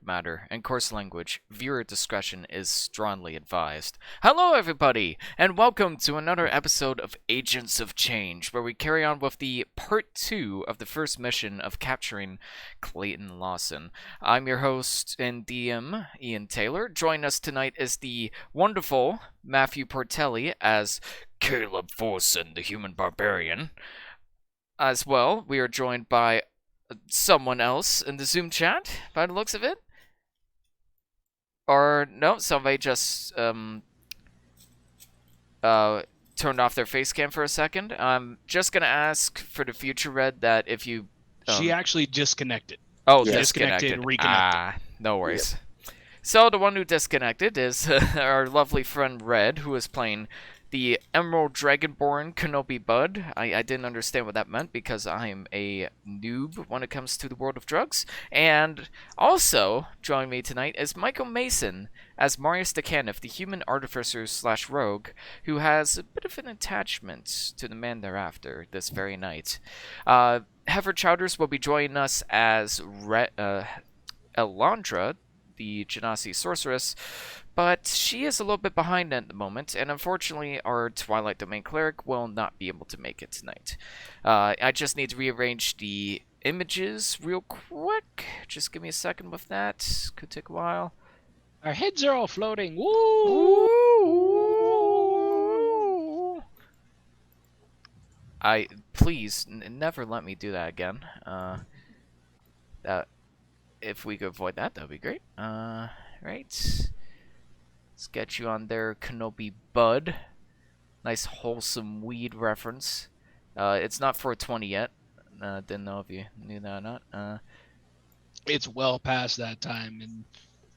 subject matter and coarse language. Viewer discretion is strongly advised. Hello, everybody, and welcome to another episode of Agents of Change, where we carry on with the part 2 of the first mission of capturing Clayton Lawson. I'm your host and DM, Ian Taylor. Joining us tonight is the wonderful Matthew Portelli as Caleb Forson, the human barbarian. As well, we are joined by someone else in the Zoom chat, by the looks of it. Or, no, somebody just turned off their face cam for a second. I'm just going to ask for the future, Red, that if you... She actually disconnected. Oh, yeah. disconnected. Reconnected. No worries. Yep. So, the one who disconnected is our lovely friend Red, who is playing the Emerald Dragonborn Kenobi Bud. I didn't understand what that meant because I'm a noob when it comes to the world of drugs. And also, joining me tonight is Michael Mason as Marius Decanif, the human artificer / rogue, who has a bit of an attachment to the man thereafter this very night. Heifer Chowders will be joining us as Elandra, the Genasi sorceress, but she is a little bit behind at the moment, and unfortunately our Twilight Domain cleric will not be able to make it tonight. I just need to rearrange the images real quick. Just give me a second with that. Could take a while. Our heads are all floating. Woo! Please never let me do that again. If we could avoid that, that'd be great. Right. Let's get you on there, Kenobi Bud. Nice wholesome weed reference. It's not 420 yet. Didn't know if you knew that or not. It's well past that time, and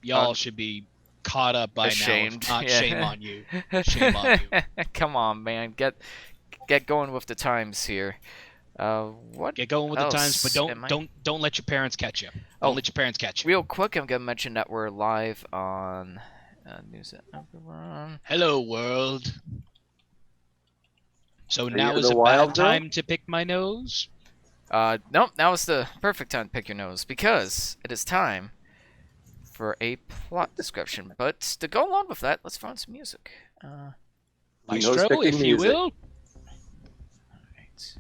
y'all should be caught up by ashamed. now. Not shame on you. Shame on you. Come on, man. Get going with the times here. What? Get going with else the times, but don't let your parents catch you. Don't let your parents catch you. Real quick, I'm gonna mention that we're live on News at Everyone. Hello, world. So now is a bad time to pick my nose? Nope, now is the perfect time to pick your nose, because it is time for a plot description. But to go along with that, let's find some music. Maestro, if you will. Alright.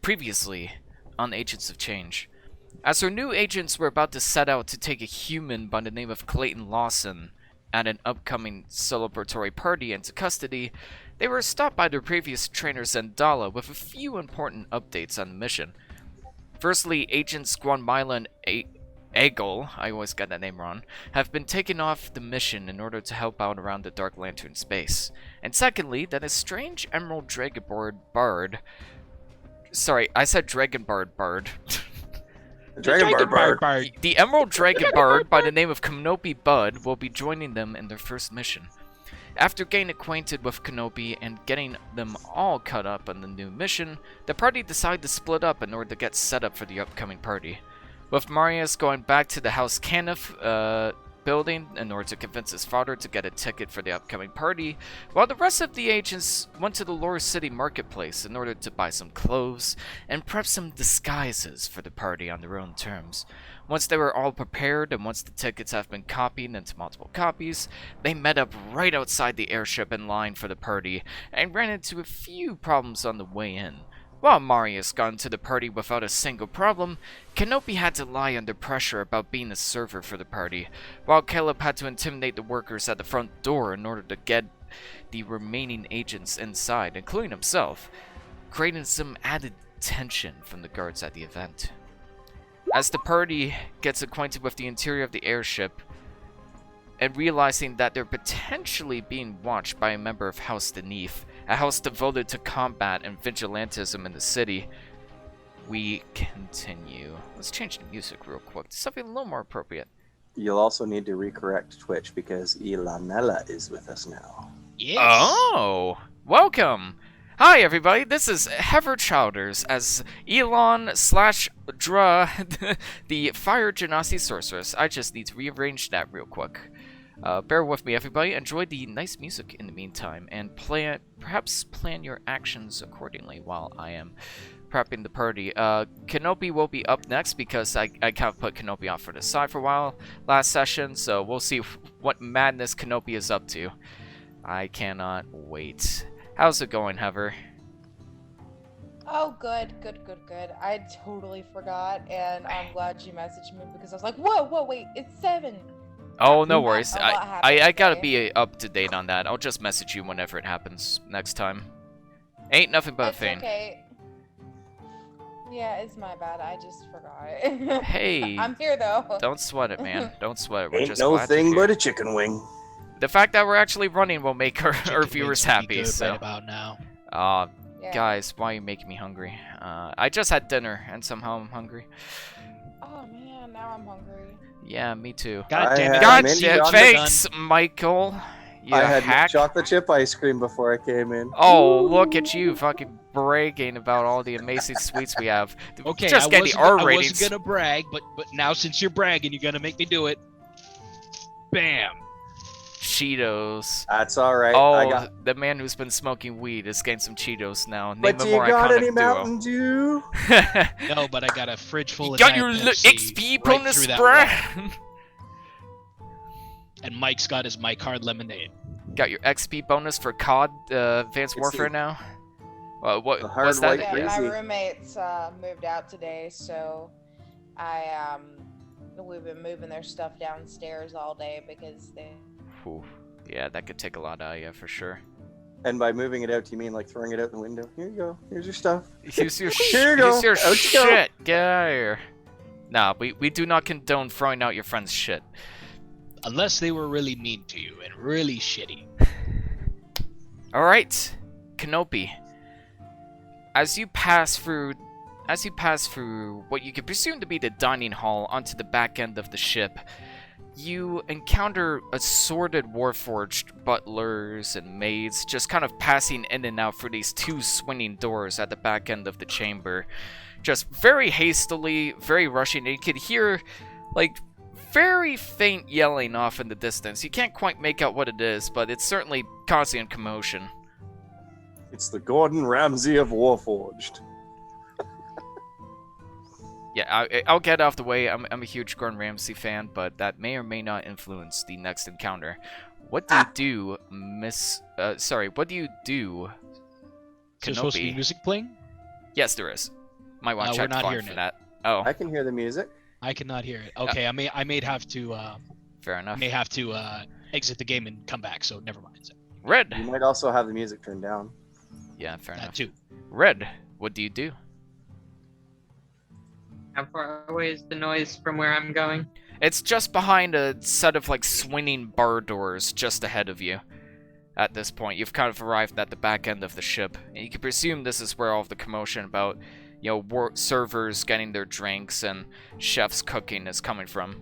Previously on Agents of Change. As our new agents were about to set out to take a human by the name of Clayton Lawson at an upcoming celebratory party into custody, they were stopped by their previous trainer Zendala with a few important updates on the mission. Firstly, agents Guanmila and Egel, I always got that name wrong, have been taken off the mission in order to help out around the Dark Lantern space. And secondly, that a strange Emerald Dragonborn Bard... Sorry, I said Dragonbard Bard. Bard. The Emerald Dragon Bard by the name of Kenobi Bud will be joining them in their first mission. After getting acquainted with Kenobi and getting them all caught up on the new mission, the party decided to split up in order to get set up for the upcoming party. With Marius going back to the House Caniff building in order to convince his father to get a ticket for the upcoming party, while the rest of the agents went to the Lore City marketplace in order to buy some clothes and prep some disguises for the party on their own terms. Once they were all prepared and once the tickets have been copied into multiple copies, they met up right outside the airship in line for the party and ran into a few problems on the way in. While Marius got into the party without a single problem, Kenobi had to lie under pressure about being a server for the party, while Caleb had to intimidate the workers at the front door in order to get the remaining agents inside, including himself, creating some added tension from the guards at the event. As the party gets acquainted with the interior of the airship, and realizing that they're potentially being watched by a member of House Denif, a house devoted to combat and vigilantism in the city, we continue. Let's change the music real quick to something a little more appropriate. You'll also need to recorrect Twitch because Ilanella is with us now. Yes. Oh, welcome. Hi everybody, this is Heifer Chowders as Elon/Dra, the Fire Genasi sorceress. I just need to rearrange that real quick. Bear with me, everybody. Enjoy the nice music in the meantime, and perhaps plan your actions accordingly while I am prepping the party. Kenobi will be up next because I kind of put Kenobi off for the side for a while last session, so we'll see what madness Kenobi is up to. I cannot wait. How's it going, Heather? Oh, good. I totally forgot, and I'm glad you messaged me because I was like, whoa, wait, it's 7. Oh, no worries. A lot happened I gotta today. be up to date on that. I'll just message you whenever it happens next time. Ain't nothing but a It's thing. okay. Yeah, it's my bad. I just forgot. Hey, I'm here though. don't sweat it, man. Don't sweat it. We're Ain't just no glad you're thing here. but a chicken wing. The fact that we're actually running will make our Chicken viewers wings would be happy. good So, right about now. Yeah. guys, why are you making me hungry? I just had dinner and somehow I'm hungry. Oh man, now I'm hungry. Yeah, me too. God I damn it! had God, mint damn, chocolate thanks, Michael. You I had hack. chocolate chip ice cream before I came in. Oh, look at you, fucking bragging about all the amazing sweets we have. Okay, just I get the wasn't, R I ratings. wasn't gonna brag, but now since you're bragging, you're gonna make me do it. Bam! Cheetos. That's all right. Oh, I got. the man who's been smoking weed is getting some Cheetos now. Name But a do you more got iconic any duo. Mountain Dew? No, but I got a fridge full You of got Diet your Pepsi XP right bonus through that spread. wall. And Mike's got his My Card lemonade. Got your XP bonus for COD Advanced It's Warfare the- now. What? the hard What's that? white Yeah, my crazy. roommates moved out today, so we've been moving their stuff downstairs all day because they. Ooh, yeah, that could take a lot out of you for sure. And by moving it out, you mean like throwing it out the window? Here you go. Here's your stuff. Use your, Here you go. use your Out you go. shit. Get out of here. Nah, we do not condone throwing out your friend's shit. Unless they were really mean to you and really shitty. All right, Kenobi. As you pass through what you could presume to be the dining hall onto the back end of the ship, you encounter assorted warforged butlers and maids just kind of passing in and out through these two swinging doors at the back end of the chamber. Just very hastily, very rushing. And you could hear, like, very faint yelling off in the distance. You can't quite make out what it is, but it's certainly causing commotion. It's the Gordon Ramsay of Warforged. Yeah, I'll get off the way. I'm a huge Gordon Ramsay fan, but that may or may not influence the next encounter. What do you do, what do you do, Is there supposed to be Kenobi? music playing? Yes, there is. Might want No, to we're check the not font hearing for it. that. Oh, I can hear the music. I cannot hear it. Okay, I may have to fair enough. exit the game and come back. So never mind. So, Red. You might also have the music turned down. Yeah, fair that enough. too. Red. What do you do? How far away is the noise from where I'm going? It's just behind a set of like swinging bar doors just ahead of you. At this point, you've kind of arrived at the back end of the ship, and you can presume this is where all of the commotion about, you know, servers getting their drinks and chefs cooking is coming from.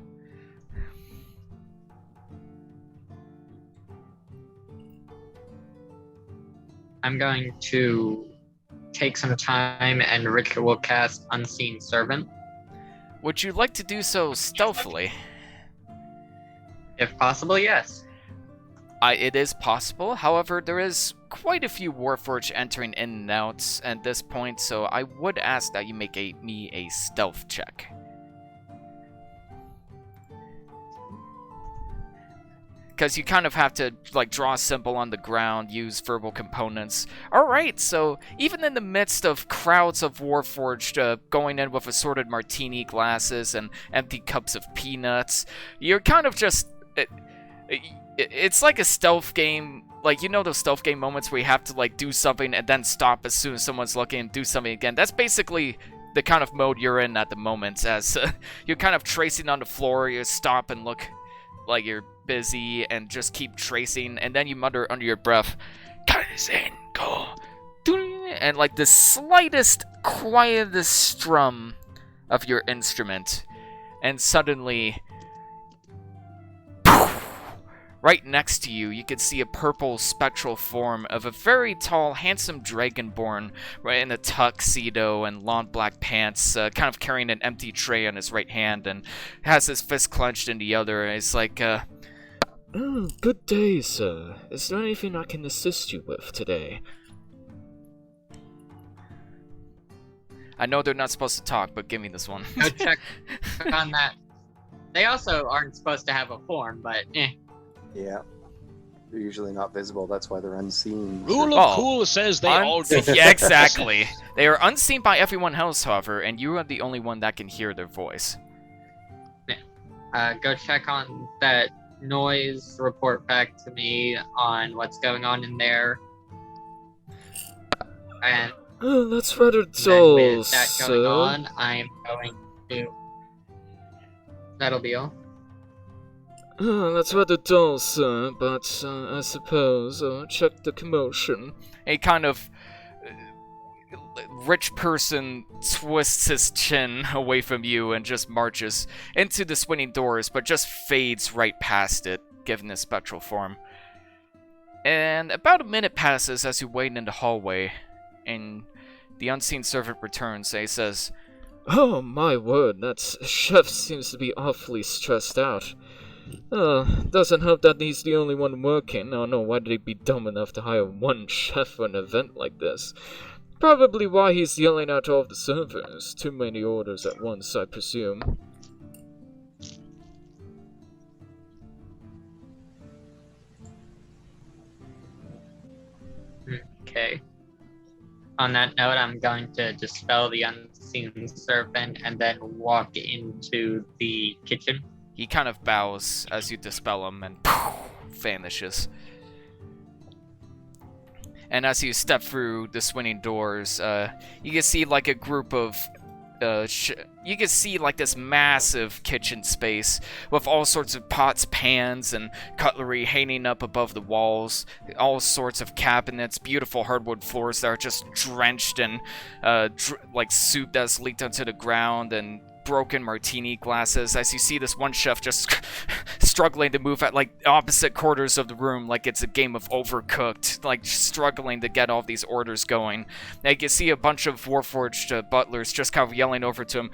I'm going to take some time and ritual cast Unseen Servant. Would you like to do so stealthily? If possible, yes. It is possible. However, there is quite a few Warforged entering in and out at this point, so I would ask that you make me a stealth check. Because you kind of have to like draw a symbol on the ground, use verbal components. Alright, so even in the midst of crowds of Warforged going in with assorted martini glasses and empty cups of peanuts, you're kind of just... It's like a stealth game, like, you know those stealth game moments where you have to, like, do something and then stop as soon as someone's looking and do something again. That's basically the kind of mode you're in at the moment, as you're kind of tracing on the floor, you stop and look like you're busy and just keep tracing, and then you mutter under your breath, Kaizen, go, and like the slightest, quietest strum of your instrument, and suddenly... Right next to you, you could see a purple spectral form of a very tall, handsome dragonborn, right in a tuxedo and long black pants, kind of carrying an empty tray on his right hand, and has his fist clenched in the other. And he's like, Oh, good day, sir. Is there anything I can assist you with today? I know they're not supposed to talk, but give me this one. Go check on that. They also aren't supposed to have a form, but Yeah. They're usually not visible. That's why they're unseen. Rule of cool says they all do. Yeah, exactly. They are unseen by everyone else, however, and you are the only one that can hear their voice. Go check on that noise, report back to me on what's going on in there. And Oh, that's rather then dull, with that going sir. on, I'm going to... That'll be all. Oh, that's rather dull, sir, but I suppose check the commotion. A kind of rich person twists his chin away from you and just marches into the swinging doors, but just fades right past it, given his spectral form. And about a minute passes as you wait in the hallway, and the unseen servant returns, and he says, Oh, my word, that chef seems to be awfully stressed out. Doesn't help that he's the only one working. Oh no, why did he be dumb enough to hire one chef for an event like this? Probably why he's yelling at all of the servers. Too many orders at once, I presume. Okay. On that note, I'm going to dispel the unseen serpent and then walk into the kitchen. he kind of bows as you dispel him and vanishes. And as you step through the swinging doors, you can see like a group of you can see like this massive kitchen space with all sorts of pots, pans, and cutlery hanging up above the walls. All sorts of cabinets, beautiful hardwood floors that are just drenched in like soup that's leaked onto the ground, and broken martini glasses. As you see this one chef just struggling to move at like opposite quarters of the room, like it's a game of Overcooked, like struggling to get all these orders going. Now you can see a bunch of Warforged butlers just kind of yelling over to him,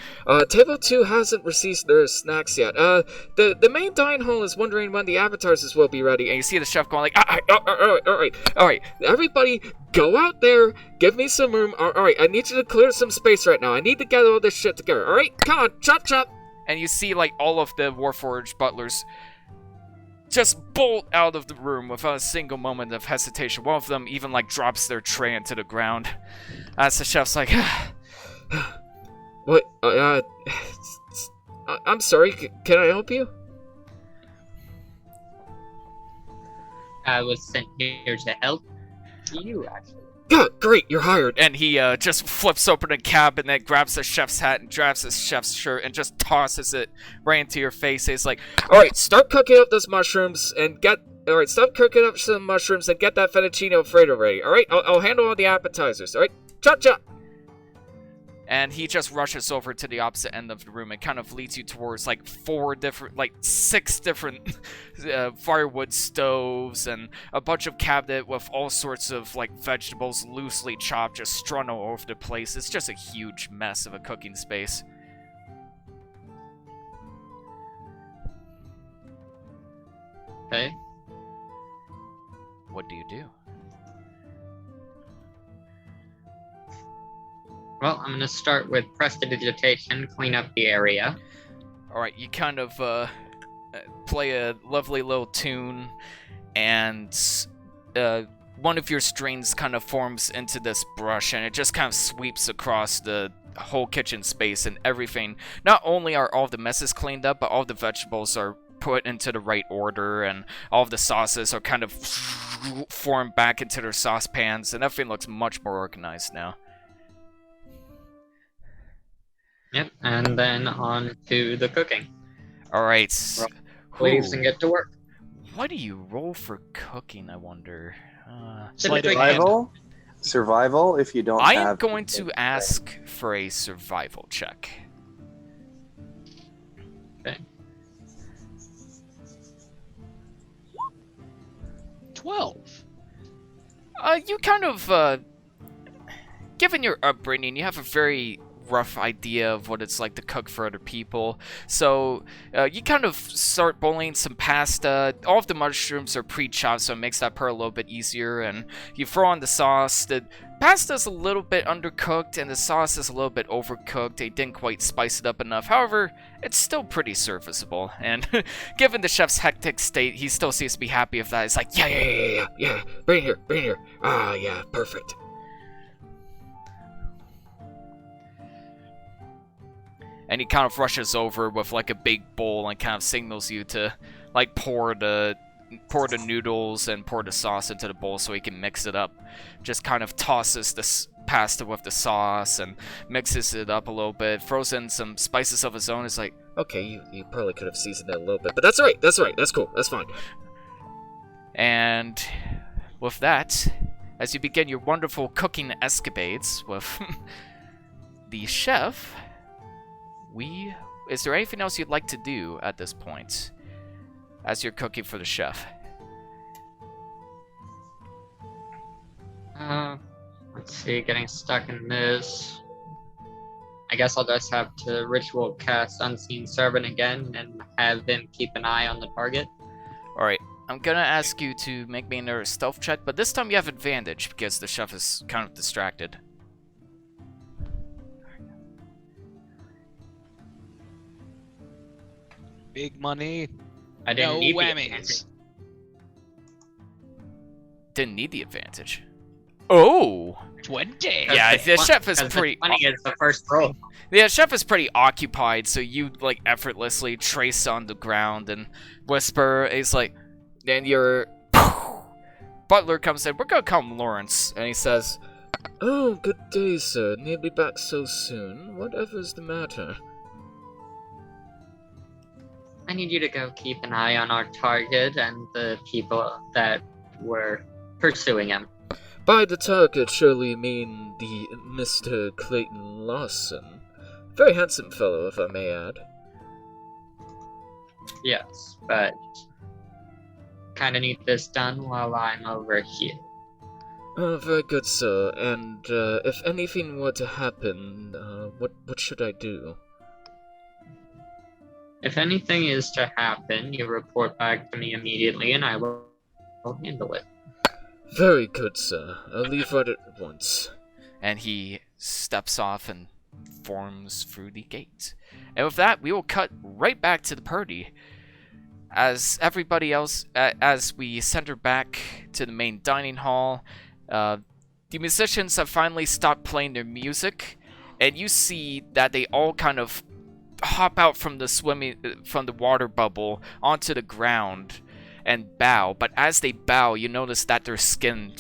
Table 2 hasn't received their snacks yet. The main dining hall is wondering when the appetizers will be ready. and you see the chef going like, Alright, everybody, go out there, give me some room. Alright, I need you to clear some space right now. I need to get all this shit together. Alright, come on, chop chop. and you see like all of the Warforged butlers just bolt out of the room without a single moment of hesitation. One of them even like drops their tray into the ground. As the chef's like, What, I'm sorry, can I help you? I was sent here to help you, actually. God, great, you're hired. and he just flips open a cabinet, grabs the chef's hat and grabs the chef's shirt and just tosses it right into your face. He's like, Alright, start cooking up those mushrooms and get... Alright, stop cooking up some mushrooms and get that fettuccine Alfredo ready. Alright, I'll handle all the appetizers. Alright, chop chop. and he just rushes over to the opposite end of the room and kind of leads you towards like six different firewood stoves and a bunch of cabinet with all sorts of like vegetables loosely chopped, just strewn all over the place. It's just a huge mess of a cooking space. Okay. What do you do? Well, I'm gonna start with prestidigitation, clean up the area. Alright, you kind of play a lovely little tune, and one of your strings kind of forms into this brush, and it just kind of sweeps across the whole kitchen space and everything. Not only are all the messes cleaned up, but all the vegetables are put into the right order, and all of the sauces are kind of formed back into their saucepans, and everything looks much more organized now. Yep, and then on to the cooking. Alright. Please and get to work. What do you roll for cooking, I wonder? Sleight of Typically- hand. Survival if you don't I have... am going to ask for a survival check. Okay. 12. You kind of, given your upbringing, you have a very rough idea of what it's like to cook for other people. So you kind of start boiling some pasta. All of the mushrooms are pre-chopped, so it makes that part a little bit easier. And you throw on the sauce. The pasta's a little bit undercooked, and the sauce is a little bit overcooked. They didn't quite spice it up enough. However, it's still pretty serviceable. And given the chef's hectic state, he still seems to be happy with that. It's like, Yeah. Bring it here. Ah, yeah, perfect. And he kind of rushes over with like a big bowl and kind of signals you to like pour the noodles and pour the sauce into the bowl so he can mix it up. Just kind of tosses this pasta with the sauce and mixes it up a little bit, throws in some spices of his own. It's like, okay, you probably could have seasoned it a little bit, but that's right, that's cool, that's fine. And with that, as you begin your wonderful cooking escapades with the chef, is there anything else you'd like to do at this point as you're cooking for the chef? Let's see, getting stuck in this. I guess I'll just have to ritual cast Unseen Servant again and have him keep an eye on the target. Alright, I'm gonna ask you to make me another stealth check, but this time you have advantage because the chef is kind of distracted. Big money. I didn't No need the whammies. advantage. Didn't need the advantage. Oh! 20. Yeah, the chef is 'Cause pretty... The 20 is the first roll. Yeah, chef is pretty occupied, so you, like, effortlessly trace on the ground and whisper. He's like... Then your... Butler comes in. We're gonna call him Lawrence. And he says... Oh, good day, sir. Nearly back so soon. Whatever's the matter? I need you to go keep an eye on our target and the people that were pursuing him. By the target, surely you mean the Mr. Clayton Lawson. Very handsome fellow, if I may add. Yes, but kinda need this done while I'm over here. Very good, sir. And if anything were to happen, what should I do? If anything is to happen, you report back to me immediately and I will handle it. Very good, sir. I'll leave right at once. And he steps off and forms through the gate. And with that, we will cut right back to the party. As everybody else, as we center back to the main dining hall, the musicians have finally stopped playing their music, and you see that they all kind of hop out from the water bubble onto the ground and bow. But as they bow, you notice that their skin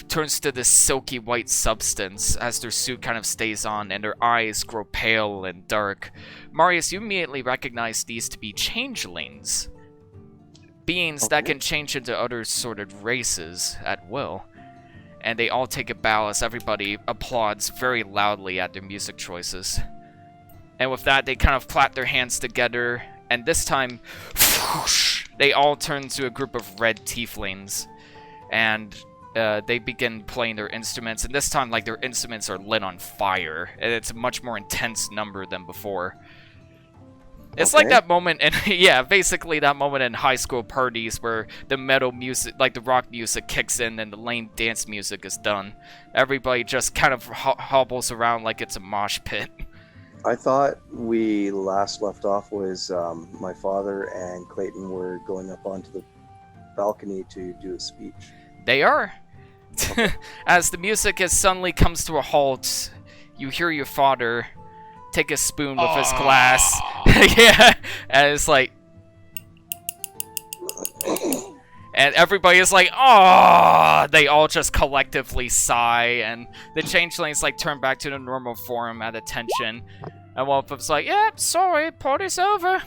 turns to this silky white substance as their suit kind of stays on, and their eyes grow pale and dark. Marius, you immediately recognize these to be changelings, beings that can change into other sorted races at will. And they all take a bow as everybody applauds very loudly at their music choices. And with that, they kind of clap their hands together, and this time, whoosh, they all turn to a group of red tieflings, and they begin playing their instruments, and this time, like, their instruments are lit on fire, and it's a much more intense number than before. It's like that moment in, yeah, basically that moment in high school parties where the metal music, like the rock music kicks in and the lame dance music is done. Everybody just kind of hobbles around like it's a mosh pit. I thought we last left off was my father and Clayton were going up onto the balcony to do a speech. They are. As the music suddenly comes to a halt, you hear your father take a spoon with his glass. Yeah, and it's like... And everybody is like, oh! They all just collectively sigh, and the changelings like turn back to the normal form at attention. And one of them's like, yeah, sorry, party's over.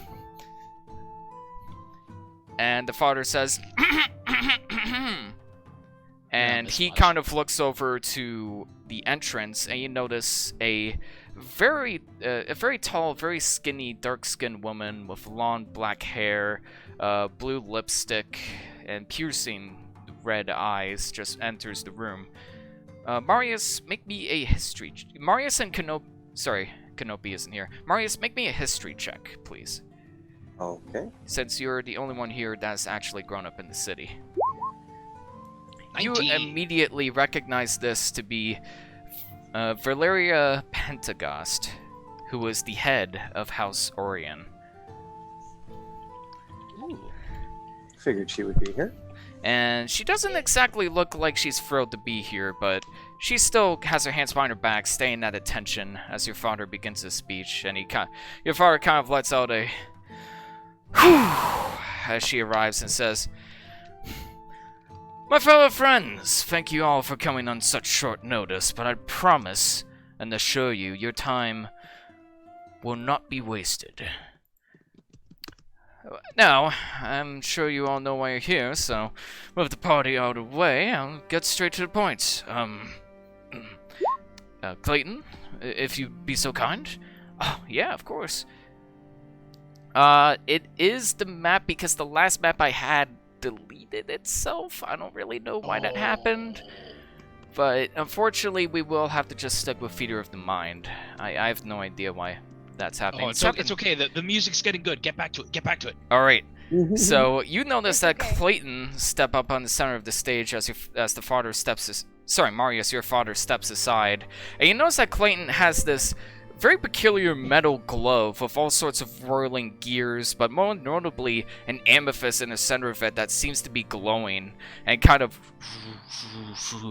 And the father says, and he kind of looks over to the entrance, and you notice a very tall, very skinny, dark-skinned woman with long black hair, blue lipstick, and piercing red eyes just enters the room. Marius, make me a history. Marius and Sorry, Kanopi isn't here. Marius, make me a history check, please. Okay. Since you're the only one here that's actually grown up in the city. You 19. immediately recognize this to be Valeria Pentagast, who was the head of House Orion. Ooh. Figured she would be here. And she doesn't exactly look like she's thrilled to be here, but she still has her hands behind her back, staying at attention as your father begins his speech. And your father kind of lets out a as she arrives and says, "My fellow friends, thank you all for coming on such short notice, but I promise and assure you your time will not be wasted. Now, I'm sure you all know why you're here, so with the party out of the way, I'll get straight to the point. Clayton, if you'd be so kind." "Oh, yeah, of course." It is the map because the last map I had deleted itself. I don't really know why that happened. But unfortunately, we will have to just stick with Feeder of the Mind. I have no idea why that's happening. Oh, it's okay. The music's getting good. Get back to it. Get back to it. All right. So you notice It's that okay. Clayton step up on the center of the stage as the father steps. Sorry, Marius, your father steps aside, and you notice that Clayton has this very peculiar metal glove with all sorts of whirling gears, but more notably an amethyst in the center of it that seems to be glowing and kind of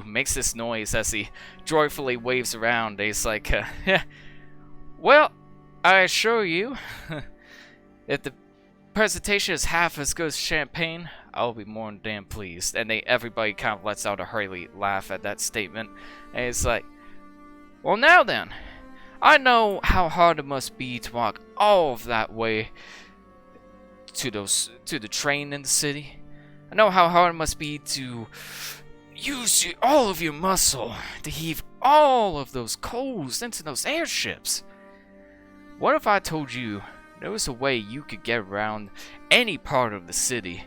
makes this noise as he joyfully waves around. He's like, "Well, I assure you, if the presentation is half as good as champagne, I'll be more than damn pleased." And everybody kind of lets out a hearty laugh at that statement. And it's like, "Well, now then, I know how hard it must be to walk all of that way to the train in the city. I know how hard it must be to use all of your muscle to heave all of those coals into those airships. What if I told you there was a way you could get around any part of the city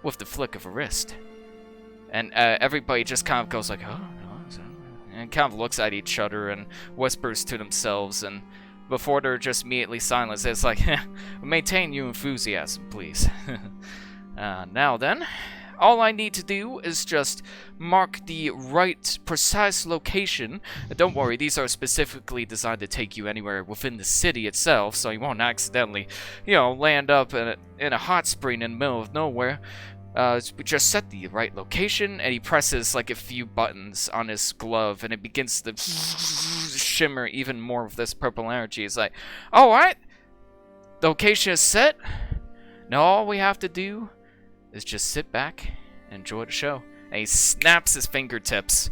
with the flick of a wrist?" And everybody just kind of goes like, "Oh, no," and kind of looks at each other and whispers to themselves, and before they're just immediately silent, it's like, "Maintain your enthusiasm, please." Now then, all I need to do is just mark the right, precise location. Don't worry, these are specifically designed to take you anywhere within the city itself, so you won't accidentally, land up in a hot spring in the middle of nowhere. We just set the right location," and he presses like a few buttons on his glove, and it begins to shimmer even more with this purple energy. It's like, "Alright, the location is set. Now all we have to do is just sit back and enjoy the show." And he snaps his fingertips.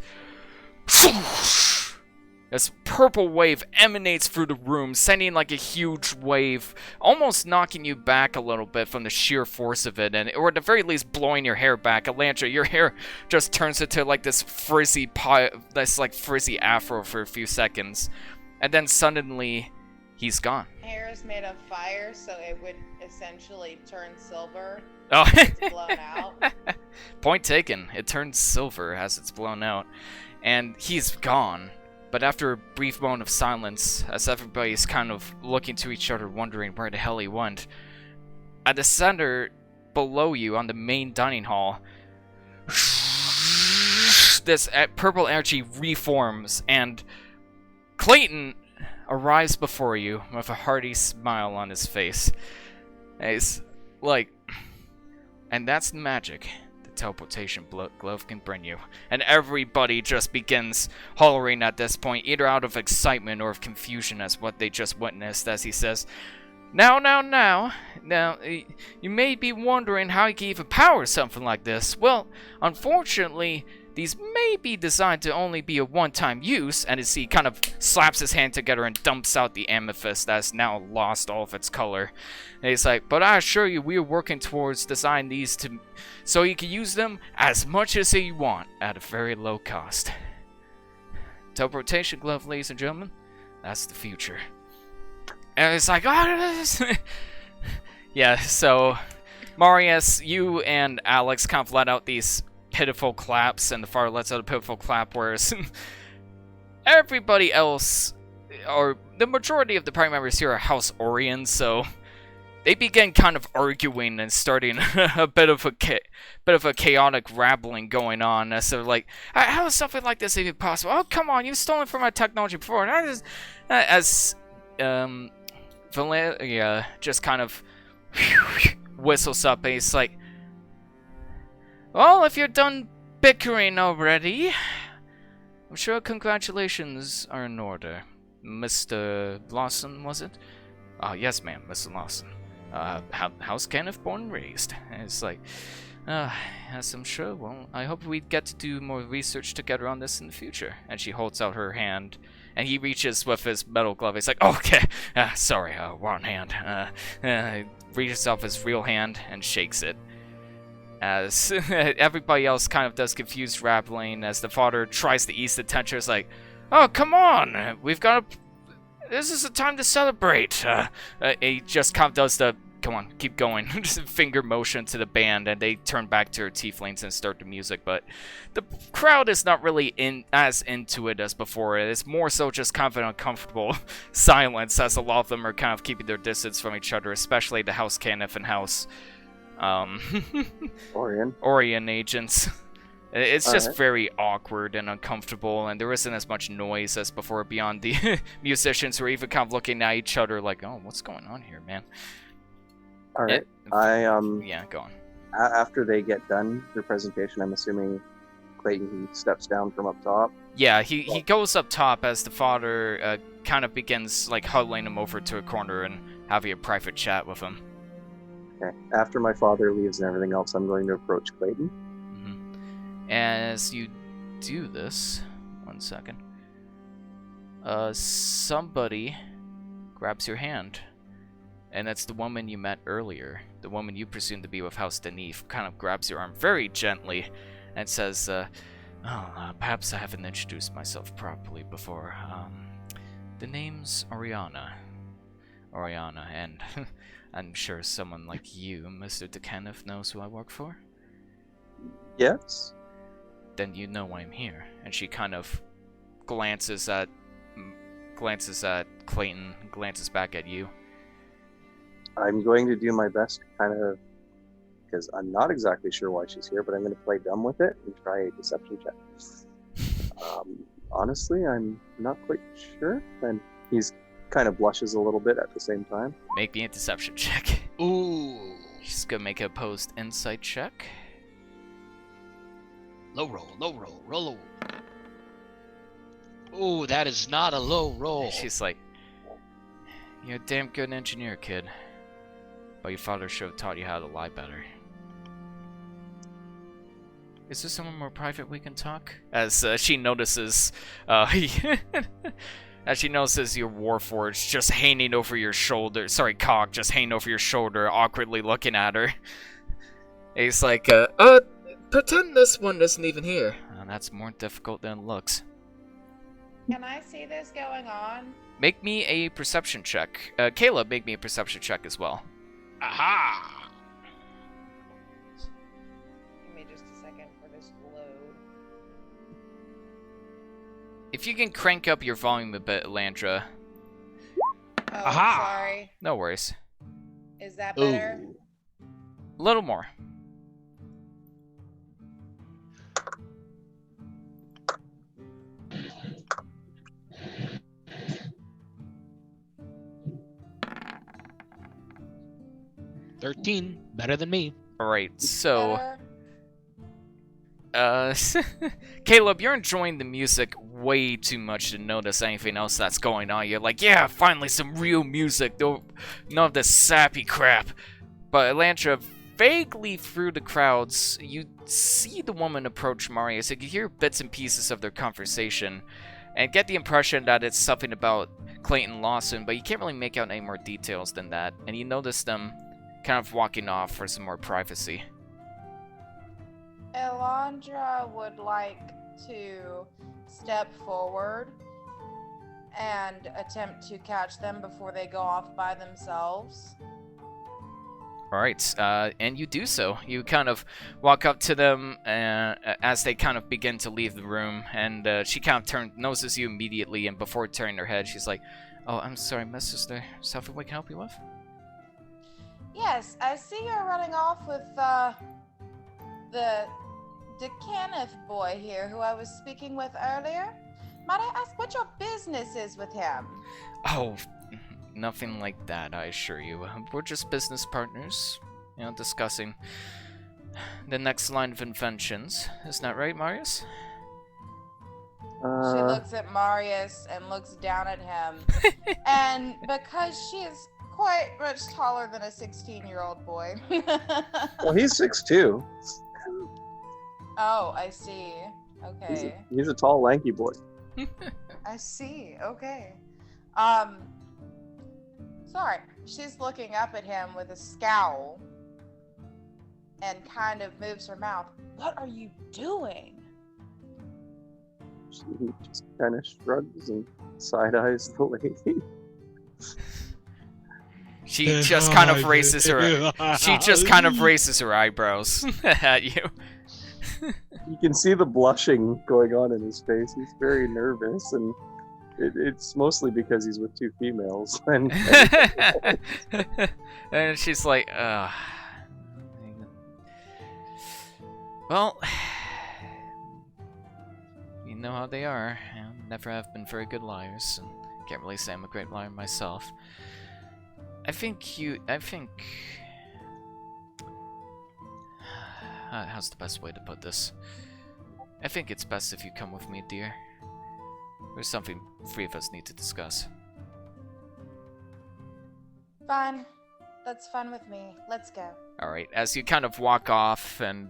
This purple wave emanates through the room, sending like a huge wave, almost knocking you back a little bit from the sheer force of it, or at the very least blowing your hair back. Elantra, your hair just turns into like this frizzy frizzy afro for a few seconds, and then suddenly he's gone. Hair is made of fire, so it would essentially turn silver. Oh, It's blown out. Point taken. It turns silver as it's blown out, and he's gone. But after a brief moment of silence, as everybody's kind of looking to each other, wondering where the hell he went, at the center below you on the main dining hall, this purple energy reforms, and Clayton arrives before you with a hearty smile on his face. And he's like, "And that's the magic teleportation glove can bring you." And everybody just begins hollering at this point, either out of excitement or of confusion as what they just witnessed, as he says, Now, you may be wondering how you can even power something like this. Well, unfortunately, these may be designed to only be a one-time use," and as he kind of slaps his hand together and dumps out the amethyst that's now lost all of its color. And he's like, "But I assure you, we are working towards designing these so you can use them as much as you want at a very low cost. Teleportation glove, ladies and gentlemen, that's the future." And it's like, "Oh, yeah." So, Marius, you and Alex kind of let out these pitiful claps, and the father lets out a pitiful clap, whereas everybody else or the majority of the party members here are House Orion, so they begin kind of arguing and starting a bit of a chaotic rambling going on. So like, how is something like this even possible? Oh, come on, you've stolen from my technology before. And Valeria just kind of whistles up, and he's like, well, if you're done bickering already, I'm sure congratulations are in order. Mr. Lawson, was it? Yes, ma'am, Mr. Lawson. House Kenneth, born and raised. And it's like, yes, I'm sure. Well, I hope we get to do more research together on this in the future. And she holds out her hand, and he reaches with his metal glove. He's like, oh, okay, sorry, wrong hand. He reaches off his real hand and shakes it. As everybody else kind of does confused rambling, as the father tries to ease the tension. It's like, oh, come on, we've got to... This is the time to celebrate. He just kind of does the, come on, keep going, just finger motion to the band, and they turn back to their tieflings and start the music. But the crowd is not really as into it as before. It's more so just kind of an uncomfortable silence, as a lot of them are kind of keeping their distance from each other, especially the House Kenneth and House Orion agents. It's just very awkward and uncomfortable, and there isn't as much noise as before beyond the musicians who are even kind of looking at each other like, oh, what's going on here, man? Alright. Yeah, go on. After they get done their presentation, I'm assuming Clayton steps down from up top. Yeah, he goes up top as the father kind of begins like huddling him over to a corner and having a private chat with him. Okay. After my father leaves and everything else, I'm going to approach Clayton. As you do this, one second, somebody grabs your hand, and it's the woman you met earlier, the woman you presume to be with House Denif, kind of grabs your arm very gently and says, perhaps I haven't introduced myself properly before. The name's Oriana, and I'm sure someone like you, Mr. DeKenneth, knows who I work for? Yes. Then you know why I'm here. And she kind of glances at Clayton, glances back at you. I'm going to do my best, kind of, because I'm not exactly sure why she's here, but I'm going to play dumb with it and try a deception check. Honestly, I'm not quite sure. And he's kind of blushes a little bit at the same time. Make me a deception check. Ooh. She's gonna make a opposed insight check. Low roll. Ooh, that is not a low roll. She's like, you're a damn good engineer, kid. But your father should have taught you how to lie better. Is there somewhere more private we can talk? As she notices, as she notices your Warforged just hanging over your shoulder. Sorry, Cog just hanging over your shoulder, awkwardly looking at her. He's like, pretend this one isn't even here. That's more difficult than it looks. Can I see this going on? Make me a perception check. Caleb, make me a perception check as well. Aha! Give me just a second for this to load. If you can crank up your volume a bit, Landra. Oh, Aha! sorry. No worries. Is that better? Ooh. A little more. $13, better than me. Alright, so... Better? Caleb, you're enjoying the music way too much to notice anything else that's going on. You're like, yeah, finally some real music. None of this sappy crap. But Elantra, vaguely through the crowds, you see the woman approach Marius. You can hear bits and pieces of their conversation and get the impression that it's something about Clayton Lawson, but you can't really make out any more details than that. And you notice them kind of walking off for some more privacy. Elandra would like to step forward and attempt to catch them before they go off by themselves. Alright, and you do so. You kind of walk up to them as they kind of begin to leave the room, and she kind of notices you immediately, and before turning her head, she's like, "Oh, I'm sorry, miss. Is there something we can help you with?" Yes, I see you're running off with the Kenneth boy here, who I was speaking with earlier. Might I ask what your business is with him? Oh, nothing like that, I assure you. We're just business partners, discussing the next line of inventions. Isn't that right, Marius? She looks at Marius and looks down at him. And because she is quite much taller than a 16-year-old boy. Well, he's 6'2". Oh, I see. Okay. He's a tall, lanky boy. I see. Okay. Sorry. She's looking up at him with a scowl and kind of moves her mouth. What are you doing? She just kind of shrugs and side-eyes the lady. She just kind of raises her eyebrows at you. You can see the blushing going on in his face. He's very nervous, and it's mostly because he's with two females. And and she's like, well, you know how they are. Never have been very good liars, and can't really say I'm a great liar myself. I think how's the best way to put this? I think it's best if you come with me, dear. There's something three of us need to discuss. Fine. That's fun with me. Let's go. Alright, as you kind of walk off, and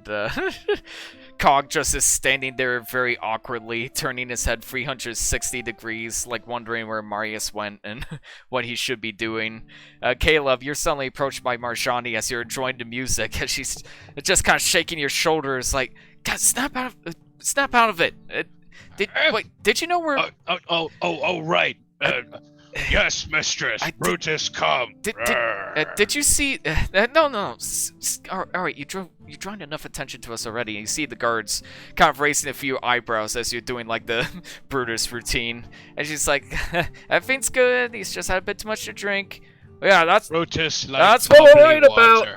Cog just is standing there very awkwardly, turning his head 360 degrees, like wondering where Marius went and what he should be doing. Caleb, you're suddenly approached by Marjani as you're enjoying the music, as she's just kind of shaking your shoulders, like, God, snap out of it! Did you know where... Right. Yes, mistress. Brutus, come. Did you see? No. All right, you drawn enough attention to us already. You see the guards kind of raising a few eyebrows as you're doing like the Brutus routine, and she's like, "Everything's good. He's just had a bit too much to drink." Yeah, that's Brutus. That's what we're worried about.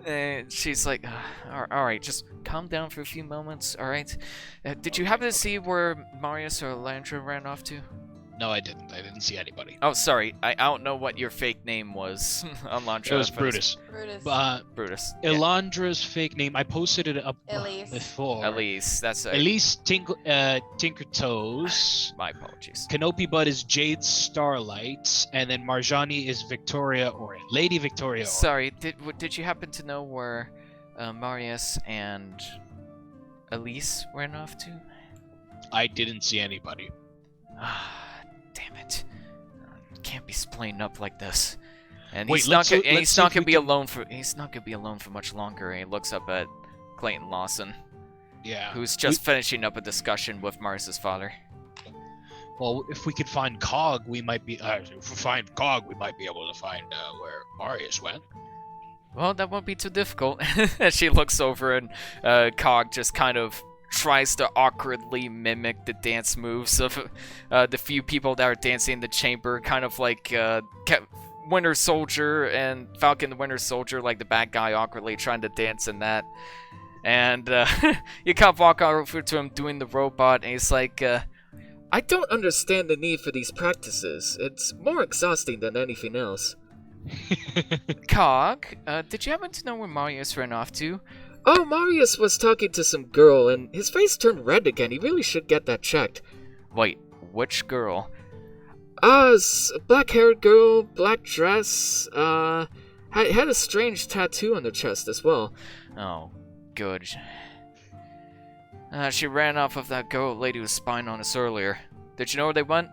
And she's like, "All right, just calm down for a few moments. All right. Did you happen to see where Marius or Elandra ran off to?" No, I didn't. I didn't see anybody. Oh, sorry. I don't know what your fake name was, Elandra. It was Brutus. Brutus. Elandra's fake name, I posted it up Elise. before. Elise, that's it. Elise Tinker Toes. My apologies. Kenopi Bud is Jade Starlight, and then Marjani is Victoria Orin. Lady Victoria Orin. Sorry, did you happen to know where Marius and Elise ran off to? I didn't see anybody. Damn it. Can't be splaying up like this. And Wait, he's not gonna be alone for much longer. And he looks up at Clayton Lawson. Yeah. Who's just finishing up a discussion with Marius's father. Well, if we could find Cog, we might be able to find where Marius went. Well, that won't be too difficult. She looks over and Cog just kind of tries to awkwardly mimic the dance moves of the few people that are dancing in the chamber, kind of like Winter Soldier and Falcon the Winter Soldier, like the bad guy awkwardly trying to dance in that. And you kind of walk over to him doing the robot, and he's like, I don't understand the need for these practices. It's more exhausting than anything else. Cog, did you happen to know where Marius ran off to? Oh, Marius was talking to some girl, and his face turned red again. He really should get that checked. Wait, which girl? Black-haired girl, black dress, had a strange tattoo on her chest as well. Oh, good. She ran off of that girl lady who was spying on us earlier. Did you know where they went?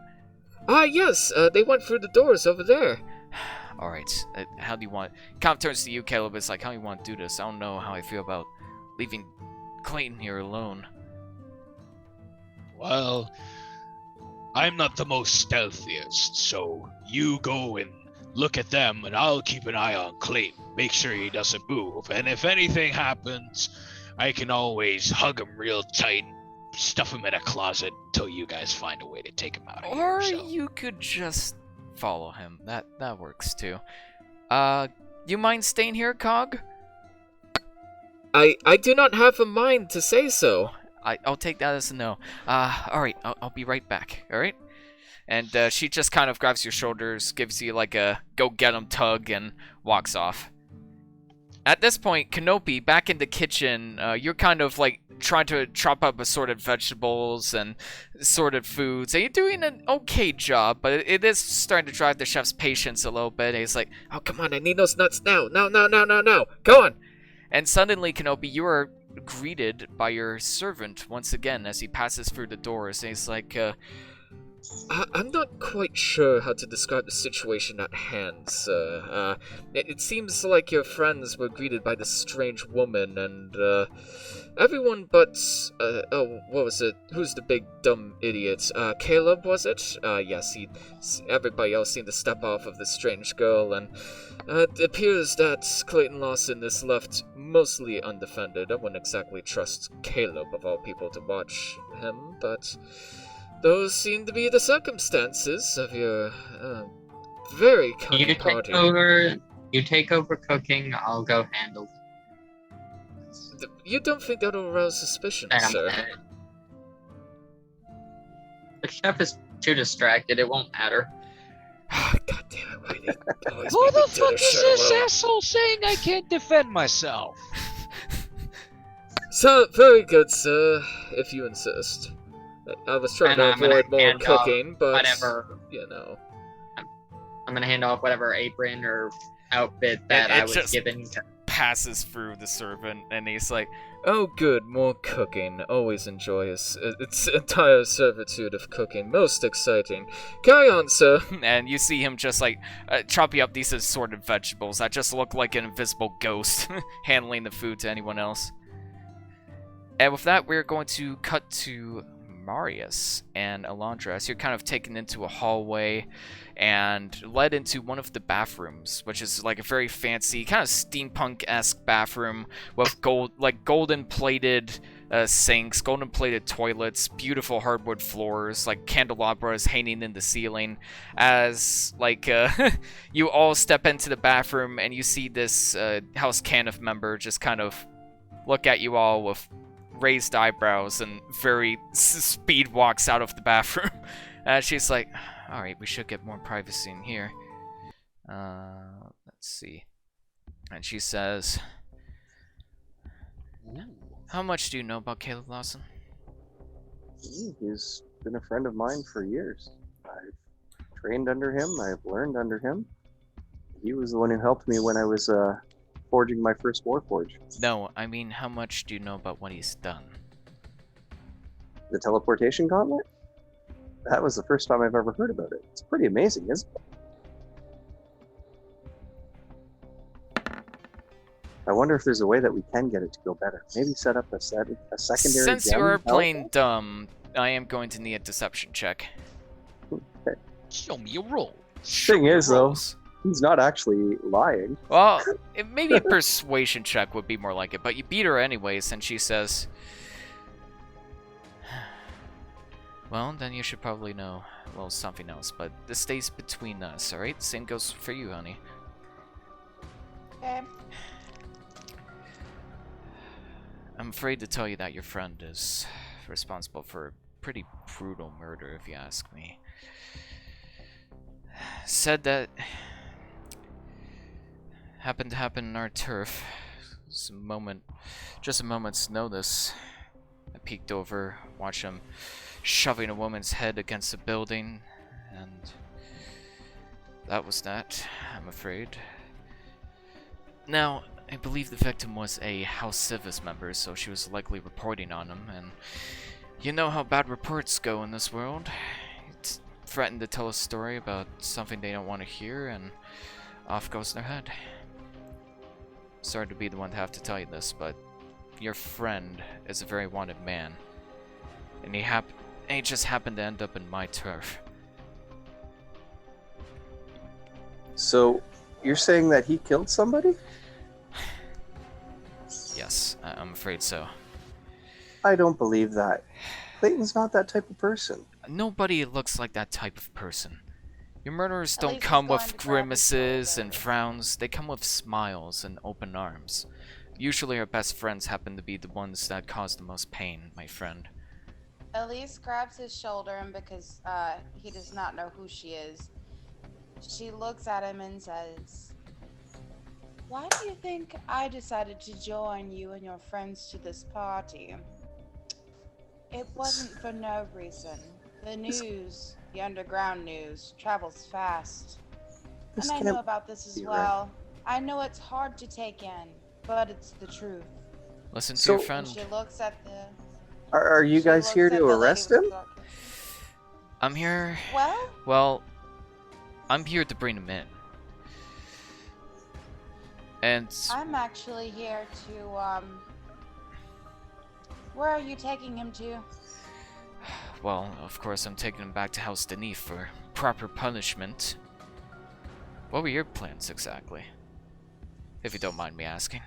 Yes, they went through the doors over there. Alright, how do you want... Kind of turns to you, Caleb. It's like, how do you want to do this? I don't know how I feel about leaving Clayton here alone. Well, I'm not the most stealthiest, so you go and look at them, and I'll keep an eye on Clayton. Make sure he doesn't move. And if anything happens, I can always hug him real tight, stuff him in a closet until you guys find a way to take him out of here. Or So. you could just follow him. That works too. You mind staying here, Cog? I do not have a mind to say so. I'll take that as a no. Alright, I'll be right back, alright? And she just kind of grabs your shoulders, gives you like a go get 'em tug, and walks off. At this point, Kanopi, back in the kitchen, you're kind of like trying to chop up assorted vegetables and assorted foods. And you're doing an okay job, but it is starting to drive the chef's patience a little bit. And he's like, Oh, come on, I need those nuts now. No. Go on. and suddenly, Kanopi, you are greeted by your servant once again as he passes through the doors. And he's like, I'm not quite sure how to describe the situation at hand, sir. It seems like your friends were greeted by this strange woman, and everyone but what was it? Who's the big dumb idiot? Caleb, was it? Yes, everybody else seemed to step off of this strange girl, and it appears that Clayton Lawson is left mostly undefended. I wouldn't exactly trust Caleb of all people to watch him, but those seem to be the circumstances of your very cunning You party. take over cooking. I'll go handle. You don't think that'll arouse suspicion, Damn sir? it. The chef is too distracted. It won't matter. God damn it, why do you always Who make me the do fuck this is shit this alone? asshole saying I can't defend myself? So, very good, sir, if you insist. I was trying And to I'm gonna avoid more hand off cooking, but whatever. you know. I'm gonna hand off whatever apron or outfit that It I was just- given. passes through the servant, and he's like, Oh, good, more cooking. Always enjoy its entire servitude of cooking. Most exciting. Carry on, sir. and you see him just like chopping up these assorted vegetables that just look like an invisible ghost handling the food to anyone else. And with that, we're going to cut to Marius and Alondra as you're kind of taken into a hallway and led into one of the bathrooms, which is like a very fancy, kind of steampunk-esque bathroom with golden-plated sinks, golden-plated toilets, beautiful hardwood floors, like candelabras hanging in the ceiling. As like you all step into the bathroom and you see this House Caniff member just kind of look at you all with raised eyebrows and very speed walks out of the bathroom. She's like, alright, we should get more privacy in here. Let's see. And she says, how much do you know about Caleb Lawson? He's been a friend of mine for years. I've trained under him. I've learned under him. He was the one who helped me when I was forging my first Warforge. No, I mean, how much do you know about what he's done? The teleportation gauntlet? That was the first time I've ever heard about it. It's pretty amazing, isn't it? I wonder if there's a way that we can get it to go better. Maybe set up a secondary Since gem you are teleport? playing dumb, I am going to need a deception check. Show me a roll. Thing is, though, Rolls. he's not actually lying. Well, maybe a persuasion check would be more like it, but you beat her anyways, and she says, well, then you should probably know, well, something else, but this stays between us, alright? Same goes for you, honey. Okay. I'm afraid to tell you that your friend is responsible for a pretty brutal murder, if you ask me. Said that happened to happen in our turf. Just a moment's notice. I peeked over, watched him shoving a woman's head against a building, and that was that, I'm afraid. Now, I believe the victim was a House Civis member, so she was likely reporting on him, and you know how bad reports go in this world. It threatened to tell a story about something they don't want to hear, and off goes their head. Sorry to be the one to have to tell you this, but your friend is a very wanted man, and he just happened to end up in my turf. So, you're saying that he killed somebody? Yes, I'm afraid so. I don't believe that. Clayton's not that type of person. Nobody looks like that type of person. Your murderers At don't least he's come going with to grab his grimaces and shoulder. frowns. They come with smiles and open arms. Usually our best friends happen to be the ones that cause the most pain, my friend. Elise grabs his shoulder, and because he does not know who she is, she looks at him and says, "Why do you think I decided to join you and your friends to this party? It wasn't for no reason. The news, the underground news, travels fast. This And I can't know about this as be well. I know it's hard to take in, but it's the truth." Listen to So- your And friend. she looks at the... Are you she guys looks here at to the lady arrest with him? the dark hair. I'm here. Well, Well, I'm here to bring him in. And I'm actually here to, where are you taking him to? well, of course, I'm taking him back to House Denis for proper punishment. What were your plans exactly? If you don't mind me asking.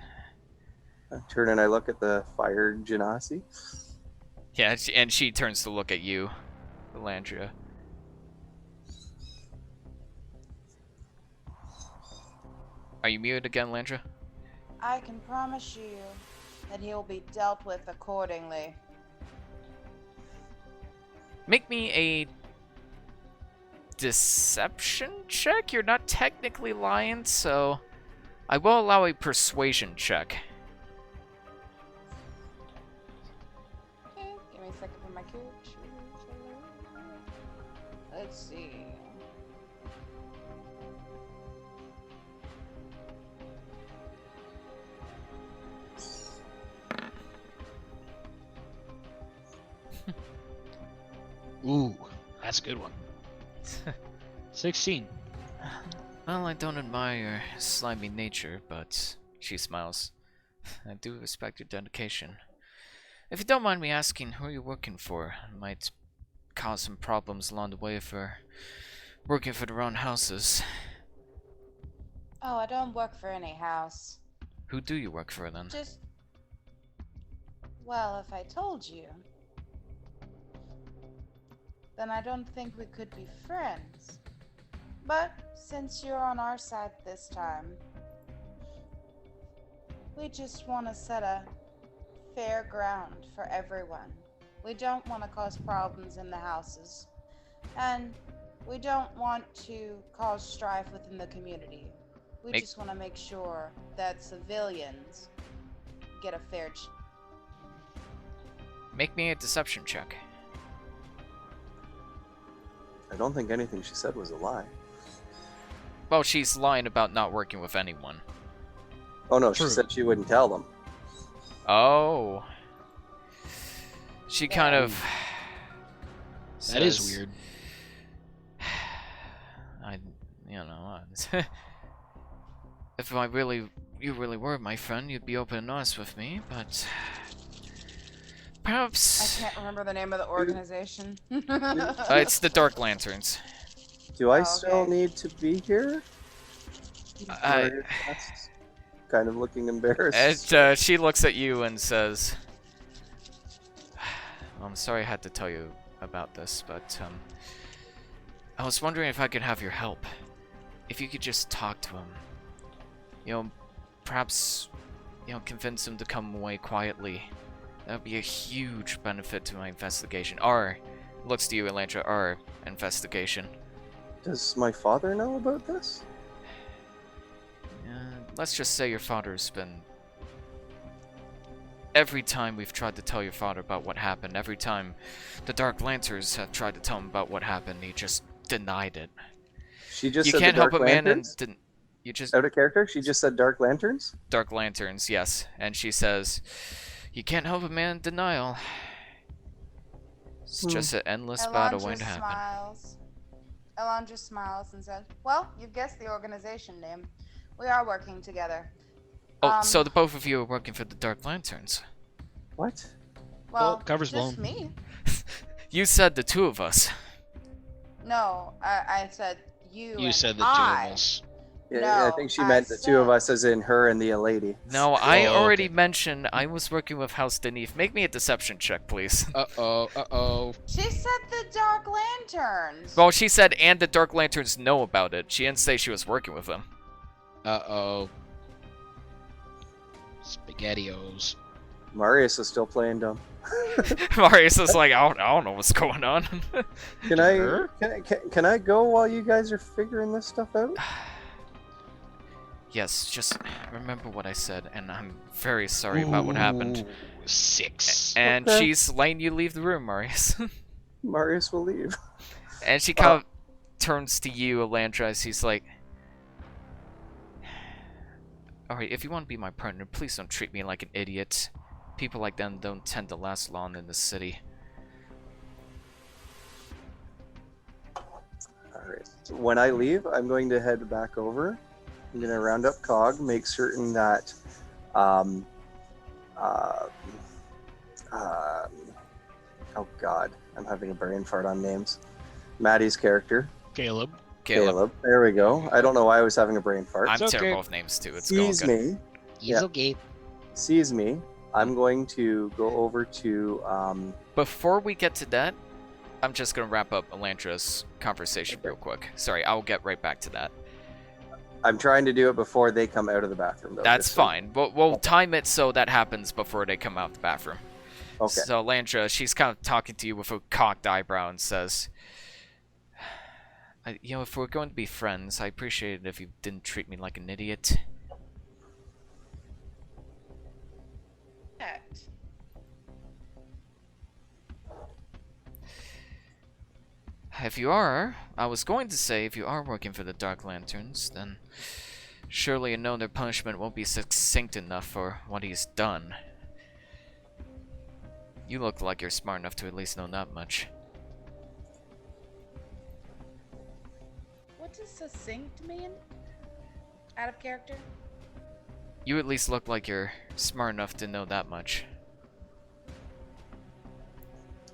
I turn and I look at the fire genasi. Yeah, and she turns to look at you, Landria. Are you muted again, Landria? I can promise you that he will be dealt with accordingly. Make me a deception check? You're not technically lying, so I will allow a persuasion check. Okay, give me a second for my character. Let's see. Ooh, that's a good one. 16. Well, I don't admire your slimy nature, but she smiles. I do respect your dedication. If you don't mind me asking, who are you working for? It might cause some problems along the way for working for the wrong houses. Oh, I don't work for any house. Who do you work for then? Just... Well, if I told you, then I don't think we could be friends. But since you're on our side this time, we just want to set a fair ground for everyone. We don't want to cause problems in the houses, and we don't want to cause strife within the community. We just want to make sure that civilians get a fair chance. Make me a deception check. I don't think anything she said was a lie. Well, she's lying about not working with anyone. Oh no, True. she said she wouldn't tell them. Oh. She kind of... That is says- weird. If you really were my friend, you'd be open and honest with me, but perhaps I can't remember the name of the organization. it's the Dark Lanterns. Do I Oh, still okay. need to be here? Or that's kind of looking embarrassed. And she looks at you and says, "I'm sorry I had to tell you about this, but I was wondering if I could have your help. If you could just talk to him, perhaps, convince him to come away quietly. That would be a huge benefit to my investigation. Looks to you, Elantra, our investigation. Does my father know about this? Let's just say your father's been... Every time we've tried to tell your father about what happened, every time the Dark Lanterns have tried to tell him about what happened, he just denied it. She just You said can't the Dark help a man and Lanterns? you just... Out of character? She just said Dark Lanterns? Dark Lanterns, yes. And she says, you can't help a man in denial. It's just an endless battle waiting to happen. Elandra smiles and says, "Well, you've guessed the organization name. We are working together." Oh, so the both of you are working for the Dark Lanterns. What? Well, cover's just blown. me. You said the two of us. No, I said you. You and said the two I of us. Yeah, I No, think she meant the two of said- us, as in her and the lady. No, I Oh, already okay. mentioned I was working with House Denise. Make me a deception check, please. Uh-oh. She said the Dark Lanterns. Well, she said, and the Dark Lanterns know about it. She didn't say she was working with them. Uh-oh. SpaghettiOs. Marius is still playing dumb. Marius is like, I don't know what's going on. Can I go while you guys are figuring this stuff out? Yes, just remember what I said, and I'm very sorry about what happened. Ooh, 6. And Okay. she's letting you leave the room, Marius. Marius will leave. And she kind of turns to you, Elandra, as he's like, alright, if you want to be my partner, please don't treat me like an idiot. People like them don't tend to last long in the city. Alright. So when I leave, I'm going to head back over. I'm going to round up Cog, make certain that oh god, I'm having a brain fart on names. Maddie's character, Caleb. Caleb. There we go. I don't know why I was having a brain fart. I'm It's okay. terrible with names too. It's going Sees good. me. He's Yeah. okay. Sees me. I'm going to go over to Before we get to that, I'm just gonna wrap up Elandra's conversation real quick. Sorry, I'll get right back to that. I'm trying to do it before they come out of the bathroom, though. That's just so- fine. We'll time it so that happens before they come out the bathroom. Okay. So Elandra, she's kind of talking to you with a cocked eyebrow and says, you know, if we're going to be friends, I appreciate it if you didn't treat me like an idiot. Correct. If you are, I was going to say, if you are working for the Dark Lanterns, then surely you know their punishment won't be succinct enough for what he's done. You look like you're smart enough to at least know that much. What does succinct mean? Out of character? You at least look like you're smart enough to know that much.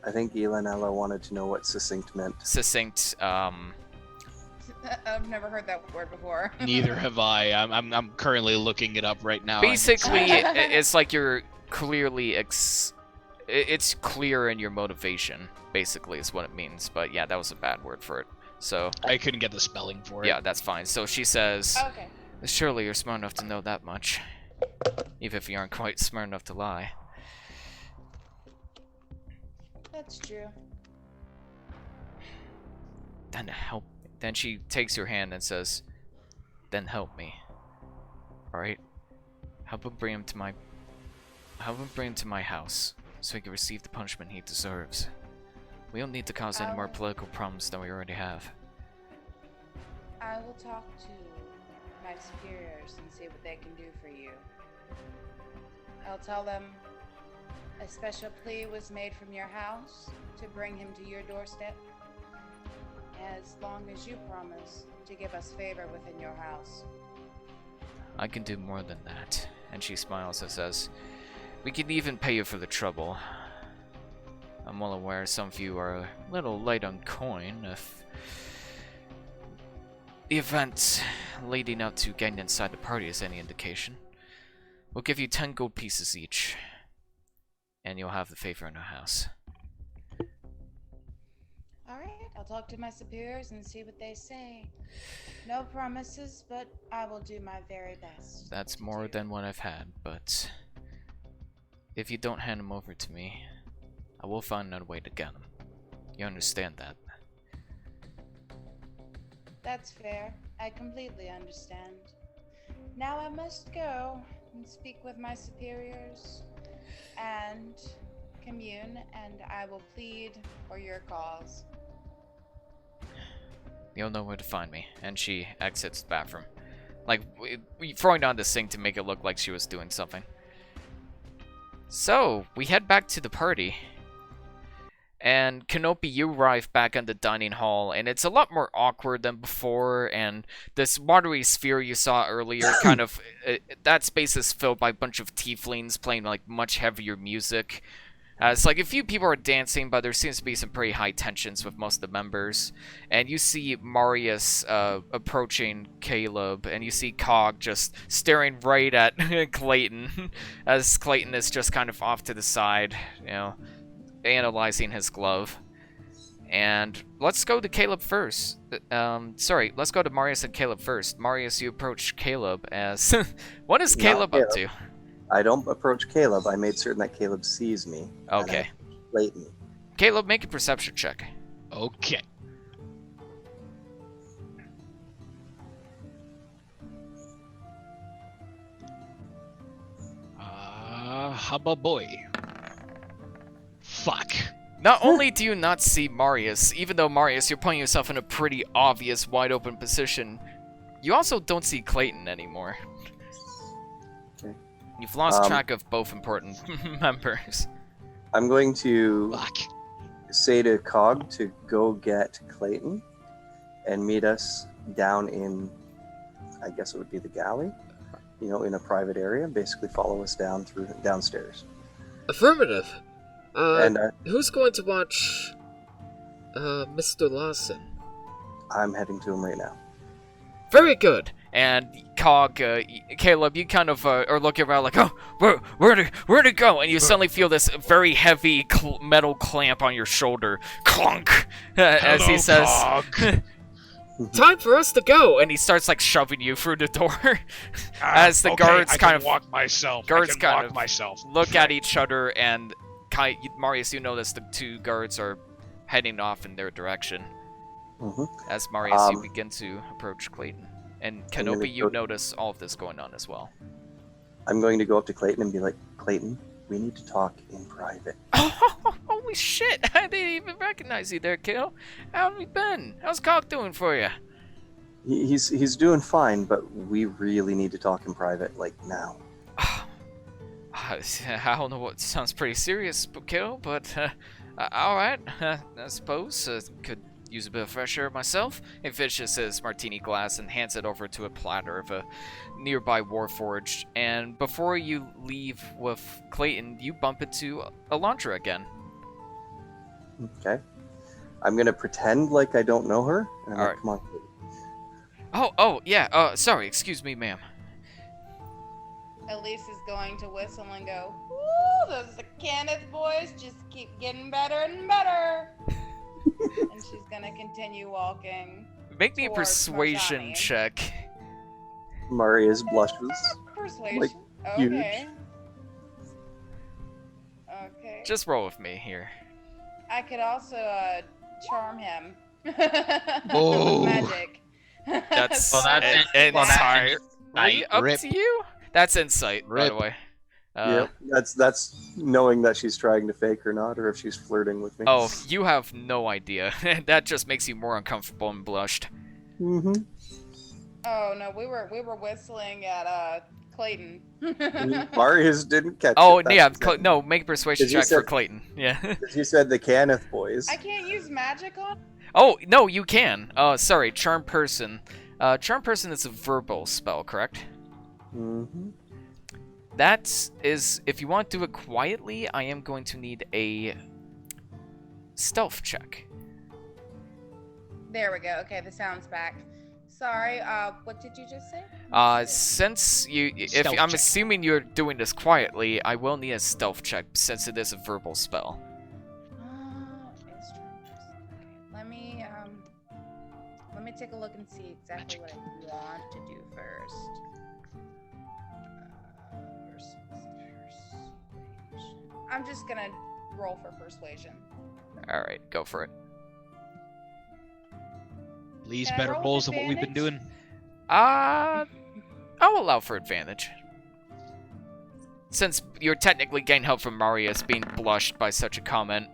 I think Elanella wanted to know what succinct meant. Succinct, I've never heard that word before. Neither have I. I'm currently looking it up right now. basically, it's like you're clearly it's clear in your motivation, basically, is what it means. But yeah, that was a bad word for it. So, I couldn't get the spelling for it. yeah, that's fine. So she says, Okay. surely you're smart enough to know that much. Even if you aren't quite smart enough to lie. That's true. Then help. Then she takes your hand and says, then help me. Alright? Help him bring him to my house, so he can receive the punishment he deserves. We don't need to cause any more political problems than we already have. I will talk to my superiors and see what they can do for you. I'll tell them a special plea was made from your house to bring him to your doorstep, as long as you promise to give us favor within your house. I can do more than that. And she smiles and says, we can even pay you for the trouble. I'm well aware some of you are a little light on coin. If the event leading up to getting inside the party is any indication, we'll give you 10 gold pieces each, and you'll have the favor in our house. Alright, I'll talk to my superiors and see what they say. No promises, but I will do my very best. That's to more do. than what I've had, but if you don't hand him over to me, I will find another way to get him. You understand that? That's fair. I completely understand. Now I must go and speak with my superiors and commune, and I will plead for your cause. You'll know where to find me. And she exits the bathroom. Like, throwing down this thing to make it look like she was doing something. So, we head back to the party. And Kenopi, you arrive back in the dining hall, and it's a lot more awkward than before, and this watery sphere you saw earlier, kind of, that space is filled by a bunch of tieflings playing, like, much heavier music. It's like a few people are dancing, but there seems to be some pretty high tensions with most of the members. And you see Marius approaching Caleb, and you see Cog just staring right at Clayton, as Clayton is just kind of off to the side, you know, analyzing his glove. And let's go to Caleb first. Sorry, let's go to Marius and Caleb first. Marius, you approach Caleb as... What is Caleb up to? I don't approach Caleb. I made certain that Caleb sees me. Okay. Clayton. Caleb, make a perception check. Okay. Hubba boy. Fuck. Not only do you not see Marius, even though Marius, you're putting yourself in a pretty obvious wide open position, you also don't see Clayton anymore. Okay. You've lost track of both important members. I'm going to Fuck. say to Cog to go get Clayton and meet us down in, I guess it would be the galley, you know, in a private area. Basically follow us down through downstairs. Affirmative. And Who's going to watch Mr. Lawson? I'm heading to him right now. Very good. And Cog, Caleb, you kind of are looking around like, oh, where'd it go? And you suddenly feel this very heavy metal clamp on your shoulder. Clunk! As he says, Time for us to go! and he starts like shoving you through the door. As the guards I kind can of walk myself. guards I can kind walk of myself. look at each other, and Marius, you notice the two guards are heading off in their direction. Mm-hmm. As Marius, you begin to approach Clayton. And I'm gonna Kenobi, you go- notice all of this going on as well. I'm going to go up to Clayton and be like, Clayton, we need to talk in private. Oh, holy shit! I didn't even recognize you there, kiddo. How have you been? How's Cog doing for you? He's doing fine, but we really need to talk in private, like now. I don't know what sounds pretty serious, kiddo, but alright, I suppose. Could use a bit of fresh air myself. He finishes his martini glass and hands it over to a platter of a nearby Warforged. And before you leave with Clayton, you bump into Elantra again. Okay. I'm gonna pretend like I don't know her. And I'm All like, right. come on, Clayton. Oh, yeah, sorry, excuse me, ma'am. Elise is going to whistle and go, "Woo, those Kenneth boys just keep getting better and better." And she's gonna continue walking. Make me a towards persuasion Marjani. check. Marius blushes. Persuasion. Like, huge. Okay. Okay. Just roll with me here. I could also charm him. Oh. Magic. That's Well, that's entirely up Rip. to you. That's insight, by the Rip. way. Yep. That's knowing that she's trying to fake or not, or if she's flirting with me. Oh, you have no idea. That just makes you more uncomfortable and blushed. Mm-hmm. Oh no, we were whistling at Clayton. Marius didn't catch Oh, it. yeah, That's- no, make a persuasion Because you check for said- Clayton. Yeah. Because you said the Kenneth boys. I can't use magic on. Oh, no, you can. Sorry, Charm Person. Charm Person is a verbal spell, correct? Mm-hmm. That is, if you want to do it quietly, I am going to need a stealth check. There we go. Okay, the sound's back. Sorry. What did you just say? Since Stealth I'm check. assuming you're doing this quietly, I will need a stealth check since it is a verbal spell. Let me take a look and see exactly what I want to do first. Persuasion. I'm just gonna roll for persuasion. All right, go for it. Please Can I better roll with rolls than what we've been advantage? doing. I'll allow for advantage. Since you're technically getting help from Marius being blushed by such a comment.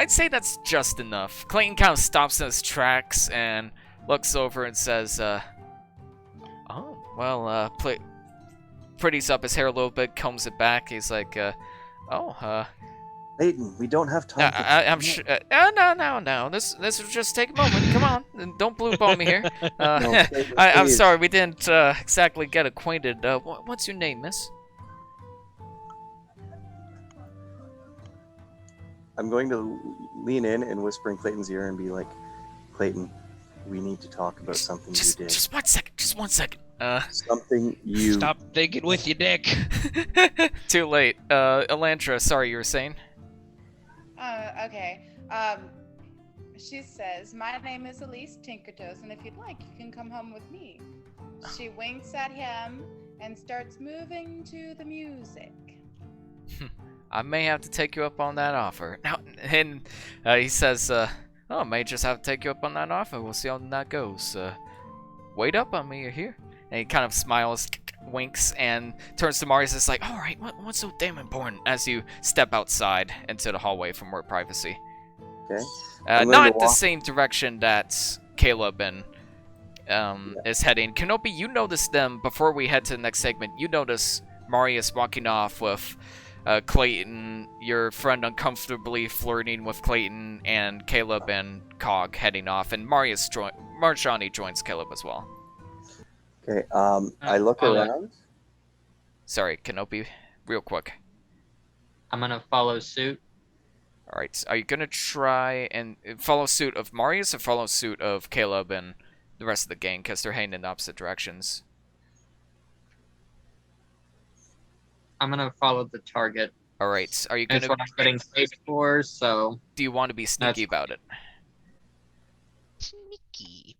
I'd say that's just enough. Clayton kind of stops in his tracks and looks over and says, oh, well, pretties up his hair a little bit, combs it back. He's like, Clayton, we don't have time. I'm sure. No. This will just take a moment. Come on, don't blue ball me here. Clayton, I'm please. sorry, we didn't exactly get acquainted. What's your name, miss? I'm going to lean in and whisper in Clayton's ear and be like, Clayton, we need to talk about something you did. Just 1 second. Just 1 second. Something you... Stop thinking with your dick. Too late. Elantra, sorry, you were saying? Okay. She says, my name is Elise Tinkertoes, and if you'd like, you can come home with me. She winks at him and starts moving to the music. I may have to take you up on that offer. Now, and he says, I may just have to take you up on that offer. We'll see how that goes. Wait up on me, you're here. And he kind of smiles, winks, and turns to Marius and is like, alright, what's so damn important? As you step outside into the hallway for more privacy. Okay. Not the same direction that Caleb and is heading. Kenobi, you notice them before we head to the next segment. You notice Marius walking off with Clayton, your friend uncomfortably flirting with Clayton, and Caleb and Cog heading off, and Marjani joins Caleb as well. Okay, I look around. Sorry, Kenobi, real quick. I'm gonna follow suit. Alright, are you gonna try and follow suit of Marius or follow suit of Caleb and the rest of the gang, because they're heading in opposite directions? I'm gonna follow the target. Alright, are you That's gonna... what I'm getting paid for, so... Do you want to be sneaky about it? Sneaky.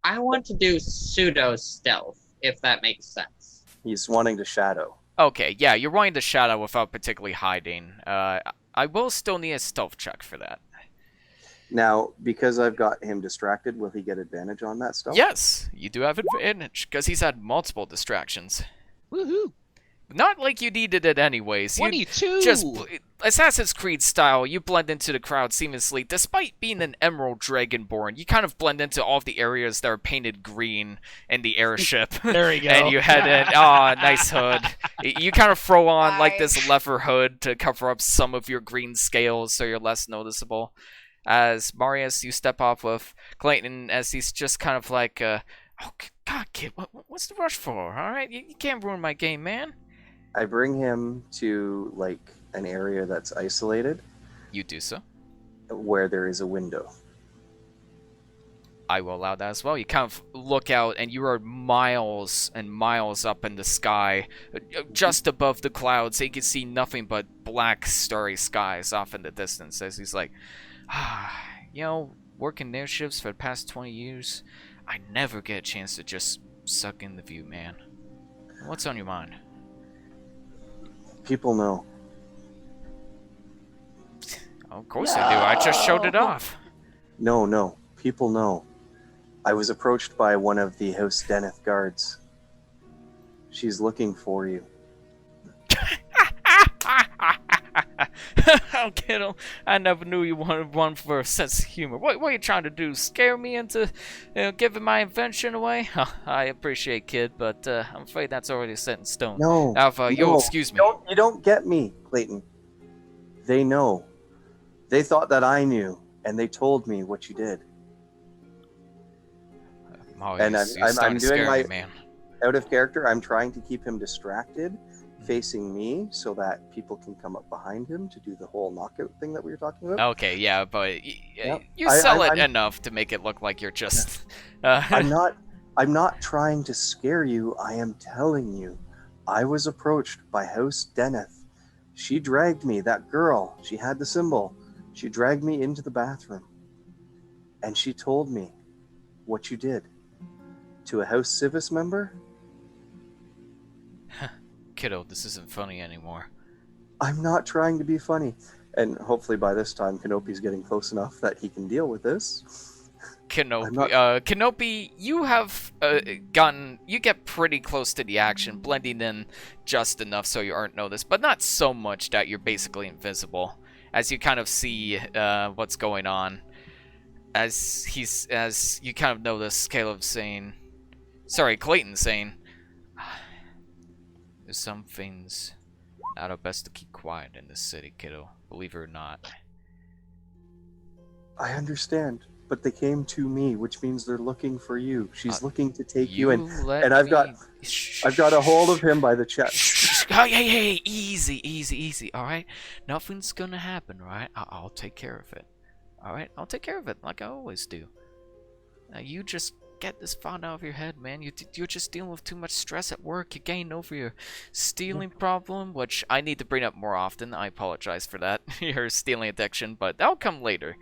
I want to do pseudo-stealth, if that makes sense. He's wanting to shadow. Okay, yeah, you're wanting to shadow without particularly hiding. I will still need a stealth check for that. Now, because I've got him distracted, will he get advantage on that stuff? Yes, you do have advantage, because he's had multiple distractions. Woohoo! Not like you needed it anyways. 22! You just, Assassin's Creed style, you blend into the crowd seamlessly. Despite being an Emerald Dragonborn, you kind of blend into all of the areas that are painted green in the airship. There we go. And you head in, nice hood. You kind of throw on like this leather hood to cover up some of your green scales so you're less noticeable. As Marius, you step off with Clayton as he's just kind of like, oh, God, kid, what's the rush for, alright? You can't ruin my game, man. I bring him to, like, an area that's isolated. You do so. Where there is a window. I will allow that as well. You kind of look out, and you are miles and miles up in the sky, just above the clouds, so you can see nothing but black, starry skies off in the distance, as he's like, you know, working airships for the past 20 years, I never get a chance to just suck in the view, man. What's on your mind? People know. Oh, of course I do. I just showed it off. No. People know. I was approached by one of the House Deneth guards. She's looking for you. Oh, kiddo, I never knew you wanted one for a sense of humor. What are you trying to do? Scare me into giving my invention away? I appreciate, kid, but I'm afraid that's already set in stone. No. Alpha, yo, excuse me. You don't get me, Clayton. They know. They thought that I knew, and they told me what you did. And I'm doing my man. Out of character. I'm trying to keep him distracted, facing me, so that people can come up behind him to do the whole knockout thing that we were talking about. Okay, yeah, but you sell it enough to make it look like you're just. I'm not trying to scare you. I am telling you, I was approached by House Deneth. She dragged me. That girl. She had the symbol. She dragged me into the bathroom, and she told me what you did to a House Civis member. Kiddo, this isn't funny anymore. I'm not trying to be funny. And hopefully by this time, Kenopi's getting close enough that he can deal with this. Kenopi, you have you get pretty close to the action, blending in just enough so you aren't noticed, but not so much that you're basically invisible. As you kind of see what's going on. As you kind of notice Clayton saying, there's some things that are best to keep quiet in this city, kiddo. Believe it or not. I understand, but they came to me, which means they're looking for you. She's looking to take you in, and I've got a hold of him by the chest. Hey, easy, alright? Nothing's gonna happen, right? I'll take care of it. Alright? I'll take care of it like I always do. Now you just get this thought out of your head, man. You're just dealing with too much stress at work. You're getting over your stealing problem, which I need to bring up more often. I apologize for that, your stealing addiction, but that'll come later.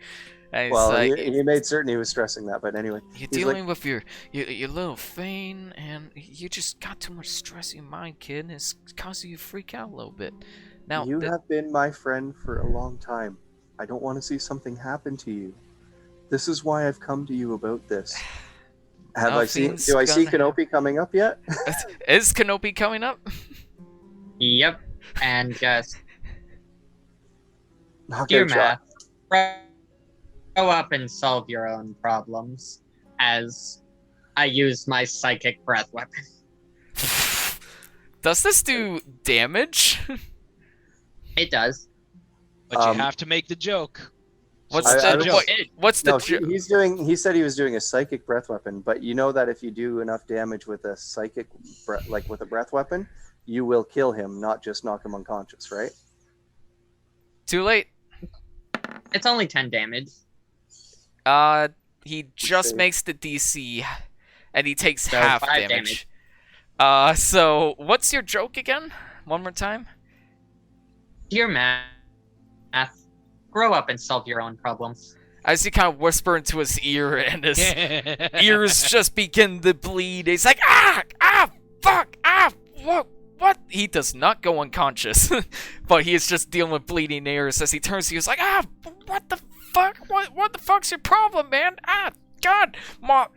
And it's Well, like, he made certain he was stressing that, but anyway. you're he's like, dealing with your little thing, and you just got too much stress in your mind, kid, and it's causing you to freak out a little bit. Now, you have been my friend for a long time. I don't want to see something happen to you. This is why I've come to you about this. Do I see Kenopi coming up yet? Is Kenopi coming up? Yep. And just Knock do out shot. math. Grow up and solve your own problems. As I use my psychic breath weapon. Does this do damage? It does. But you have to make the joke. What's I the was- what, what's the No, jo- he said he was doing a psychic breath weapon, but you know that if you do enough damage with a psychic, like with a breath weapon, you will kill him, not just knock him unconscious, right? Too late. It's only 10 damage. He just Save. makes the DC, and he takes So half 5 damage. So what's your joke again? One more time. Dear math, grow up and solve your own problems. As you kind of whisper into his ear, and his ears just begin to bleed. He's like, fuck, what? He does not go unconscious, but he is just dealing with bleeding ears. As he turns to you, he's like, what the fuck? What the fuck's your problem, man? God, God,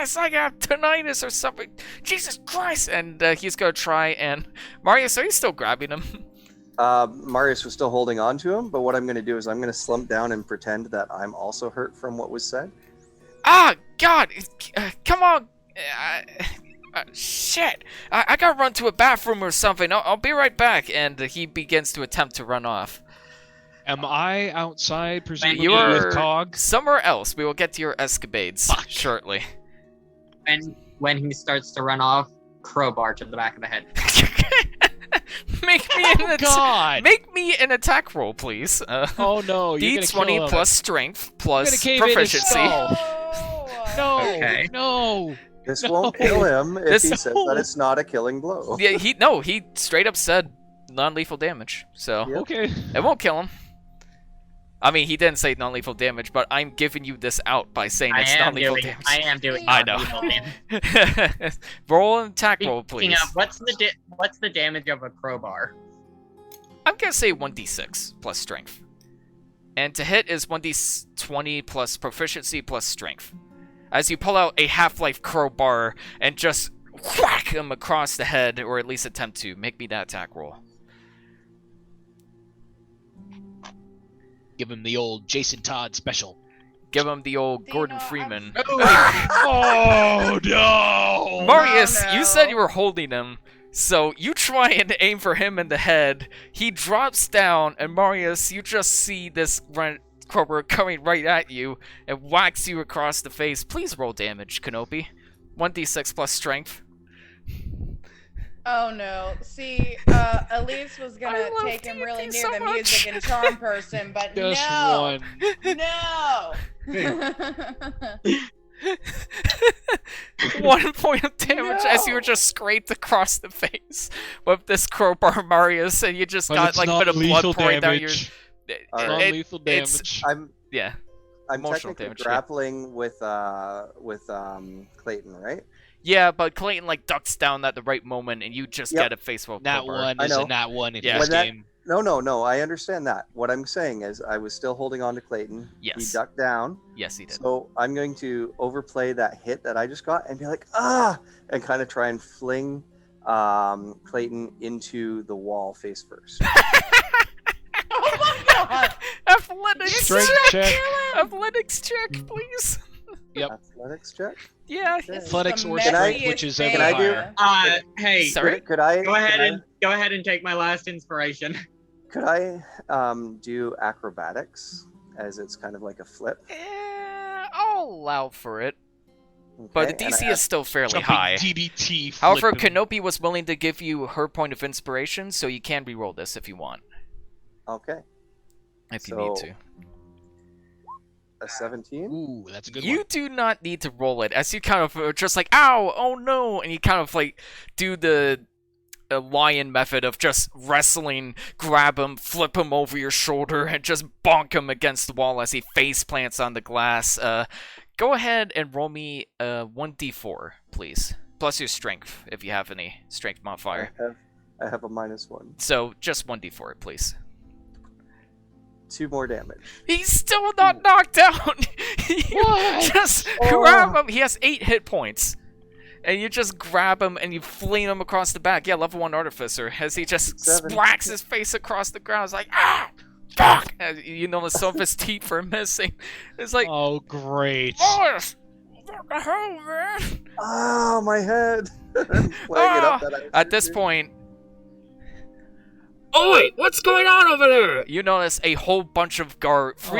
it's like I have tinnitus or something. Jesus Christ! And he's gonna try and Marius, are you still grabbing him? Marius was still holding on to him, but what I'm going to do is I'm going to slump down and pretend that I'm also hurt from what was said. God! Come on! Shit! I gotta run to a bathroom or something. I'll be right back. And he begins to attempt to run off. Am I outside, presumably You are with Cog? somewhere else. We will get to your escapades shortly. And when he starts to run off, crowbar to the back of the head. Make me an attack roll, please. Oh no, you're gonna kill D20 him. plus strength plus gonna cave in his proficiency. skull. No, Okay. no. This No. won't kill him if This- he says that it's not a killing blow. Yeah, he straight up said non-lethal damage, so Yep. Okay. it won't kill him. I mean, he didn't say non-lethal damage, but I'm giving you this out by saying it's non-lethal damage. I am doing I know. non-lethal damage. Roll an attack roll, Speaking please. of, what's the damage of a crowbar? I'm gonna say 1d6 plus strength. And to hit is 1d20 plus proficiency plus strength. As you pull out a half-life crowbar and just whack him across the head, or at least attempt to. Make me that attack roll. Give him the old Jason Todd special. Give him the old Dino, Gordon I'm Freeman. Oh no! Marius, no. you said you were holding him, so you try and aim for him in the head. He drops down, and Marius, you just see this crowbar coming right at you and whacks you across the face. Please roll damage, Kenopi. 1d6 plus strength. Oh no. See, Elise was I gonna love take him really D&D near so the much. music and charm person, but Just no. one. No. 1 point of damage as you were No. just scraped across the face with this crowbar, Marius, and you just But got it's like a not bit of blood lethal pouring down your. damage. Alright. Non-lethal it's- damage. Yeah. I'm Emotional technically damage, yeah. grappling with Clayton, right? Yeah, but Clayton like ducks down at the right moment, and you just Yep. get a face full of Nat crowbar. one I is a know. nat one in Yeah. this When that- game. No, I understand that. What I'm saying is I was still holding on to Clayton. Yes. He ducked down. Yes, he did. So I'm going to overplay that hit that I just got and be like, and kind of try and fling Clayton into the wall face first. Oh my god. Athletics Strength check. Athletics check, please. Yep. Athletics check? Yeah. Okay. Athletics or Can I- strength, which is messiest ever thing. higher. Hey, Sorry? Could I go ahead and take my last inspiration. Could I do acrobatics as it's kind of like a flip? I'll allow for it. But the Okay, and I DC have- is still fairly Jumping high. DDT. However, flipping. Kenobi was willing to give you her point of inspiration, so you can reroll this if you want. Okay, If you need So- to. a 17. Ooh, that's a good You one. do not need to roll it, as you kind of are just like, ow, oh no, and you kind of like do the lion method of just wrestling, grab him, flip him over your shoulder, and just bonk him against the wall as he face plants on the glass. Go ahead and roll me 1d4, please. Plus your strength, if you have any strength modifier. I have a -1. So just 1d4, please. 2 more damage. He's still not knocked out! You What? just grab him. He has 8 hit points. And you just grab him and you fling him across the back. Yeah, level 1 Artificer. As he just 7. splacks his face across the ground. It's like, ah! Fuck! And you notice some of his teeth are missing. It's like, Oh, great. Boris! What the hell, man? Ah, my head. I'm playing it up that I At this should. point, Oh wait, what's going on over there? you notice a whole bunch of three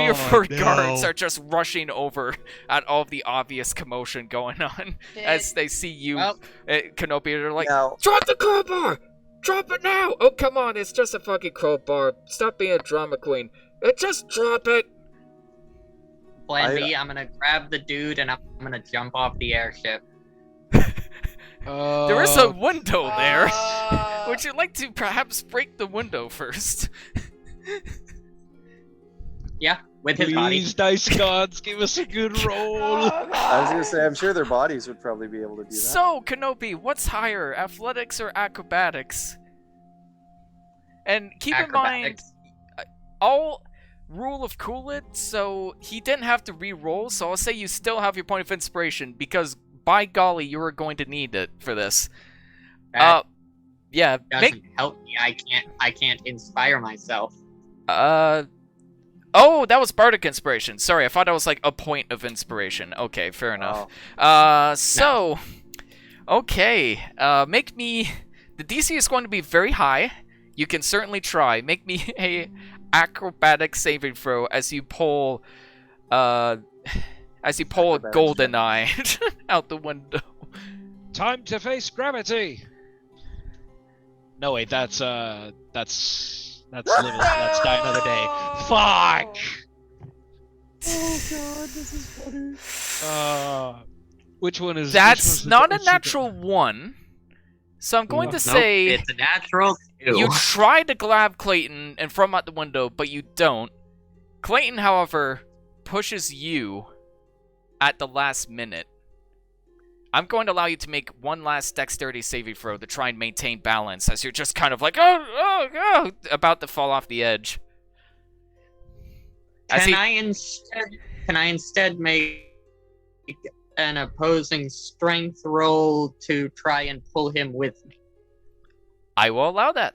or Oh, 4 no. guards are just rushing over at all the obvious commotion going on as they see you, Well- Kenobi. They're like, Now, Drop the crowbar! Drop it now! Oh, come on, it's just a fucking crowbar. Stop being a drama queen. Just drop it! Plan I- B, I'm gonna grab the dude and I'm gonna jump off the airship. there is a window there. Uh, Would you like to perhaps break the window first? Yeah, with his body. Please, dice gods, give us a good roll. Oh, I was gonna say, I'm sure their bodies would probably be able to do that. So, Kenobi, what's higher, athletics or acrobatics? And keep in mind, Acrobatics. all rule of Coolid, so he didn't have to re-roll, so I'll say you still have your point of inspiration, because by golly, you are going to need it for this. That Yeah, doesn't help me. I can't inspire myself. oh, that was Bardic Inspiration. Sorry, I thought that was like a point of inspiration. Okay, fair enough. Oh, Okay, make me, the DC is going to be very high. You can certainly try. Make me a acrobatic saving throw as you pull a Acrobatics golden eye out the window. Time to face gravity. No, wait, that's live. That's die another day. Fuck. oh god, this is funny. Which one is? That's not a natural 1. So I'm going to Nope, say it's a natural 2. you try to grab Clayton and throw him out the window, but you don't. Clayton, however, pushes you at the last minute. I'm going to allow you to make one last dexterity saving throw to try and maintain balance as you're just kind of like, oh, about to fall off the edge. As Can I instead make an opposing strength roll to try and pull him with me? I will allow that.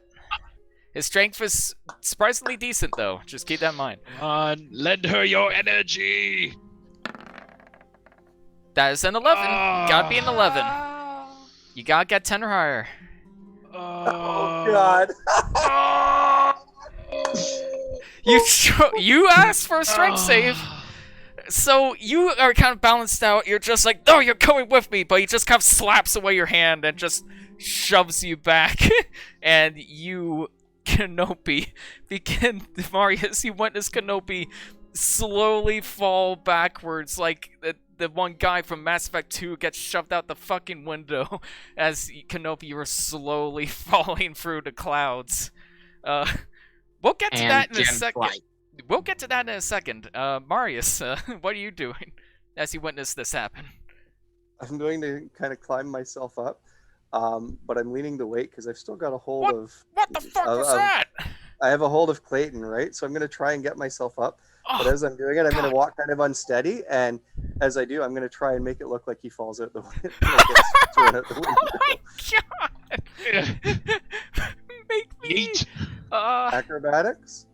His strength is surprisingly decent, though. Just keep that in mind. Come on, lend her your energy. That is an 11. Gotta be an 11. Oh. You gotta get 10 or higher. Oh god. You asked for a strength save, so you are kind of balanced out. You're just like, no, you're coming with me, but he just kind of slaps away your hand and just shoves you back, and you, Kenobi, Marius, you witness Kenobi slowly fall backwards like the one guy from Mass Effect 2 gets shoved out the fucking window as Kenobi, you are slowly falling through the clouds. We'll get to that in a gem second. flight. We'll get to that in a second. Marius, what are you doing as you witness this happen? I'm going to kind of climb myself up, but I'm leaning the weight because I've still got a hold of. What the fuck was that? I have a hold of Clayton, right? So I'm going to try and get myself up. But Oh, as I'm doing it, I'm going God. to walk kind of unsteady, and as I do, I'm going to try and make it look like he falls out the window. Like gets thrown out the window. Oh my god! Make me. Yeet. Acrobatics?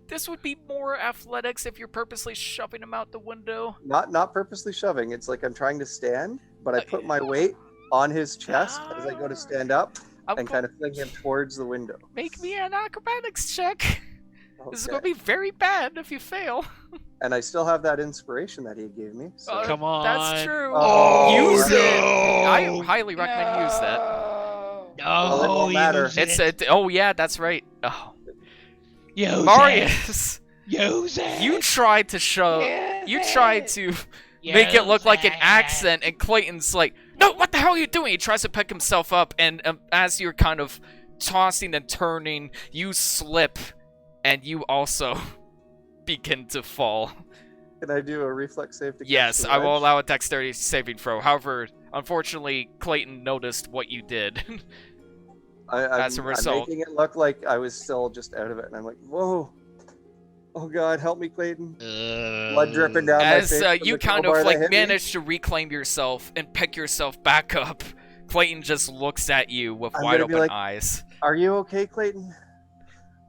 This would be more athletics if you're purposely shoving him out the window. Not purposely shoving. It's like I'm trying to stand, but I put my weight on his chest as I go to stand up I'm and go- kind of fling him towards the window. Make me an acrobatics check. This is going to be very bad if you fail. And I still have that inspiration that he gave me. So. Come on. That's true. Oh, use no. it. I highly recommend use that. No, Well, it won't matter. use it. Oh yeah, that's right. Oh, Use Marius, Use it. you tried to shove. You tried to make it look like an accent, and Clayton's like, "No, what the hell are you doing?" He tries to pick himself up, and as you're kind of tossing and turning, you slip, and you also begin to fall. Can I do a reflex save to catch Yes, the I will wedge? allow a dexterity saving throw. However, unfortunately, Clayton noticed what you did. As a result. I'm making it look like I was still just out of it, and I'm like, whoa. Oh God, help me, Clayton. Blood dripping down my As face. from you the kind crowbar of that like hit me. manage to reclaim yourself and pick yourself back up, Clayton just looks at you with I'm wide gonna be open like, eyes. Are you okay, Clayton?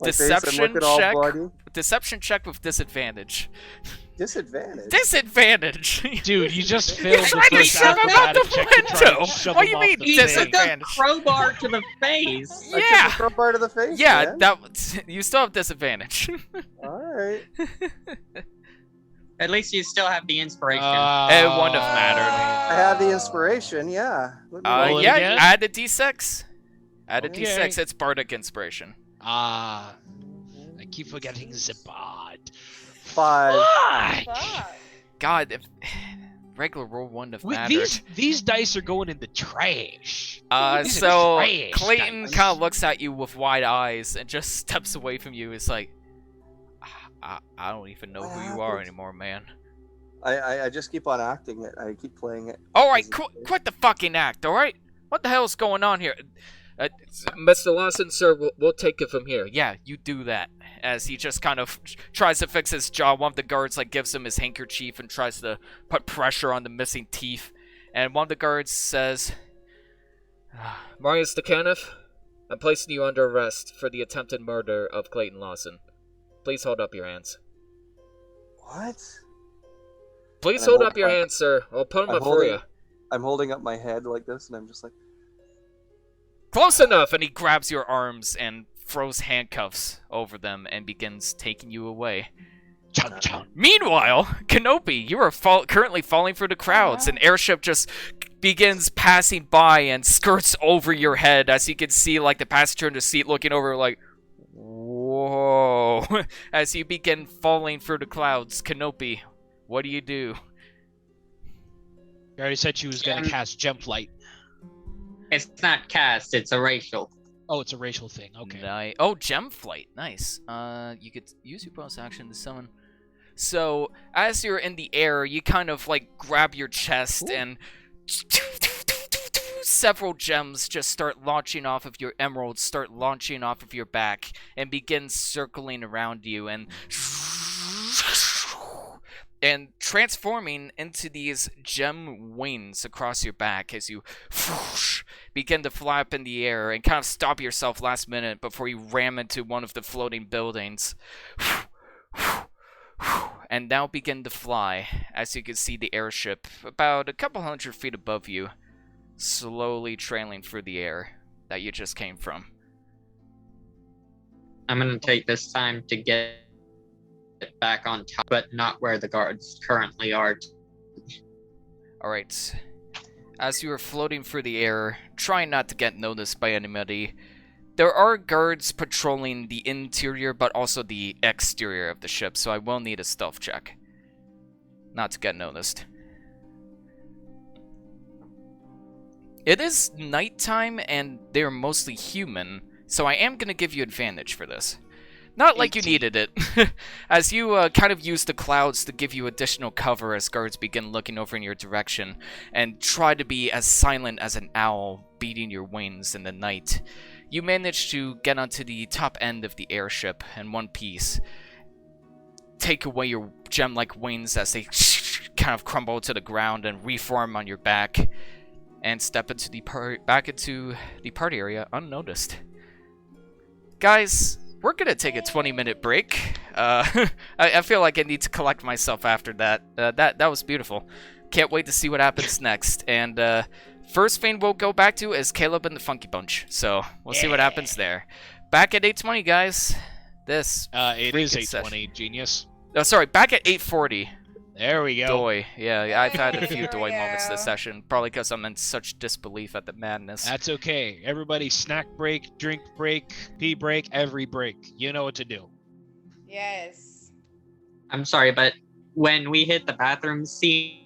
My face, I'm Deception looking all check. bloody. Deception check with disadvantage. Disadvantage. Disadvantage. Dude, you just You failed the tried to first shove him out acrobatic the check to try and window. shove What him do you off mean the He thing. took a disadvantage? crowbar to the face. I took Yeah. a crowbar to the face. Yeah, man. that you still have disadvantage. All right. At least you still have the inspiration. It wouldn't have mattered. I have the inspiration. Yeah. Let me roll it. Yeah, again? add a d6. Add a Okay. d6. It's bardic inspiration. I keep forgetting the bod. 5. Fuck. God, if regular roll wouldn't have Wait, mattered. these dice are going in the trash. These are So trash Clayton dice. kind of looks at you with wide eyes and just steps away from you. It's like, I don't even know who you are happened? anymore, man. I just keep on acting it. I keep playing it. All right, quit the fucking act. All right, what the hell's going on here? Mr. Lawson, sir, we'll take it from here. Yeah, you do that. As he just kind of tries to fix his jaw. One of the guards like gives him his handkerchief and tries to put pressure on the missing teeth. And one of the guards says, Marius DeCaniff, I'm placing you under arrest for the attempted murder of Clayton Lawson. Please hold up your hands. What? Please And hold I'm up your holding- hands, sir. I'll put them I'm up for you. I'm holding up my head like this, and I'm just like, close enough, and he grabs your arms and throws handcuffs over them and begins taking you away. Chunk, chunk. Meanwhile, Kenobi, you are currently falling through the crowds. An airship just begins passing by and skirts over your head as you can see like the passenger in the seat looking over like, whoa. As you begin falling through the clouds, Kenobi, what do you do? You already said she was gonna cast Gem Flight. It's not cast, it's a racial. Oh, it's a racial thing. Okay. Oh, Gem Flight. Nice. You could use your bonus action to summon. So, as you're in the air, you kind of like grab your chest and several gems just start launching off of your emeralds, start launching off of your back, and begin circling around you and transforming into these gem wings across your back as you begin to fly up in the air and kind of stop yourself last minute before you ram into one of the floating buildings. And now begin to fly as you can see the airship about a couple 100 feet above you, slowly trailing through the air that you just came from. I'm gonna take this time to get back on top, but not where the guards currently are. Alright. As you are floating through the air, trying not to get noticed by anybody, there are guards patrolling the interior but also the exterior of the ship, so I will need a stealth check. Not to get noticed. It is nighttime and they're mostly human, so I am going to give you advantage for this. Not like you 18. needed it, as you kind of use the clouds to give you additional cover as guards begin looking over in your direction, and try to be as silent as an owl beating your wings in the night. You manage to get onto the top end of the airship in one piece, take away your gem-like wings as they kind of crumble to the ground and reform on your back, and step into back into the party area unnoticed. Guys, we're gonna take a 20-minute break. I feel like I need to collect myself after that. That was beautiful. Can't wait to see what happens next. And first thing we'll go back to is Caleb and the Funky Bunch. So we'll see what happens there. Back at 8:20, guys. This It is freaking session. 8:20, genius. Oh, sorry, back at 8:40. There we go. Doi. Yeah, I've had a few There we doi moments this go. session, probably because I'm in such disbelief at the madness. That's okay. Everybody, snack break, drink break, pee break, every break. You know what to do. Yes. I'm sorry, but when we hit the bathroom scene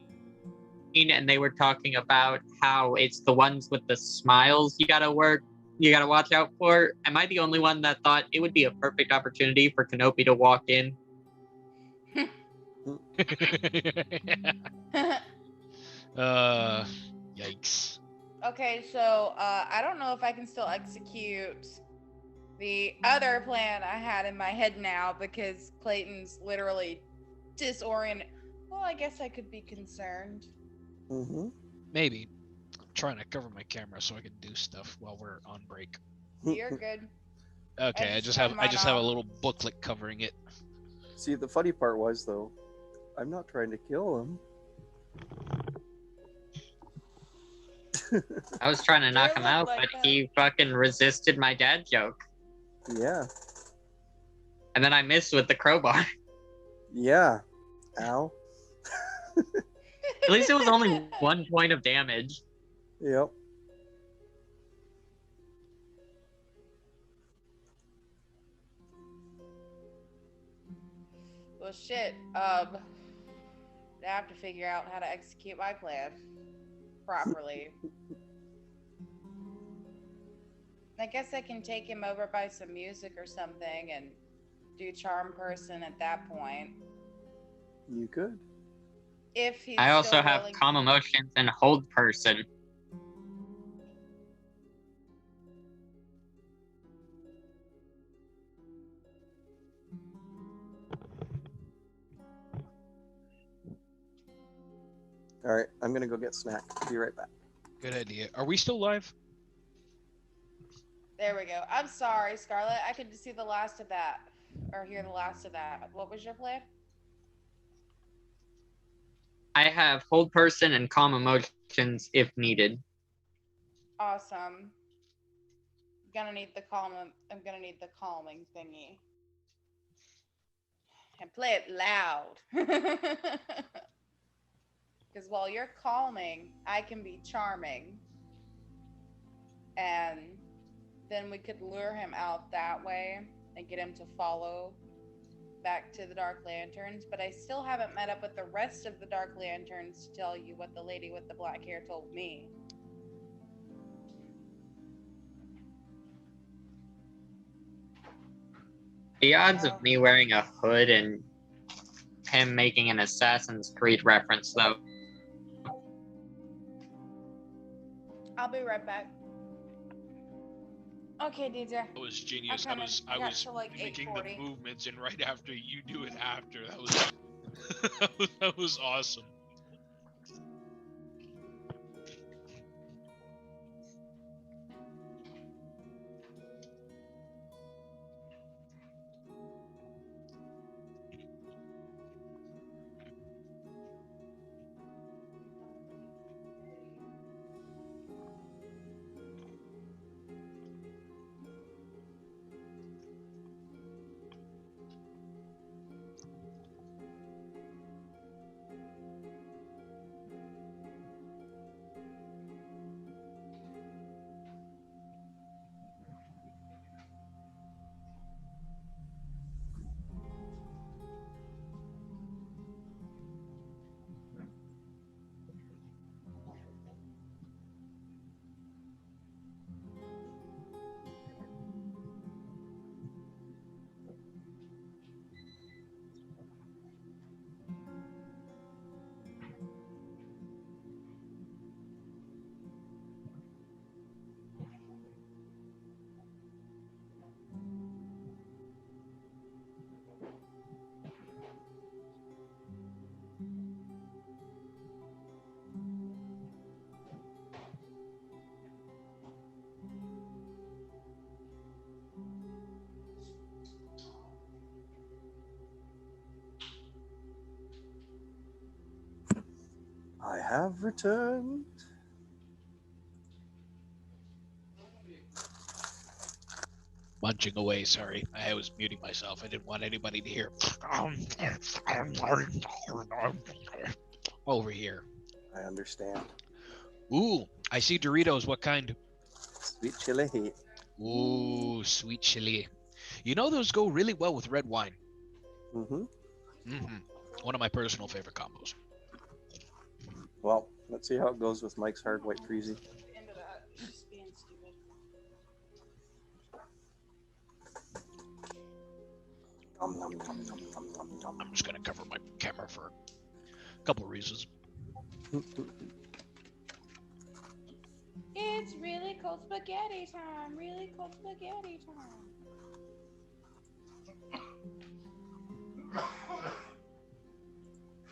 and they were talking about how it's the ones with the smiles you gotta watch out for, am I the only one that thought it would be a perfect opportunity for Kenobi to walk in? Yikes. Okay, so I don't know if I can still execute the other plan I had in my head now because Clayton's literally disoriented. Well, I guess I could be concerned. Mm-hmm. Maybe. I'm trying to cover my camera so I can do stuff while we're on break. You're good. Okay, I just have a little booklet covering it. See, the funny part was though, I'm not trying to kill him. I was trying to knock It him looked out, like but that. he fucking resisted my dad joke. Yeah. And then I missed with the crowbar. Yeah. Ow. At least it was only 1 point of damage. Yep. Well, shit. I have to figure out how to execute my plan properly. I guess I can take him over by some music or something and do charm person at that point. You could. If he's I also still have willing. calm emotions and hold person. All right, I'm gonna go get snack. Be right back. Good idea. Are we still live? There we go. I'm sorry, Scarlett. I could see the last of that, or hear the last of that. What was your plan? I have hold person and calm emotions if needed. Awesome. I'm gonna need the calming thingy. And play it loud. Because while you're calming, I can be charming. And then we could lure him out that way and get him to follow back to the Dark Lanterns. But I still haven't met up with the rest of the Dark Lanterns to tell you what the lady with the black hair told me. The odds of me wearing a hood and him making an Assassin's Creed reference, though. I'll be right back. Okay, DJ. That was genius. I was got to, like, making 8:40. the movements, and right after you do it after. That was that was awesome. I have returned. munching away. Sorry, I was muting myself. I didn't want anybody to hear. Over here. I understand. Ooh, I see Doritos. What kind? Sweet chili heat. Ooh, sweet chili. You know those go really well with red wine. Mm-hmm. Mm-hmm. One of my personal favorite combos. Well, let's see how it goes with Mike's hard white freezy. Into that. Just being stupid. Nom, nom, nom, nom, nom, nom, nom. I'm just gonna cover my camera for a couple of reasons. It's really cold spaghetti time. Really cold spaghetti time.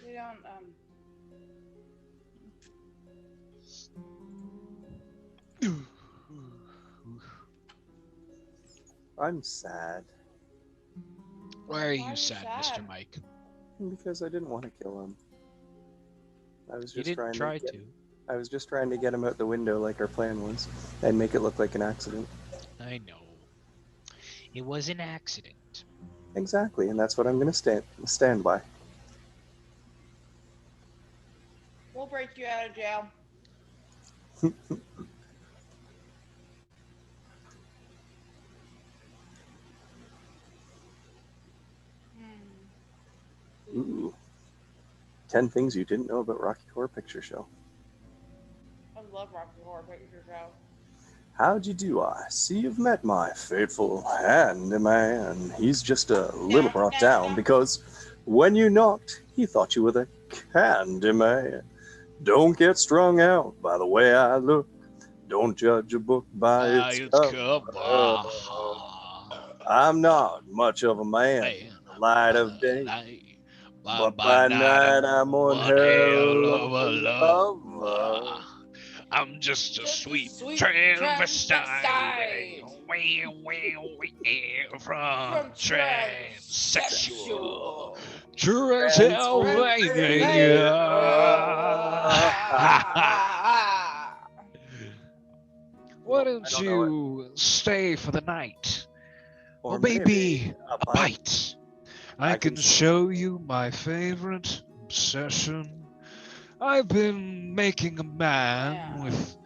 We don't I'm sad Why are Why you are you sad, sad? Mr. Mike? because I didn't want to kill him. I was You just didn't trying try to. to. I was just trying to get him out the window like our plan was, and make it look like an accident. I know. It was an accident. Exactly, and that's what I'm gonna stand by. We'll break you out of jail. Ooh. 10 things you didn't know about Rocky Horror Picture Show. I love Rocky Horror Picture Show. How'd you do? I see you've met my faithful handyman. He's just a little brought down because when you knocked, he thought you were the candy man. Don't get strung out by the way I look. Don't judge a book by its cover. I'm not much of a man, the light of day, but by night I'm one hell of a lover. I'm just a Just a sweet sweet transvestite. transvestite. From transsexual. Transylvania. Why I don't don't know you stay for the night? Or maybe a bite. bite. I I can can- show you my favorite obsession. I've been making a man Yeah. with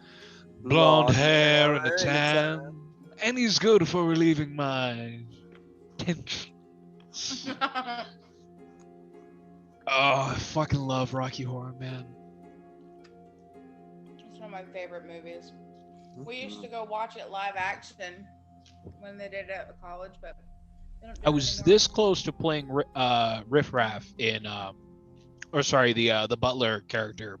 blonde hair and a and tan, and he's good for relieving my tension. Oh, I fucking love Rocky Horror, man. It's one of my favorite movies. We used to go watch it live action when they did it at college, but they don't do I it was anymore. this close to playing Riff Raff in, or sorry, the Butler character.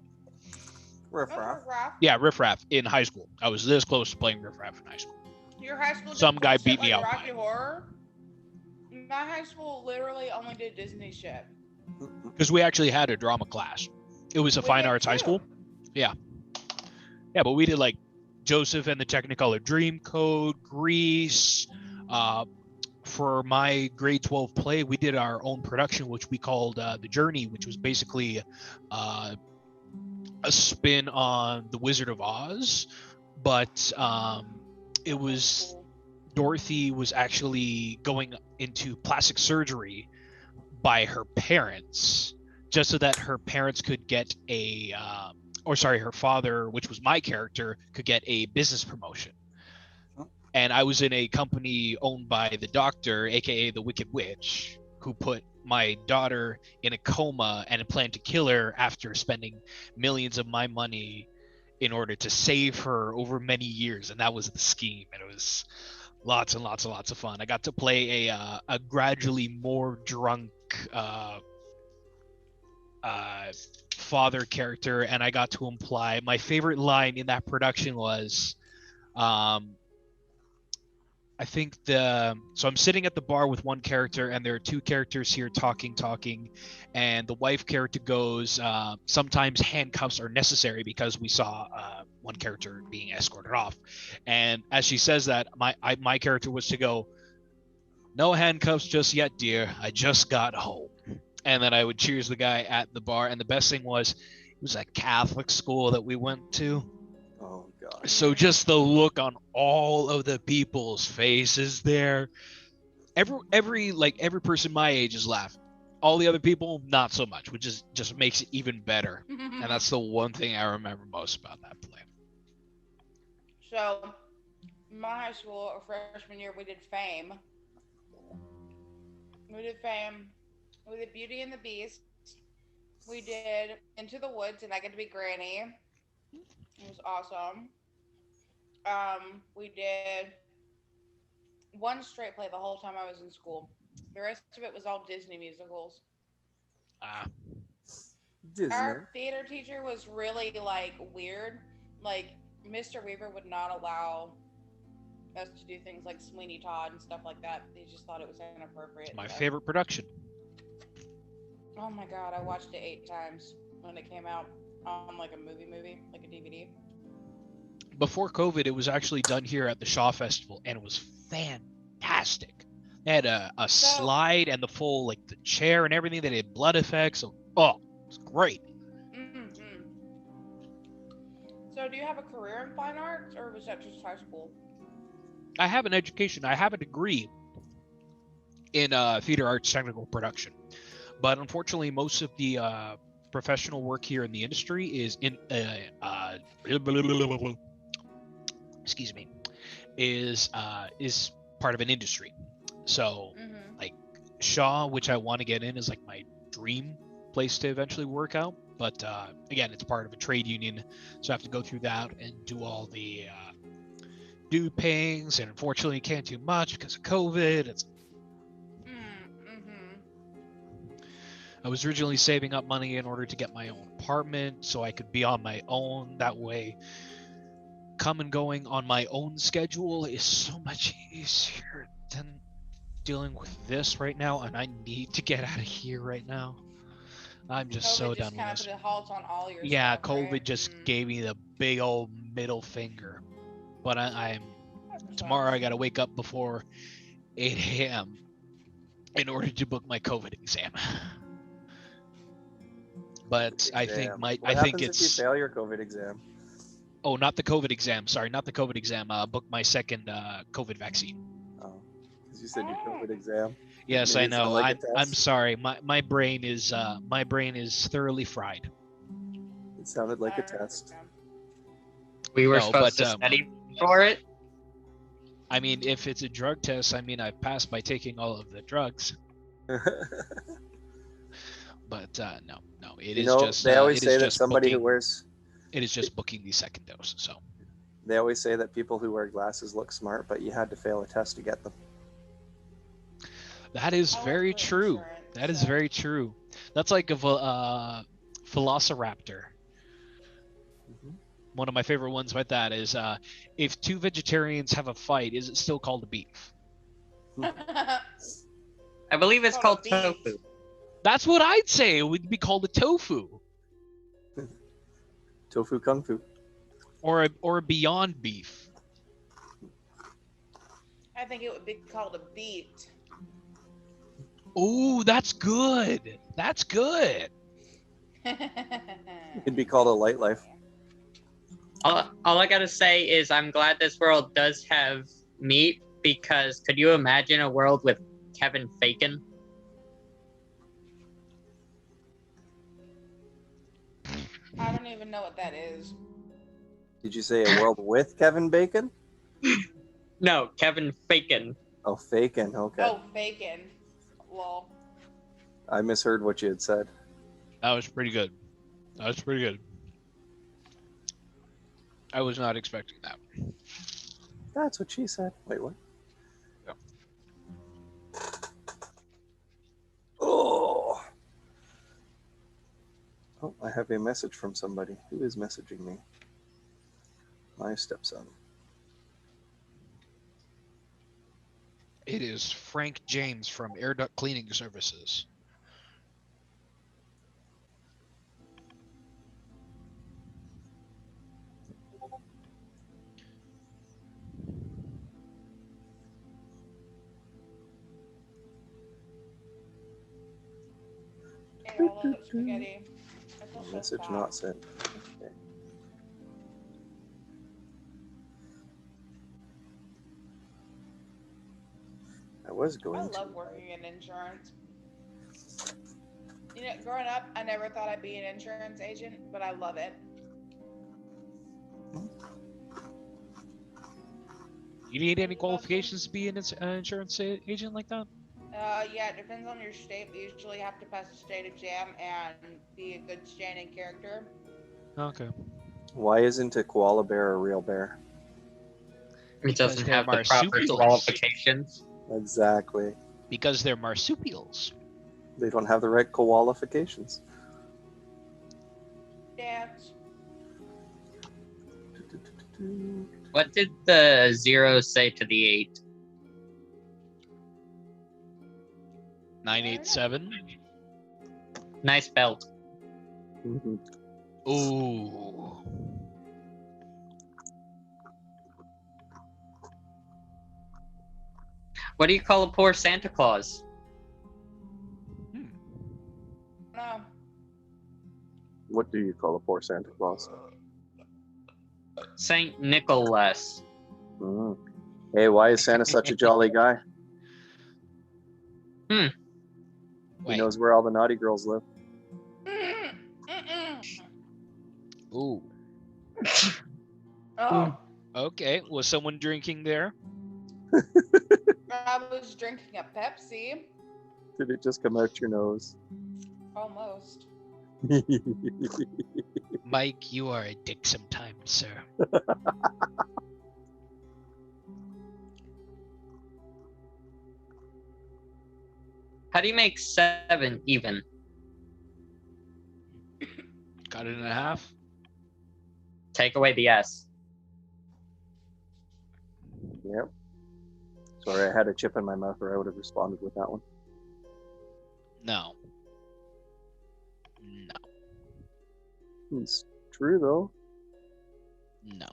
Riff Oh, Raff. Raph. Yeah, Riff Raff in high school. I was this close to playing Riff Raff in high school. Your high school did Some cool guy shit beat me like out Rocky by it. Horror? My high school literally only did Disney shit. Because we actually had a drama class. It was a We fine did arts high too. school. Yeah, but we did like Joseph and the Technicolor Dreamcoat, Grease. For my grade 12 play, we did our own production, which we called The Journey, which was basically a spin on The Wizard of Oz. But it was Dorothy was actually going into plastic surgery by her parents, just so that her parents could get her father, which was my character, could get a business promotion. And I was in a company owned by the doctor, aka the Wicked Witch, who put my daughter in a coma and planned to kill her after spending millions of my money in order to save her over many years. And that was the scheme. And it was lots and lots and lots of fun. I got to play a gradually more drunk father character, and I got to imply my favorite line in that production was I think so I'm sitting at the bar with one character, and there are two characters here talking, and the wife character goes, sometimes handcuffs are necessary, because we saw one character being escorted off. And as she says that, my character was to go, "No handcuffs just yet, dear. I just got home." And then I would cheers the guy at the bar. And the best thing was, it was a Catholic school that we went to. Oh God. So just the look on all of the people's faces there. Every person my age is laughing. All the other people, not so much, which is just makes it even better. And that's the one thing I remember most about that play. So, my high school, freshman year, we did Fame. We did Fame. We did Beauty and the Beast. We did Into the Woods, and I get to be Granny. It was awesome. We did one straight play the whole time I was in school. The rest of it was all Disney musicals. Ah, Disney. Our theater teacher was really like weird. Like Mr. Weaver would not allow us to do things like Sweeney Todd and stuff like that. He just thought it was inappropriate. it's my so. favorite production. Oh my god, I watched it 8 times when it came out on like a movie, like a DVD. Before COVID, it was actually done here at the Shaw Festival, and it was fantastic. They had a slide and the full like the chair and everything. They did blood effects. So, oh, it was great. Mm-hmm. So, do you have a career in fine arts, or was that just high school? I have an education. I have a degree in theater arts technical production, but unfortunately, most of the professional work here in the industry is in excuse me, is part of an industry. So like Shaw, which I want to get in, is like my dream place to eventually work out. But again, it's part of a trade union, so I have to go through that and do all the due payings, and unfortunately can't do much because of COVID. I was originally saving up money in order to get my own apartment so I could be on my own. That way, come and going on my own schedule is so much easier than dealing with this right now, and I need to get out of here right now. I'm just COVID so just done with this. put a halt on all your Yeah, stuff, COVID right? just gave me the big old middle finger. But I'm That tomorrow I sucks. gotta wake up before 8 a.m. in order to book my COVID exam. But I think Exam. my What I think happens if you it's fail your COVID exam? oh, not the COVID exam. Sorry, not the COVID exam. Book my second COVID vaccine. Oh, because you said your COVID exam. Yes, Made I it sound know. like a I'm test. sorry. My brain is thoroughly fried. It sounded like a I test. understand. We were No, supposed but to study for it. I mean, if it's a drug test, I mean, I've passed by taking all of the drugs. But no, it You is know, just they always it is say that just somebody who booking. wears It is just booking the second dose. So they always say that people who wear glasses look smart, but you had to fail a test to get them. that is I work very for true. insurance, That is so- very true. That's like a Velociraptor. One of my favorite ones with that is if two vegetarians have a fight, is it still called a beef? I believe it's called Called a beef. tofu. That's what I'd say. It would be called a tofu Tofu kung fu. or a Beyond Beef. I think it would be called a beat. Oh, that's good. That's good. It'd be called a light life. All I gotta say is I'm glad this world does have meat, because could you imagine a world with Kevin Bacon? I don't even know what that is. Did you say a world with Kevin Bacon? No, Kevin Bacon. Oh, Fakin. Okay. Oh, bacon. Lol. I misheard what you had said. That was pretty good. That was pretty good. I was not expecting that. That's what she said. Wait, what? Yeah. Oh. Oh, I have a message from somebody. Who is messaging me? My stepson. It is Frank James from Air Duct Cleaning Services. Ate all that spaghetti. I feel so Message fat. not sent. Okay. I was I going to. love working in insurance. You know, growing up, I never thought I'd be an insurance agent, but I love it. You need any Love qualifications to be an insurance agent like that? Yeah, it depends on your state. We usually have to pass a state exam and be a good standing character. Okay. Why isn't a koala bear a real bear? It Because doesn't they're have the proper marsupials. qualifications. Exactly. Because they're marsupials. They don't have the right qualifications. Dance. What did the 0 say to the 8? 987. Nice belt. Mhm. Ooh. What do you call a poor Santa Claus? No. What do you call a poor Santa Claus? Saint Nicholas. Mm. Hey, why is Santa such a jolly guy? He Wait. knows where all the naughty girls live. Ooh. Oh, Okay. Was someone drinking there? I was drinking a Pepsi. Did it just come out your nose? Almost. Mike, you are a dick sometimes, sir. How do you make 7 even? Cut it in half. Take away the S. Yep. Sorry, I had a chip in my mouth, or I would have responded with that one. No. No. It's true, though. No.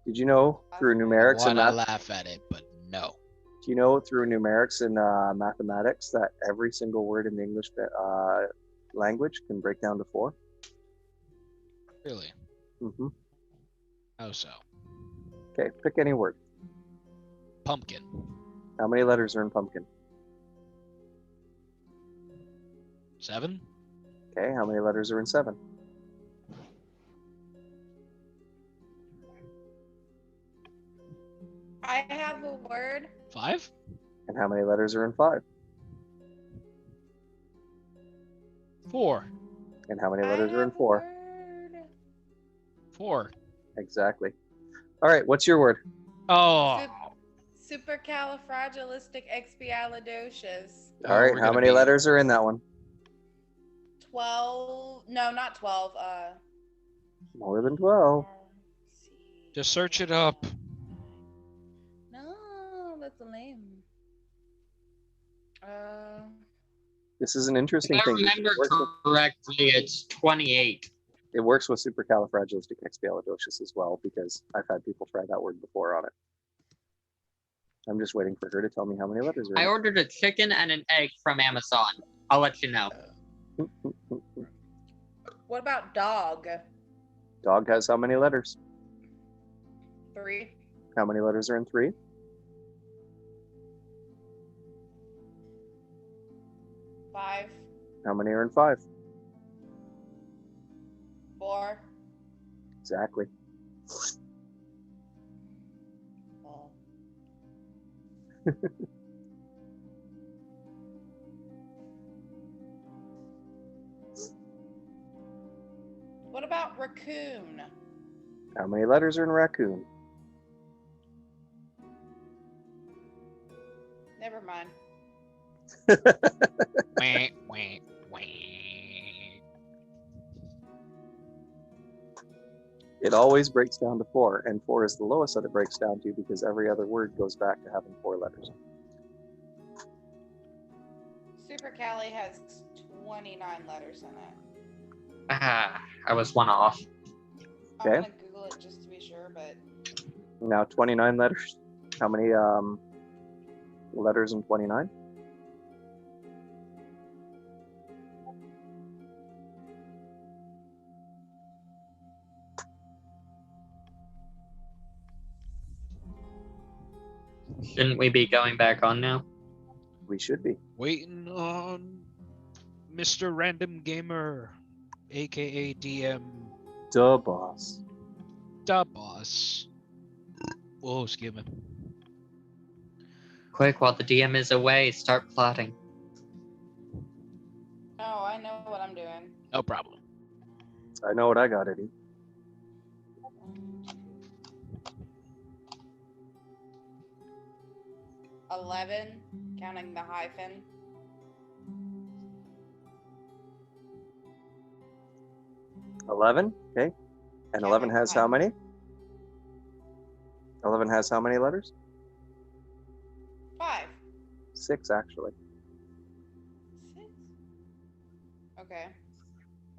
Did you know through I numerics and wanna math? laugh at it, but no. Do you know through numerics and mathematics that every single word in the English language can break down to 4? Really? Mm-hmm. How so? Okay, pick any word. Pumpkin. How many letters are in pumpkin? 7? Okay, how many letters are in 7? I have a word. 5? And how many letters are in 5? 4. And how many I letters are in have a 4? word. 4. Exactly. All right, what's your word? Oh. Supercalifragilisticexpialidocious. All right, we're how gonna many be- letters are in that one? 12. No, not 12. More than 12. Just search it up. No, that's lame. This is an interesting If I thing. because remember correctly, it's 28. It works with supercalifragilisticexpialidocious as well, because I've had people try that word before on it. I'm just waiting for her to tell me how many letters are I in ordered a chicken and an egg from Amazon. I'll let you know. it. What about dog? Dog has how many letters? 3. How many letters are in 3? 5. How many are in 5? 4. Exactly. Oh. What about raccoon? How many letters are in raccoon? Never mind. Wah, wah, wah. It always breaks down to 4, and 4 is the lowest that it breaks down to because every other word goes back to having 4 letters. Supercali has 29 letters in it. Ah, I was one off. I'm Okay. gonna Google it just to be sure, but Now 29 letters. How many letters in 29? Shouldn't we be going back on now? We should be. Waiting on Mr. Random Gamer, aka DM, Duh, boss. the boss. Oh, excuse me. Quick, while the DM is away, start plotting. Oh, I know what I'm doing. No problem. I know what I gotta do. 11, counting the hyphen. 11, okay. And 11 has how many? 11 has how many letters? 5. 6, actually. 6. Okay.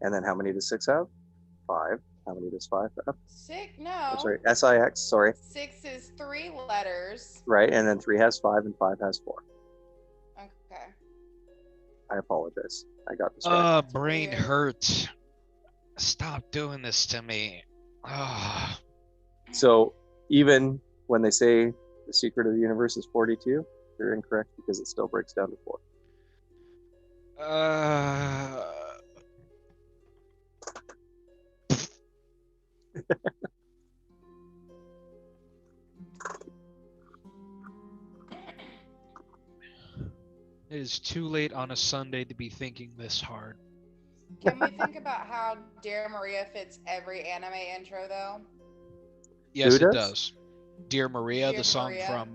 And then how many does 6 have? 5. How many does 5 have? 6? Oh, No. sorry, SIX, sorry. 6 is 3 letters. Right, and then 3 has 5 and 5 has 4. Okay. I apologize. I got distracted. Brain Weird. hurts. Stop doing this to me. So even when they say the secret of the universe is 42, they're incorrect because it still breaks down to 4. It is too late on a Sunday to be thinking this hard. Can we think about how Dear Maria fits every anime intro, though? Yes, Who it does? does. Dear Maria, Dear the song Maria. from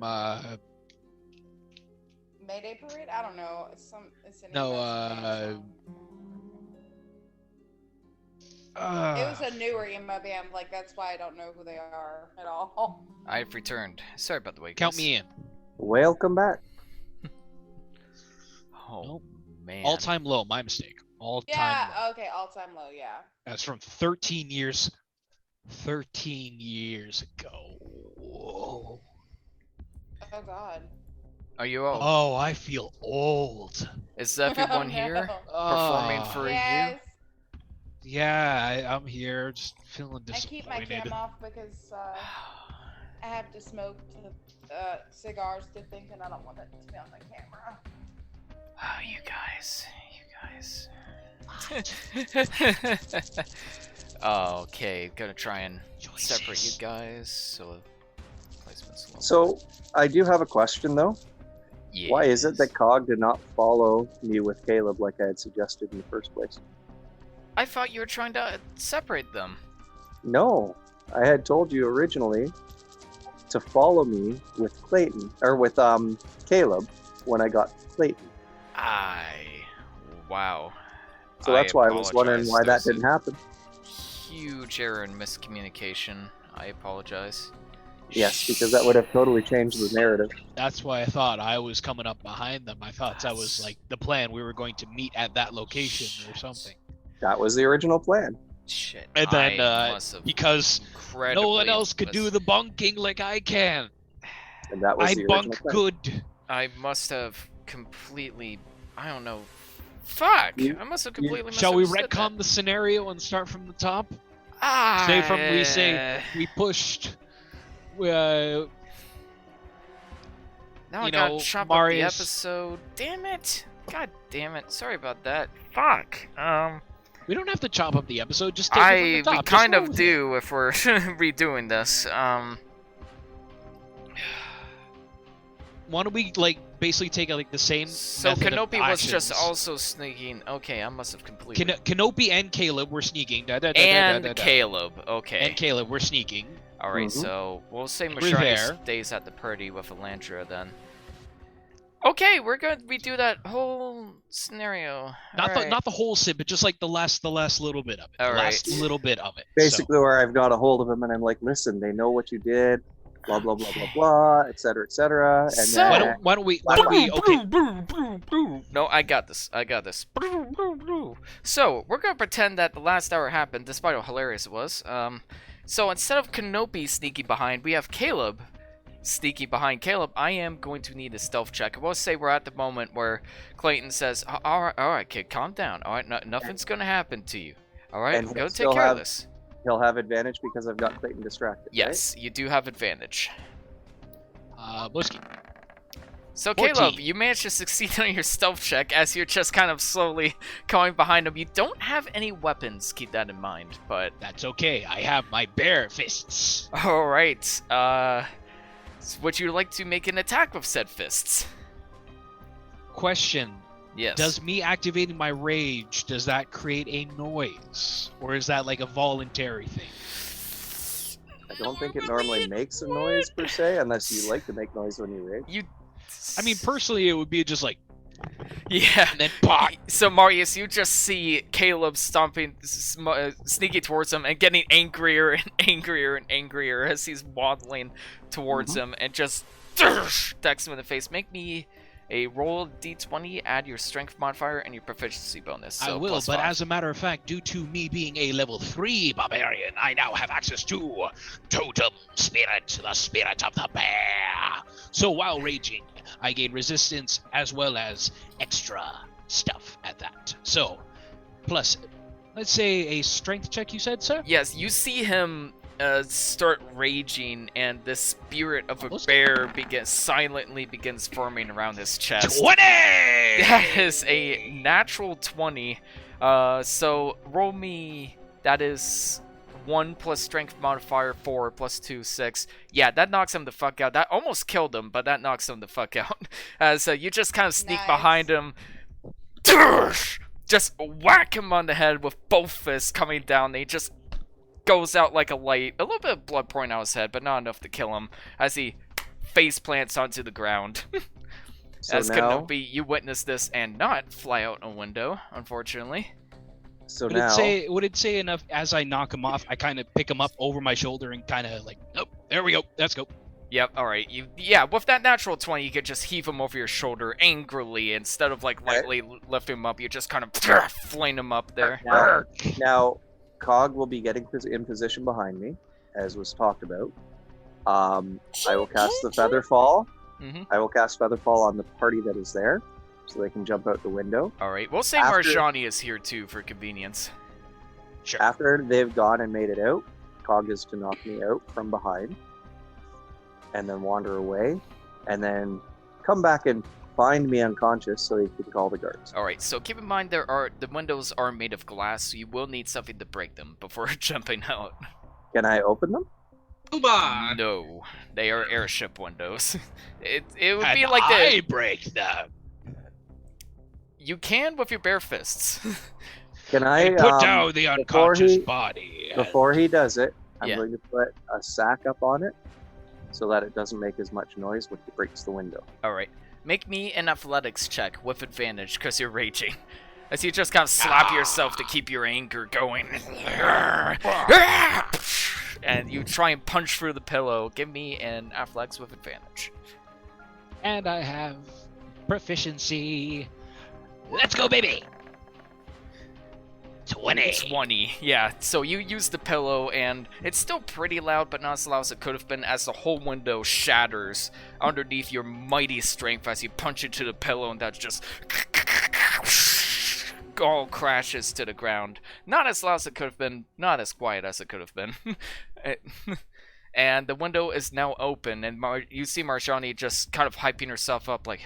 Mayday Parade? I don't know. It's an No, emo song. It was a newer emo band. Like, that's why I don't know who they are at all. I've returned. Sorry about the wait. count guys. me in. Welcome back. Oh Nope. man. All time low. My mistake. All time low. Yeah, okay, all time low, yeah. That's from 13 years. 13 years ago. Whoa. Oh, God. Are you all? Oh, I feel old. Is everyone Oh, here no. performing for you? Yes. Yeah, I'm here, just feeling I keep my disappointed. cam off because I have to smoke cigars to think, and I don't want it to be on the camera. Oh, you guys. Oh, okay, gonna try and separate you guys. So placements. Low. So I do have a question though. Why is it that Yes. Cog did not follow me with Caleb like I had suggested in the first place? I thought you were trying to separate them. No, I had told you originally to follow me with Clayton or with Caleb when I got Clayton. Wow. So that's why I was wondering apologize. why that There's a didn't happen. Huge error in miscommunication. I apologize. Yes, because that would have totally changed the narrative. That's why I thought I was coming up behind them. I thought that was like the plan. We were going to meet at that location or something. That was the original plan. Shit. And then, I must have Because incredibly no one else could do mis- the bunking like I can. And that was I the original bunk plan. good. I must have completely. I don't know. Fuck! You- I must have completely. Shall we misunderstood retcon the scenario and start from the top? that. Say from we say we pushed. Now I you gotta know, chop Marius- up the episode. Damn it! God damn it! Sorry about that. Fuck. We don't have to chop up the episode. Just take it from the We top. Just kind roll of with it. do if we're redoing this. Why don't we like basically take like the same? So method of Kenobi was just actions? also sneaking. Okay, I must have completely. Kenobi and Caleb were sneaking. And Caleb. Okay. And Caleb were sneaking. All right, Mhm. so we'll say We're Mashari there. stays at the party with Elandria then. Okay, we're gonna redo that whole scenario. Not the whole sit, but just like the last little bit of it. All The last right. little bit of it. Basically, where I've got a hold of him and I'm like, listen, they know what you did, blah blah blah blah blah, etc. etc. And So- So, then why don't we? Okay. No, I got this. So, we're gonna pretend that the last hour happened, despite how hilarious it was. So instead of Kenobi sneaking behind, we have Caleb sneaking behind Caleb. I am going to need a stealth check. I will say we're at the moment where Clayton says, all right, kid, calm down. All right, nothing's gonna happen to you. All right, And I'm he'll gonna take still care of have- this. he'll have advantage because I've got Clayton distracted. Yes, you do have advantage. Blisky. So 14. Caleb, you managed to succeed on your stealth check as you're just kind of slowly going behind him. You don't have any weapons, keep that in mind, but... That's okay. I have my bare fists. Alright, would you like to make an attack with said fists? Question. Yes. Does me activating my rage, does that create a noise? Or is that like a voluntary thing? I don't think it normally makes a noise per se, unless you like to make noise when you rage. I mean, personally, it would be just like, Yeah. and then pop. So Marius, you just see Caleb stomping, sneaking towards him, and getting angrier and angrier and angrier as he's waddling towards him, and just decks him in the face. Make me a roll d20, add your strength modifier and your proficiency bonus. So I will, but +5. as a matter of fact, due to me being a level 3 barbarian, I now have access to Totem Spirit, the spirit of the bear. So while raging, I gain resistance as well as extra stuff at that. So, plus, let's say a strength check, you said, sir? Yes, you see him start raging, and the spirit of a Almost. bear silently begins forming around his chest. 20! That is a natural 20. So roll me. That is 1 plus strength modifier 4 plus 2 6. Yeah, that knocks him the fuck out. That almost killed him, but that knocks him the fuck out. So you just kind of sneak Nice. behind him. Just whack him on the head with both fists coming down. They just goes out like a light. A little bit of blood pouring out his head, but not enough to kill him as he face plants onto the ground. So As now, Kenobi, you witness this and not fly out a window, unfortunately. so Would now, it say enough as I knock him off, I kind of pick him up over my shoulder and kind of like, oh, there we go, let's go. Yep, alright. Yeah, with that natural 20, you could just heave him over your shoulder angrily. Instead of, like, lightly lifting him up, you just kind of fling him up there. now, Cog will be getting in position behind me, as was talked about. I will cast the Feather Fall. Mhm. I will cast Feather Fall on the party that is there, so they can jump out the window. Alright, we'll say After- Marjani is here, too, for convenience. Sure. After they've gone and made it out, Cog is to knock me out from behind, and then wander away, and then come back and find me unconscious so he can call the guards. Alright, so keep in mind the windows are made of glass, so you will need something to break them before jumping out. Can I open them? Come on. No, they are airship windows. It would And be like I the... break them. You can with your bare fists. Can I I put down the before unconscious he- body. Before he does it, I'm Yeah. going to put a sack up on it so that it doesn't make as much noise when he breaks the window. Alright, make me an athletics check with advantage because you're raging. As you just kind of slap yourself to keep your anger going. And you try and punch through the pillow. Give me an athletics with advantage. And I have proficiency. Let's go, baby. 20. 20, yeah. So you use the pillow, and it's still pretty loud, but not as loud as it could have been, as the whole window shatters underneath your mighty strength as you punch into the pillow, and that just all crashes to the ground. Not as loud as it could have been, not as quiet as it could have been. And the window is now open, and you see Marjani just kind of hyping herself up, like,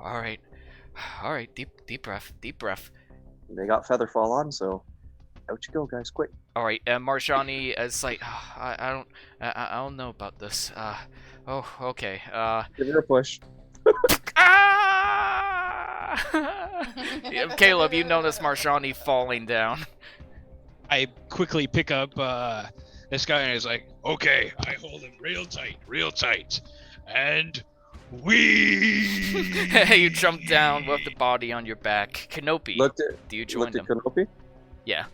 all right, deep breath. They got Feather Fall on, so out you go, guys, quick. All right, and Marjani is like, I don't know about this. Oh, okay. Give her a push. Yeah, Caleb, you notice Marjani falling down. I quickly pick up this guy and he's like, okay, I hold him real tight. And we. You jump down with the body on your back. Kenobi, do you join Looked them? at Kenobi. Yeah.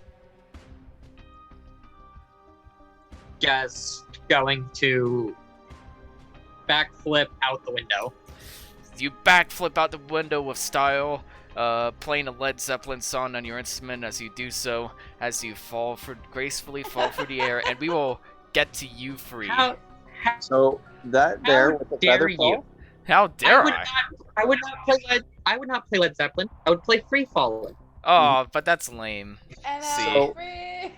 Just going to backflip out the window. You backflip out the window with style, playing a Led Zeppelin song on your instrument as you do so, as you gracefully fall through the air, and we will get to you free. How So that there with the dare Feather you. Fall. How dare I would not play Led Zeppelin. I would play Free Falling. Oh, but that's lame. And See. I'm free.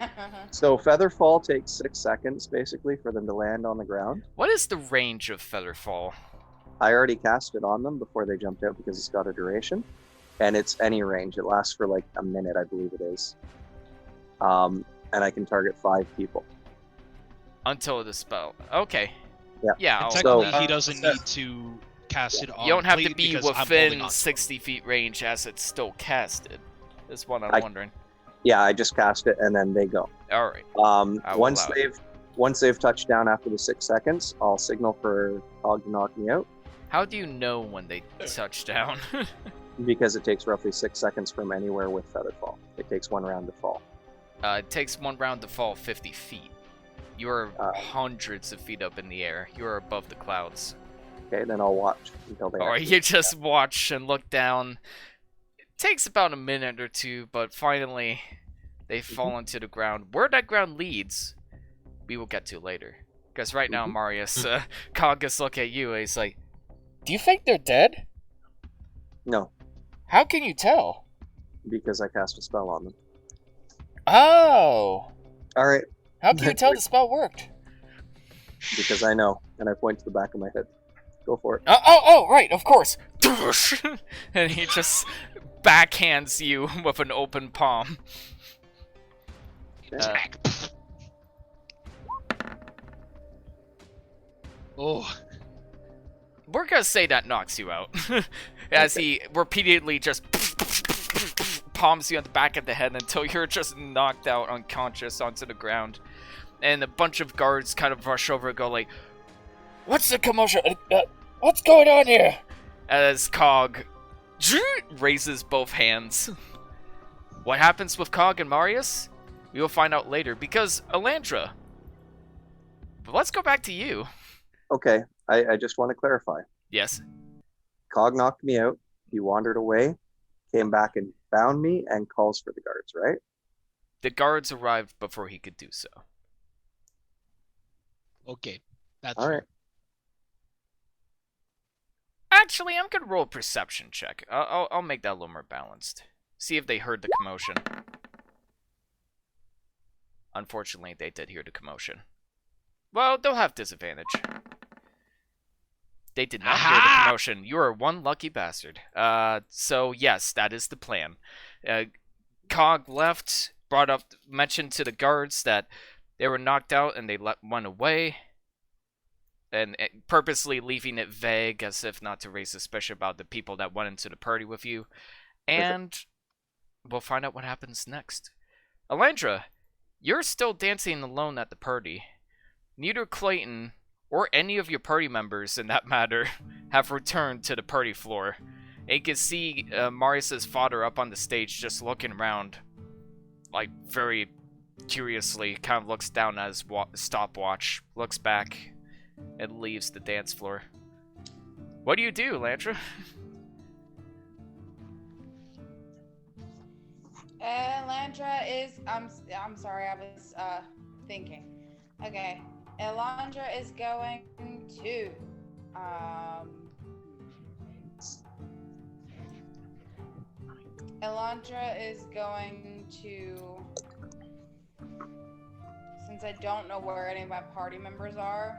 So Feather Fall takes 6 seconds basically for them to land on the ground. What is the range of Featherfall? I already cast it on them before they jumped out because it's got a duration, and it's any range. It lasts for like a minute, I believe it is. And I can target 5 people. Until the spell. Okay. Yeah. Yeah. And I'll technically, do that. he doesn't need to cast it on. You don't have to Clayton be because I'm holding within on to it. 60 feet range as it's still casted. Is what I'm wondering. Yeah, I just cast it and then they go. All right. I will Once allow it. they've touched down after the 6 seconds, I'll signal for Cog to knock me out How do you know when they touch down? because it takes roughly 6 seconds from anywhere with Featherfall. It takes 1 round to fall. It takes 1 round to fall 50 feet. You are Uh, hundreds of feet up in the air. You are above the clouds. Okay, then I'll watch until they. Or actually- you just watch and look down. It takes about a minute or two, but finally they fall into the ground. Where that ground leads, we will get to later. Because right now, Marius, Cogus look at you and he's like, "Do you think they're dead? No, How can you tell?" because I cast a spell on them. Oh! All right, How can you tell the spell worked? because I know, and I point to the back of my head. Go for it. Oh, right, of course. And he just backhands you with an open palm. Attack. Oh, We're gonna say that knocks you out. As he repeatedly just palms you on the back of the head until you're just knocked out unconscious onto the ground. And a bunch of guards kind of rush over and go like, "What's the commotion? What's going on here?" As Cog raises both hands. What happens with Cog and Marius? We will find out later, because Elandra. But let's go back to you. Okay, I just want to clarify. Yes. Cog knocked me out. He wandered away, came back and found me, and calls for the guards. Right? The guards arrived before he could do so. okay. That's All right. Actually, I'm gonna roll a perception check. I'll make that a little more balanced. See if they heard the commotion. Unfortunately, they did hear the commotion. Well, they'll have disadvantage. They did not hear the commotion. You are one lucky bastard. So yes, that is the plan. Cog left, mentioned to the guards that they were knocked out and they went away. And purposely leaving it vague as if not to raise suspicion about the people that went into the party with you. And we'll find out what happens next. Elandra, you're still dancing alone at the party. Neither Clayton or any of your party members, in that matter, have returned to the party floor. And you can see Marius' father up on the stage just looking around, like very curiously, kind of looks down at his stopwatch, looks back, and leaves the dance floor. What do you do, Elandra? Elandra is. I'm sorry. I was thinking. Okay. Elandra is going to. Elandra is going to. Since I don't know where any of my party members are,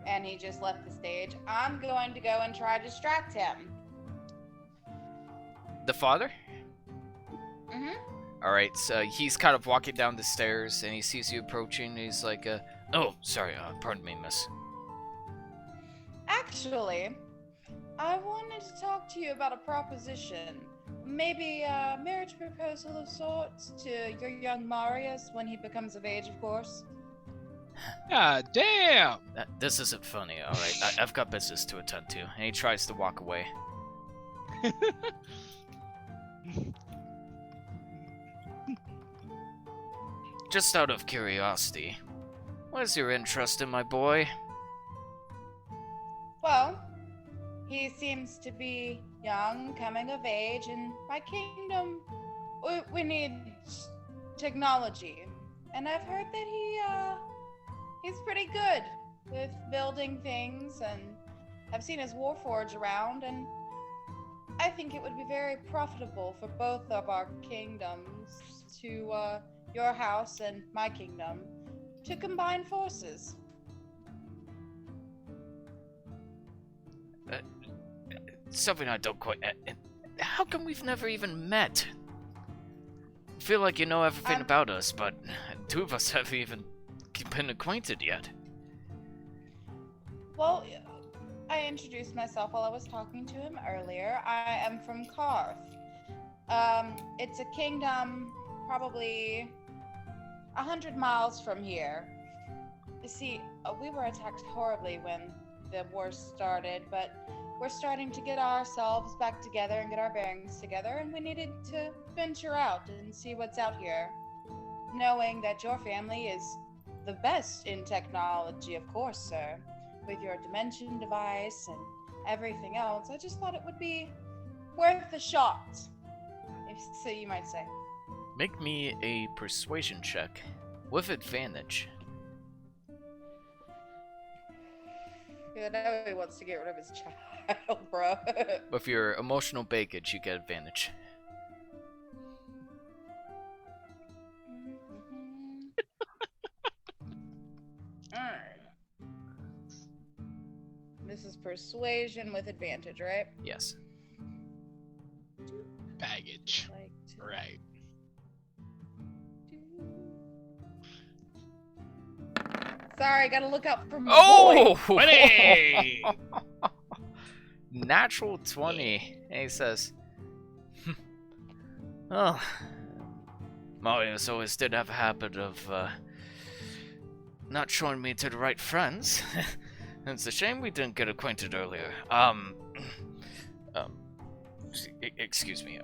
and he just left the stage, I'm going to go and try to distract him. The father? Mm-hmm. Alright, so he's kind of walking down the stairs and he sees you approaching and he's like, oh, sorry, pardon me, miss. Actually, I wanted to talk to you about a proposition. Maybe a marriage proposal of sorts to your young Marius when he becomes of age, of course. Ah, damn. This isn't funny, alright? I've got business to attend to. And he tries to walk away. Just out of curiosity, what is your interest in my boy? Well, he seems to be young, coming of age, and my kingdom, we need technology. And I've heard that he's pretty good with building things, and I've seen his warforge around, and I think it would be very profitable for both of our kingdoms to, your house and my kingdom, to combine forces. something I don't quite... how come we've never even met? I feel like you know everything about us, but two of us haven't even been acquainted yet. Well, I introduced myself while I was talking to him earlier. I am from Karth. It's a kingdom probably 100 miles from here. You see, we were attacked horribly when the war started, but we're starting to get ourselves back together and get our bearings together, and we needed to venture out and see what's out here. Knowing that your family is the best in technology, of course, sir, with your dimension device and everything else, I just thought it would be worth the shot, if so you might say. Make me a persuasion check with advantage. I know he wants to get rid of his child, bro. With your emotional baggage, you get advantage. Alright. This is persuasion with advantage, right? Yes. Baggage. Like to Right. Sorry, gotta look out for my Oh! 20! Natural 20. And he says, oh, Marius always did have a habit of not showing me to the right friends. It's a shame we didn't get acquainted earlier. Excuse me,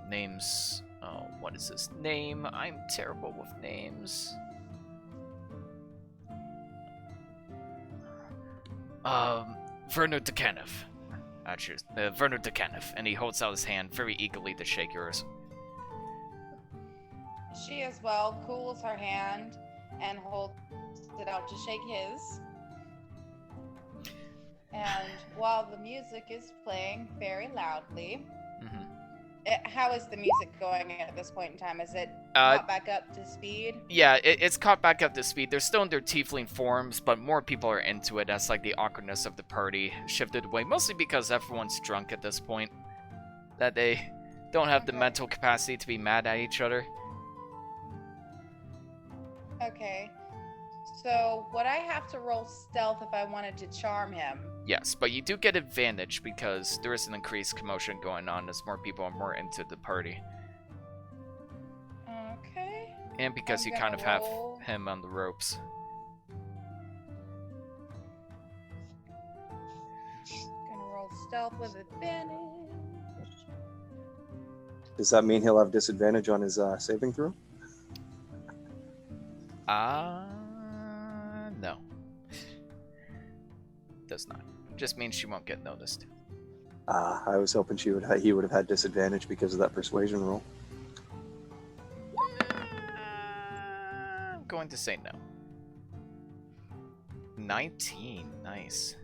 names, what is this name? I'm terrible with names. Werner Decanev. Cheers. Werner Decanev. And he holds out his hand very eagerly to shake yours. She as well cools her hand and holds it out to shake his. And while the music is playing very loudly, how is the music going at this point in time? Is it caught back up to speed? Yeah, it's caught back up to speed. They're still in their tiefling forms, but more people are into it as like the awkwardness of the party shifted away, mostly because everyone's drunk at this point. That they don't have the mental capacity to be mad at each other. Okay. So would I have to roll stealth if I wanted to charm him? Yes, but you do get advantage because there is an increased commotion going on as more people are more into the party. Okay. And because you kind of have him on the ropes. Gonna roll stealth with advantage. Does that mean he'll have disadvantage on his saving throw? No. Does not. Just means she won't get noticed. I was hoping he would have had disadvantage because of that persuasion roll. I'm going to say no. 19. Nice.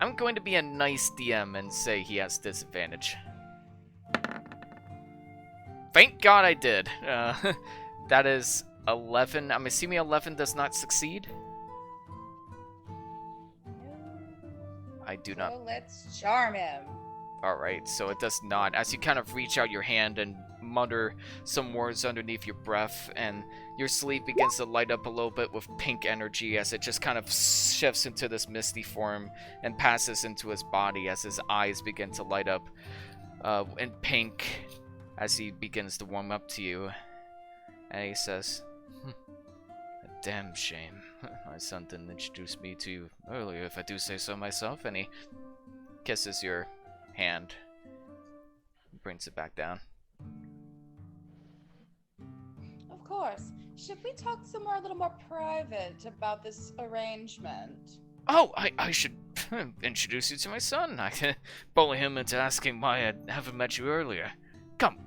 I'm going to be a nice DM and say he has disadvantage. Thank God I did. That is 11. I'm assuming 11 does not succeed? I do not. So let's charm him. Alright, so it does not. As you kind of reach out your hand and mutter some words underneath your breath, and your sleeve begins to light up a little bit with pink energy as it just kind of shifts into this misty form and passes into his body as his eyes begin to light up in pink as he begins to warm up to you. And he says, a damn shame. My son didn't introduce me to you earlier, if I do say so myself. And he kisses your hand, brings it back down. Of course. Should we talk somewhere a little more private about this arrangement? Oh, I should introduce you to my son. I can bully him into asking why I haven't met you earlier. Come.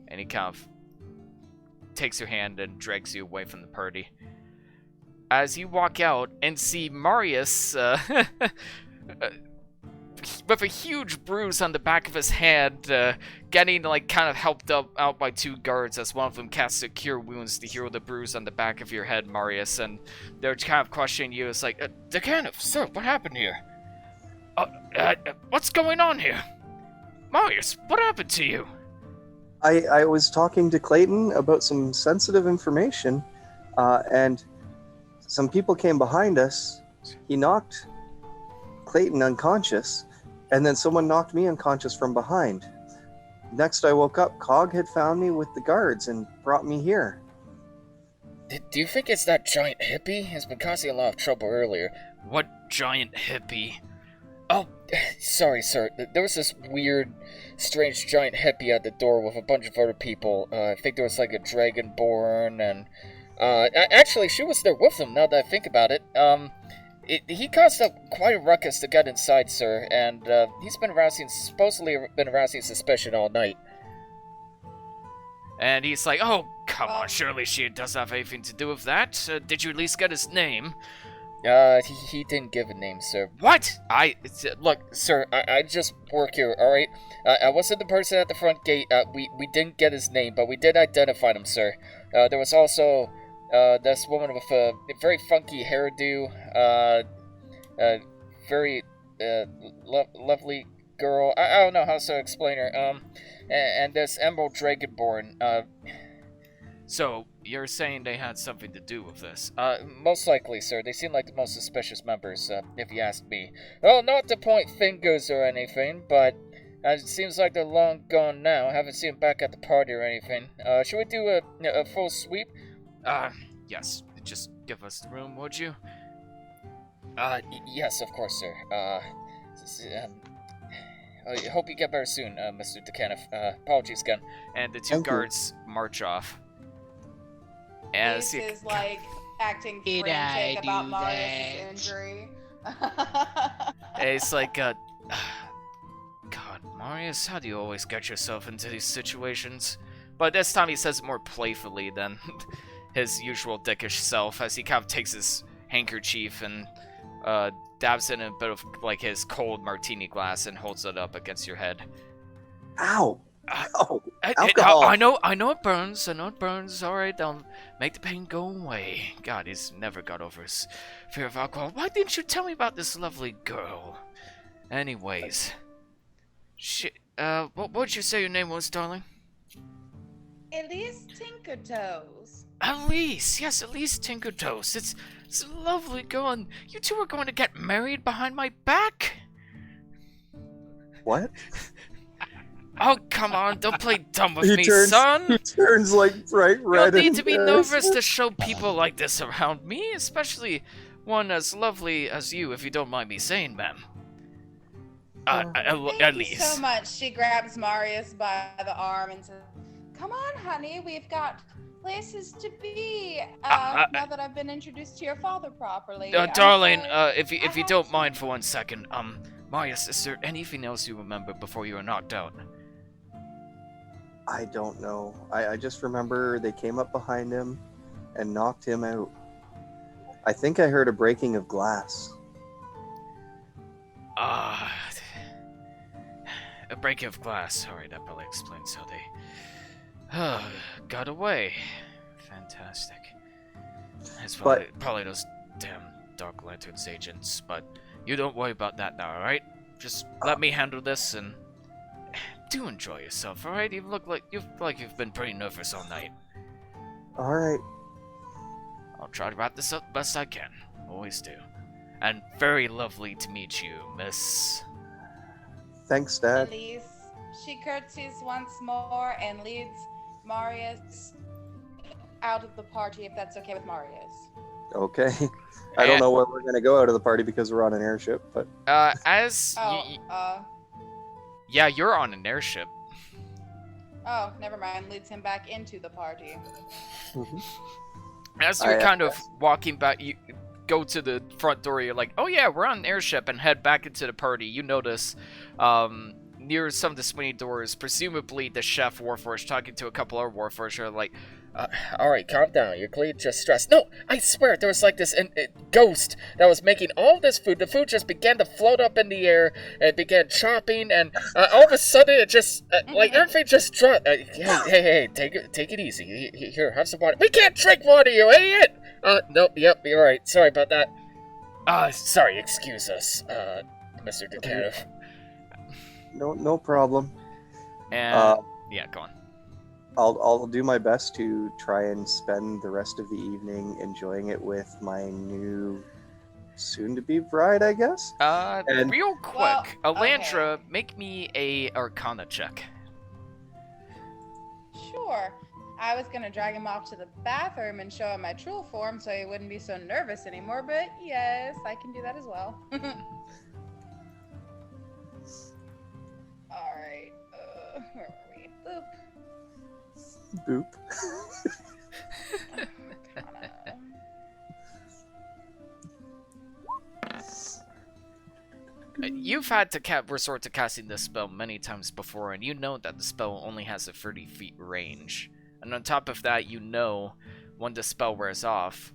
And he kind of takes your hand and drags you away from the party. As you walk out and see Marius with a huge bruise on the back of his head, getting like kind of helped out by 2 guards as one of them casts a cure wounds to heal the bruise on the back of your head, Marius, and they're kind of questioning you. It's like, Decanov, sir, what happened here? What's going on here? Marius, what happened to you? I was talking to Clayton about some sensitive information, and some people came behind us. He knocked Clayton unconscious, and then someone knocked me unconscious from behind. Next I woke up, Cog had found me with the guards and brought me here. Do you think it's that giant hippie? He's been causing a lot of trouble earlier. What giant hippie? Oh, sorry, sir. There was this weird, strange giant hippie at the door with a bunch of other people. I think there was like a dragonborn, and actually, she was there with him. Now that I think about it, he caused up quite a ruckus to get inside, sir, and he's supposedly been arousing suspicion all night. And he's like, oh, come on, surely she doesn't have anything to do with that. Did you at least get his name? He didn't give a name, sir. What? Look, sir, I just work here, alright? I wasn't the person at the front gate. We didn't get his name, but we did identify him, sir. There was also, this woman with a very funky hairdo, very, lovely girl. I don't know how to explain her, and this Emerald Dragonborn, So, you're saying they had something to do with this? Most likely, sir. They seem like the most suspicious members, if you ask me. Well, not to point fingers or anything, but it seems like they're long gone now. Haven't seen them back at the party or anything. Should we do a full sweep? Yes. Just give us the room, would you? Yes, of course, sir. I hope you get better soon, Mr. Decanov. Apologies again. And the 2 guards march off. As He's is like acting Did frantic I about do Marius' that? injury. it's like, God, Marius, how do you always get yourself into these situations? But this time he says it more playfully than his usual dickish self, as he kind of takes his handkerchief and dabs in a bit of like his cold martini glass and holds it up against your head. Ow! Alcohol! I know it burns. Alright, I'll make the pain go away. God, he's never got over his fear of alcohol. Why didn't you tell me about this lovely girl? Anyways. What would you say your name was, darling? Elise Tinkertoes. Elise! Yes, Elise Tinkertoes. It's a lovely girl, and you two are going to get married behind my back? What? Oh, come on, don't play dumb with He me, turns- son! He turns like bright You red. don't need and to be embarrassed. nervous to show people like this around me, especially one as lovely as you, if you don't mind me saying, ma'am. At Thank you least. so much. She grabs Marius by the arm and says, "Come on, honey, we've got places to be. Now that I've been introduced to your father properly." Darling, I'm if you have don't to- mind for 1 second, Marius, is there anything else you remember before you were knocked out? I don't know. I just remember they came up behind him and knocked him out. I think I heard a breaking of glass. A break of glass. Alright, that probably explains how they got away. Fantastic. It's probably those damn Dark Lanterns agents, but you don't worry about that now, alright? Just let me handle this and do enjoy yourself, alright? You look like you've been pretty nervous all night. All right. I'll try to wrap this up the best I can. Always do. And very lovely to meet you, Miss. Thanks, Dad. Elise. She curtsies once more and leads Marius out of the party, if that's okay with Marius. Okay. I don't know where we're gonna go out of the party because we're on an airship, but Yeah, you're on an airship. Oh, never mind. Leads him back into the party. As you're kind of walking back, you go to the front door, you're like, oh yeah, we're on an airship, and head back into the party. You notice, near some of the swinging doors, presumably the chef Warforged talking to a couple other Warforged are like, Alright, calm down. You're clearly just stressed. No, I swear, there was like this ghost that was making all this food. The food just began to float up in the air, and it began chopping, and all of a sudden it just, like, everything just dropped. Hey, take it easy. Here, have some water. We can't drink water, you idiot! Nope, yep, you're right. Sorry about that. Sorry, excuse us, Mr. Decanative. No problem. And yeah, go on. I'll do my best to try and spend the rest of the evening enjoying it with my new soon-to-be bride, I guess. And real quick, Well, Alandra, make me a Arcana check. Sure. I was gonna drag him off to the bathroom and show him my true form so he wouldn't be so nervous anymore, but yes, I can do that as well. Alright, where were we? Boop. Boop. You've had to resort to casting this spell many times before, and you know that the spell only has a 30 feet range. And on top of that, you know when the spell wears off,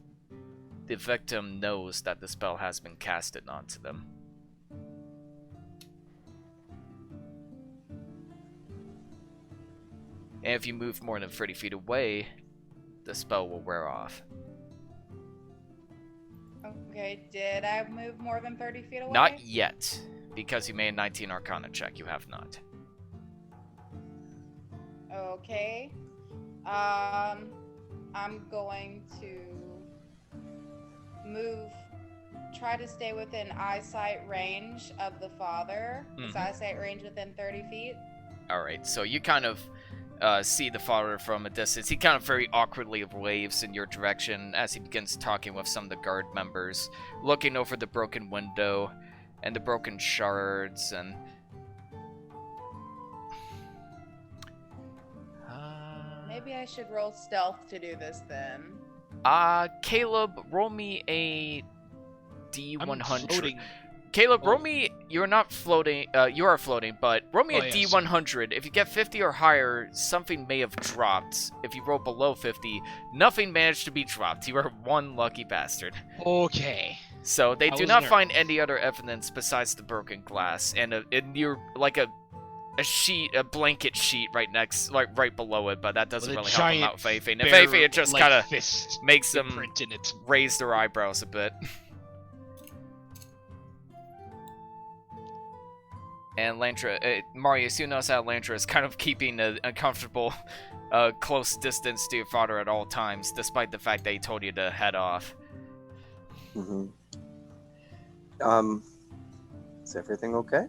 the victim knows that the spell has been casted onto them. And if you move more than 30 feet away, the spell will wear off. Okay, did I move more than 30 feet away? Not yet, because you made a 19 Arcana check. You have not. Okay. I'm going to try to stay within eyesight range of the father. Is eyesight range within 30 feet? Alright, so you kind of see the father from a distance. He kind of very awkwardly waves in your direction as he begins talking with some of the guard members, looking over the broken window and the broken shards and... Maybe I should roll stealth to do this then. Caleb, roll me a I'm D100. floating. Caleb, roll me. You're not floating. You are floating, but roll me a yes. D100. If you get 50 or higher, something may have dropped. If you roll below 50, nothing managed to be dropped. You are one lucky bastard. Okay. So they I do was not nervous. find any other evidence besides the broken glass and you're like a sheet, a blanket sheet right below it, but that doesn't With a really help them giant out. If anything, if anything, it just kind of fist makes them print in its. raise their eyebrows a bit. And Lantra, Marius, you notice how Lantra is kind of keeping a comfortable, close distance to your father at all times, despite the fact that he told you to head off. Mm-hmm. Is everything okay?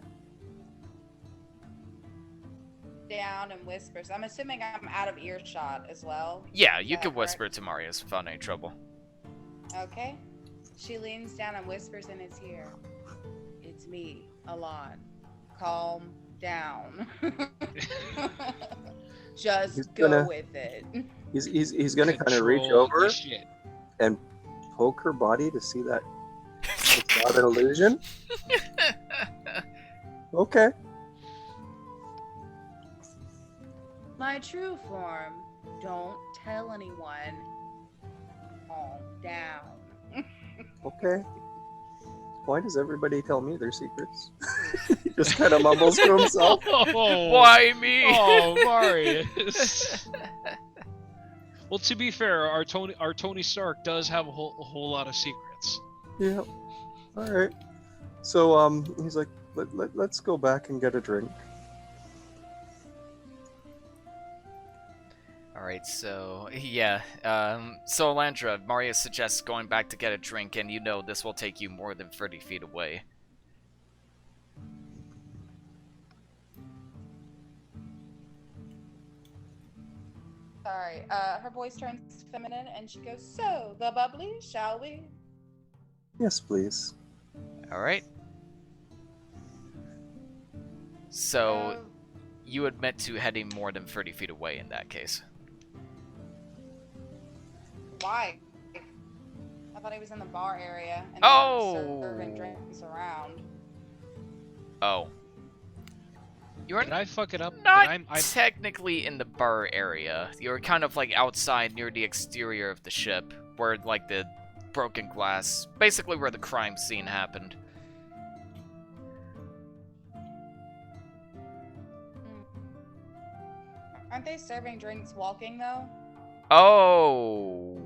Down and whispers. I'm assuming I'm out of earshot as well. Yeah, you Is can that whisper correct? to Marius without any trouble. Okay. She leans down and whispers in his ear. It's me, Alon. Calm down. Just He's go gonna- with it. He's gonna kind of reach Control over the shit. and poke her body to see that it's not an illusion. Okay. My true form. Don't tell anyone. Calm down. Okay. Why does everybody tell me their secrets? He just kind of mumbles to himself. Oh, Why me? Oh, Marius. Well, to be fair, our Tony Stark does have a whole lot of secrets. Yeah. All right. So he's like, let's go back and get a drink. Alright, so, yeah, so Alandra, Marius suggests going back to get a drink, and you know this will take you more than 30 feet away. Sorry. Her voice turns feminine and she goes, so, the bubbly, shall we? Yes, please. Alright. So, you admit to heading more than 30 feet away in that case. Why? I thought he was in the bar area and Oh! serving drinks around. Oh. You're Did I fuck it up? not I'm technically in the bar area. You're kind of like outside near the exterior of the ship, where like the broken glass, basically where the crime scene happened. Aren't they serving drinks walking though? Oh.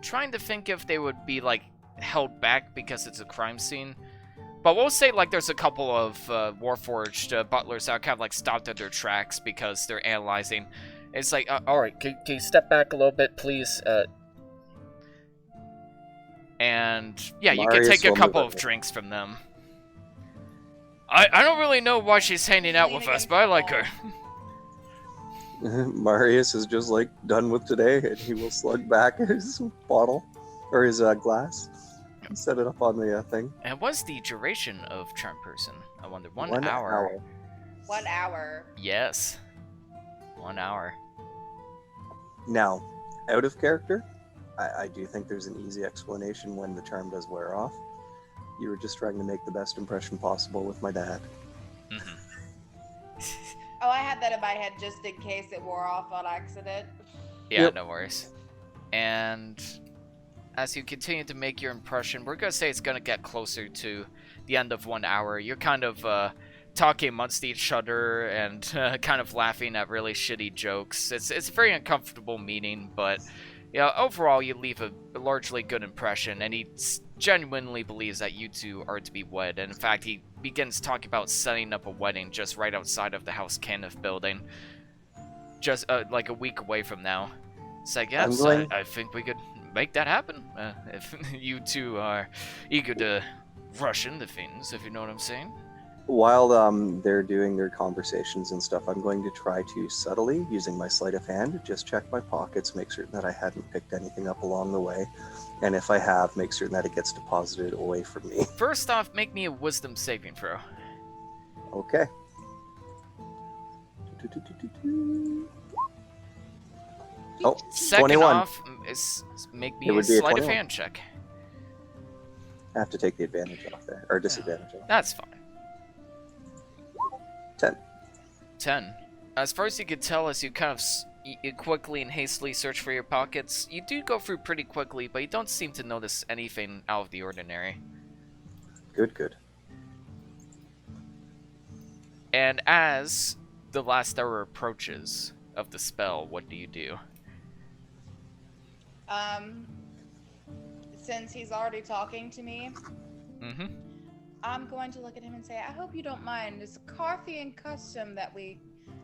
Trying to think if they would be like held back because it's a crime scene. But we'll say like there's a couple of Warforged butlers that are kind of like stopped at their tracks because they're analyzing. It's like, alright, can you step back a little bit, please? And yeah, you can Marius take a will couple move of it. drinks from them. I don't really know why she's hanging out with us, but I like her. Marius is just like done with today, and he will slug back his bottle or his glass, and set it up on the thing. And what's the duration of Charm Person? I wonder. 1 1 hour. 1 hour. Yes. 1 hour. Now, out of character, I do think there's an easy explanation when the charm does wear off. You were just trying to make the best impression possible with my dad. Mm-hmm. Oh, I had that in my head just in case it wore off on accident. Yeah, Yep. no worries. And as you continue to make your impression, we're gonna say it's gonna get closer to the end of 1 hour. You're kind of talking amongst each other and kind of laughing at really shitty jokes. It's a very uncomfortable meeting, but yeah, overall you leave a largely good impression, and he genuinely believes that you two are to be wed. And in fact, he begins talking about setting up a wedding just right outside of the House Caniff building, just like a week away from now. It's like, yes, I think we could make that happen if you two are eager to rush into things, if you know what I'm saying. While they're doing their conversations and stuff, I'm going to try to subtly, using my sleight of hand, just check my pockets, make certain that I hadn't picked anything up along the way. And if I have, make certain that it gets deposited away from me. First off, make me a wisdom saving throw. Okay. Oh, Second 21. off, make me It a would be a sleight of 21. hand check. I have to take the advantage off there, or disadvantage off. That's fine. 10. 10. As far as you could tell, as you kind of you quickly and hastily search for your pockets, you do go through pretty quickly, but you don't seem to notice anything out of the ordinary. Good, good. And as the last hour approaches of the spell, what do you do? Since he's already talking to me, Mm-hmm. I'm going to look at him and say, I hope you don't mind. It's a Carthian custom that we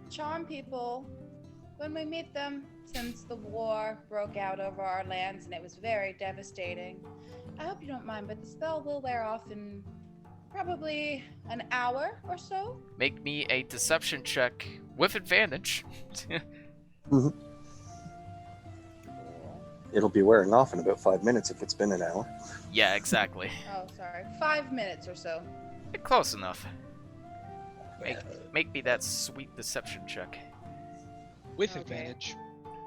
charm people when we meet them, since the war broke out over our lands and it was very devastating. I hope you don't mind, but the spell will wear off in probably an hour or so. Make me a deception check with advantage. It'll be wearing off in about 5 minutes if it's been an hour. Yeah, exactly. Oh, sorry. 5 minutes or so. Close enough. Make me that sweet deception check. with Okay. advantage.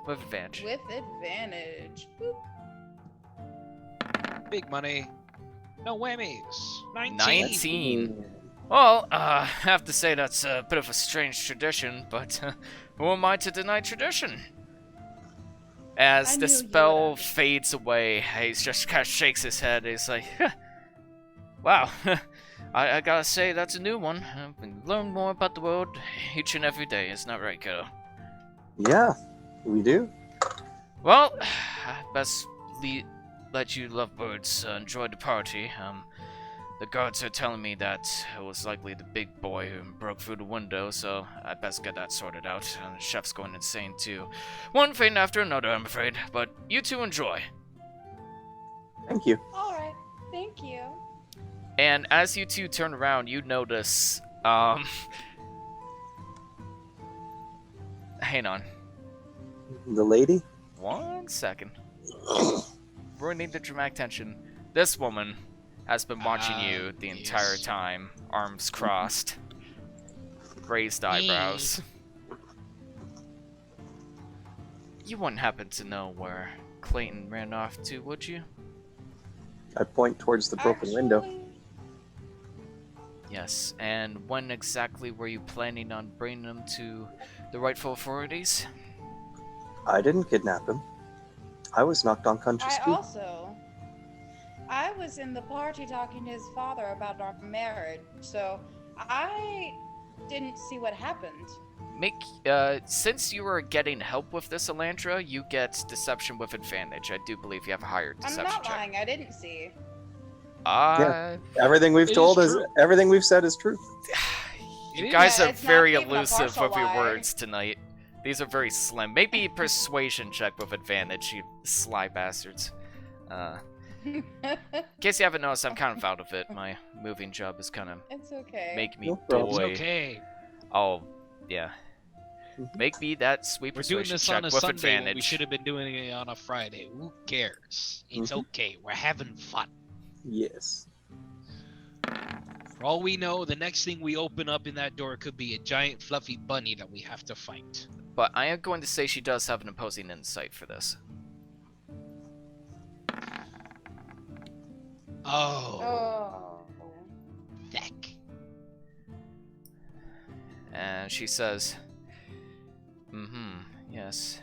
With advantage. With advantage. Boop. Big money. No whammies. 19. 19. Well, I have to say that's a bit of a strange tradition, but who am I to deny tradition? As I the knew you spell would. fades away, he just kind of shakes his head. He's like, wow, I gotta say, that's a new one. We learn more about the world each and every day, isn't that right, kiddo? Yeah, we do. Well, best let you lovebirds enjoy the party. The guards are telling me that it was likely the big boy who broke through the window, so I best get that sorted out. And the chef's going insane too. One thing after another, I'm afraid. But you two enjoy. Thank you. All right. Thank you. And as you two turn around, you notice, hang on. The lady? 1 second. Ruining the dramatic tension. This woman has been watching you the entire yes. time, arms crossed, raised eyebrows. You wouldn't happen to know where Clayton ran off to, would you? I point towards the broken window. Actually, Yes, and when exactly were you planning on bringing them to the rightful authorities? I didn't kidnap him. I was knocked unconscious too. I was in the party talking to his father about our marriage, so I didn't see what happened. Since you were getting help with this, Elandra, you get deception with advantage. I do believe you have a higher I'm deception not check. lying, I didn't see. Everything we've told is everything we've said is truth. You guys Yeah, are it's not very even a elusive partial with your lie. words tonight. These are very slim. Maybe persuasion check with advantage, you sly bastards. In case you haven't noticed, I'm kind of out of it. My moving job is kind of It's okay. make me No problem. boy. It's okay. Oh, yeah. Mhm. Make me that sweet We're doing persuasion this check on a with Sunday advantage. when we should have been doing it on a Friday. Who cares? It's Mhm. okay. We're having fun. Yes. For all we know, the next thing we open up in that door could be a giant fluffy bunny that we have to fight. But I am going to say she does have an opposing insight for this. Oh, Oh. heck. And she says, yes.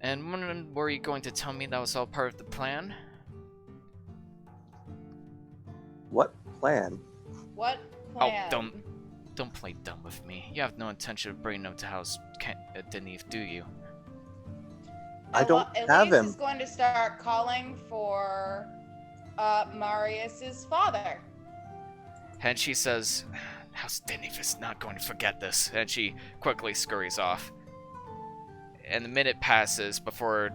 And when were you going to tell me that was all part of the plan? What plan? What Oh, plan? don't play dumb with me. You have no intention of bringing him to House Deneve, do you? I don't Elise have him. is going to start calling for Marius's father. And she says, House Deneve is not going to forget this. And she quickly scurries off. And the minute passes before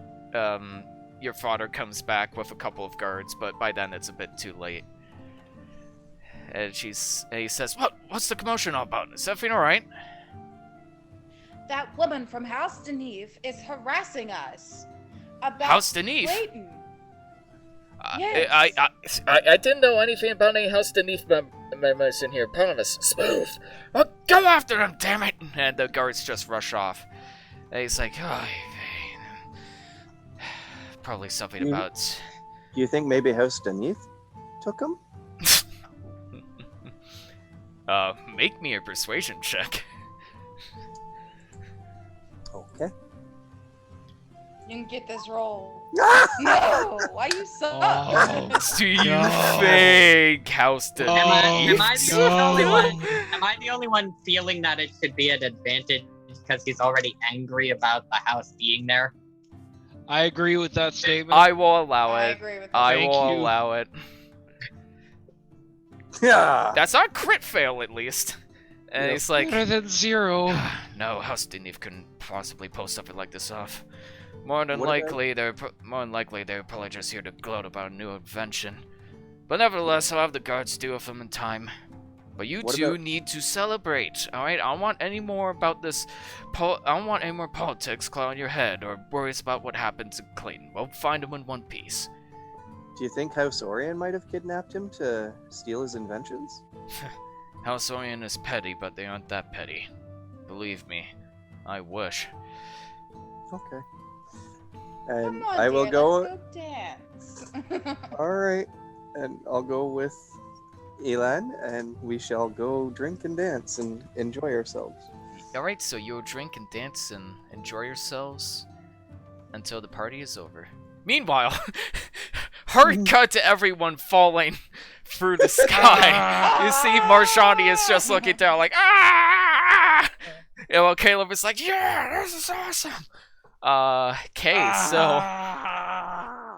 your father comes back with a couple of guards, but by then it's a bit too late. And he says, what's the commotion all about? Is everything alright? That woman from House Deneve is harassing us about House Deneve? Clayton. I didn't know anything about any House Deneve members in here. Promise. Smooth. Well, go after them, damn it! And the guards just rush off. And he's like, probably something about... Do you think maybe House Deneve took him? Make me a persuasion check. Okay. You can get this roll. Ah! No, why you suck? Oh, Do you No. think House Oh, Deneve... Am I the only one? Am I the only one feeling that it should be an advantage because he's already angry about the house being there? I agree with that statement. I will allow I it. agree with I Thank will you. allow it. Yeah. That's not a crit fail, at least. And Yep. he's like, Better than zero. no, House Deneve couldn't possibly pull something like this off. More than What about- likely, they're probably just here to gloat about a new invention. But nevertheless, I'll have the guards deal with them in time. But you What two about- need to celebrate, alright? I don't want any more about this. I don't want any more politics clouding your head or worries about what happened to Clayton. We'll find him in one piece. Do you think House Orion might have kidnapped him to steal his inventions? House Orion is petty, but they aren't that petty. Believe me, I wish. Okay. And Come on, I will dear, go. Let's go dance. All right, and I'll go with Elan, and we shall go drink and dance and enjoy ourselves. Alright, so you'll drink and dance and enjoy yourselves until the party is over. Meanwhile, hard cut to everyone falling through the sky. You see Marshani is just looking down like, ah! And while Caleb is like, yeah, this is awesome. Okay, so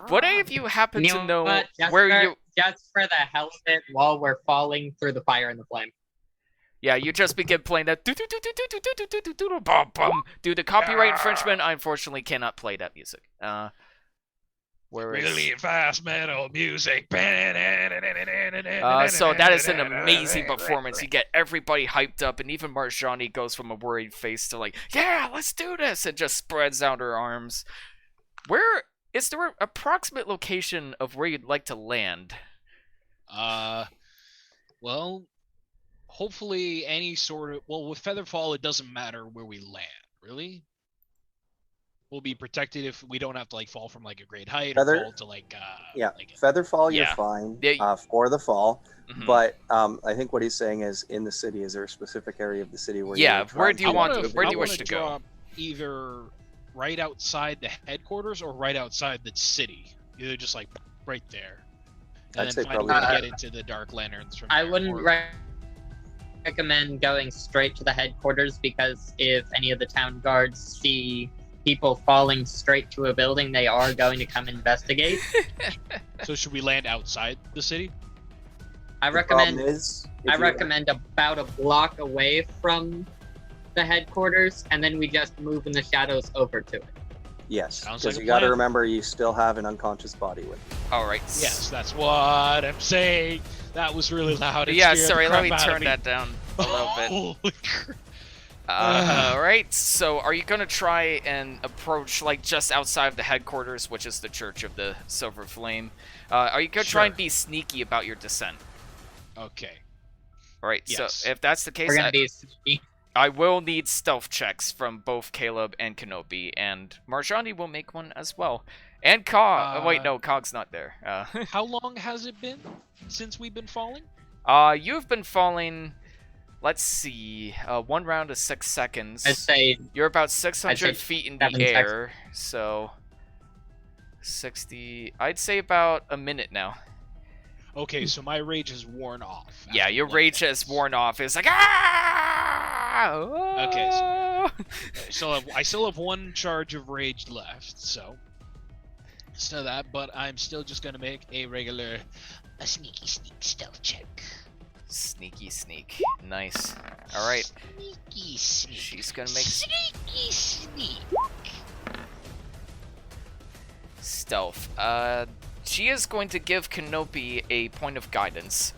would any of you happen You to know know what? where Just for the hell of it, while we're falling through the fire and the flame. Yeah, you just begin playing that bum bum. Due to copyright infringement, I unfortunately cannot play that music. Whereas, Really fast metal music. so that is an amazing performance. You get everybody hyped up, and even Marjani goes from a worried face to like, yeah, let's do this, and just spreads out her arms. Where is there an approximate location of where you'd like to land? Well, hopefully any sort of... Well, with Featherfall, it doesn't matter where we land, really. will be protected if we don't have to like fall from like a great height Feather- or fall to like Yeah, like Featherfall, you're Yeah. fine Yeah. for the fall. Mhm. But I think what he's saying is, in the city, is there a specific area of the city where Yeah, you're where trying do you to want- avoid where do I you it? wish wanna to go? drop either right outside the headquarters or right outside the city. Either just like right there. And I'd say then find a way probably- to get into the Dark Lanterns from I there, wouldn't or- recommend going straight to the headquarters, because if any of the town guards see people falling straight to a building, they are going to come investigate. So should we land outside the city? I The problem recommend is, if I you- recommend about a block away from the headquarters, and then we just move in the shadows over to it. Yes, Sounds because like a you got to plan. remember you still have an unconscious body with you. All right. Yes, that's what I'm saying. That was really loud. It Yeah, scared the sorry, let me crap out of turn me. that down a little bit. Holy crap. All right, so are you going to try and approach, like, just outside of the headquarters, which is the Church of the Silver Flame? Are you going to try Sure. and be sneaky about your descent? Okay. All right, Yes. so if that's the case, We're gonna be sneaky. I will need stealth checks from both Caleb and Kenobi, and Marjani will make one as well. And Cog. Wait, no, Cog's not there. How long has it been since we've been falling? You've been falling. Let's see. 1 round is 6 seconds. I'd say You're about I'd say 600 feet in the 7 seconds. air, so 60. I'd say about a minute now. Okay, so my rage has worn off. Yeah, after your 11 rage has minutes. worn off. It's like ah. Okay, ah! I still have 1 charge of rage left, so that. But I'm still just gonna make a sneaky sneak stealth check. Sneaky sneak. Nice. All right. Sneaky sneak. She's gonna make Sneaky sneak. stealth. She is going to give Kenobi a point of guidance.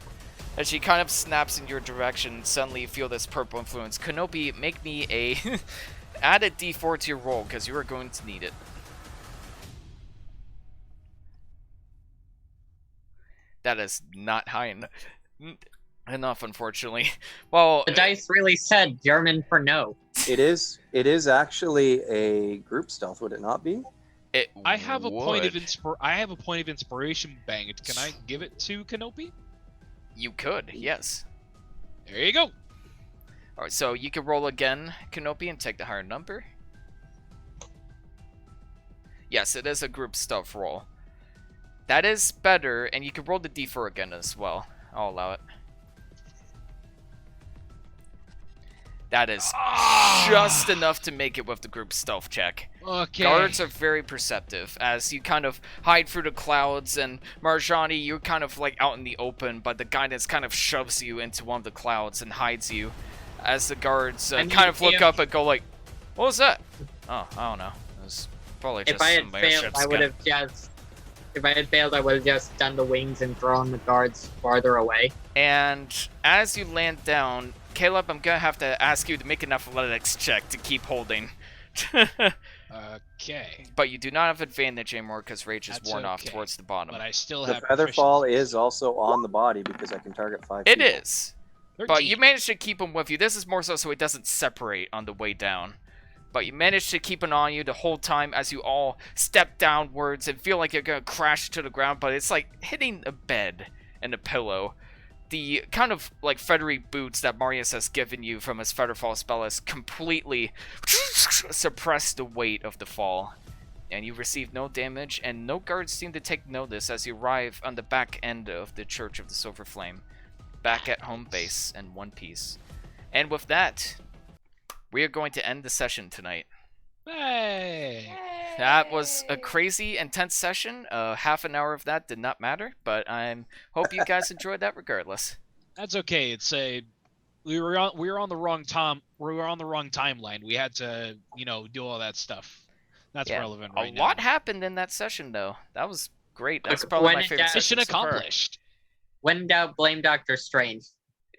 As she kind of snaps in your direction, suddenly you feel this purple influence. Kenobi, make me a add a D4 to your roll, because you are going to need it. That is not high enough, unfortunately. Well, the dice really said German for no. It is actually a group stealth, would it not be? it I have a point of would. inspiration banked. Can I give it to Kenobi? You could, yes. There you go. Alright, so you can roll again, Kenobi, and take the higher number. Yes, it is a group stealth roll. That is better, and you can roll the D4 again as well. I'll allow it. That is just enough to make it with the group stealth check. Okay. Guards are very perceptive as you kind of hide through the clouds, and Marjani, you're kind of like out in the open, but the guidance kind of shoves you into one of the clouds and hides you as the guards I mean, kind of look if- up and go like, what was that? Oh, I don't know. It was probably just If I had some failed, airship's I would gun. have just. If I had failed, I would have just done the wings and thrown the guards farther away. And as you land down, Caleb, I'm gonna have to ask you to make an athletics check to keep holding. Okay. But you do not have advantage anymore because rage is That's worn off okay. towards the bottom. But I still The have Featherfall proficiency. is also on the body because I can target 5 It people. is. 13. But you managed to keep him with you. This is more so it doesn't separate on the way down. But you managed to keep it on you the whole time as you all step downwards and feel like you're going to crash to the ground, but it's like hitting a bed and a pillow. The kind of like feathery boots that Marius has given you from his Featherfall spell has completely suppressed the weight of the fall. And you receive no damage, and no guards seem to take notice as you arrive on the back end of the Church of the Silver Flame. Back at home base in one piece. And with that, we are going to end the session tonight. Hey. That was a crazy, intense session. Half an hour of that did not matter, but I hope you guys enjoyed that regardless. That's okay. It's a we were on the wrong timeline. We had to, do all that stuff. That's Yeah, relevant A right now. lot happened in that session, though. That was great. That's Look, probably when my it favorite got- session Mission so far. accomplished. When in doubt, blame Doctor Strange.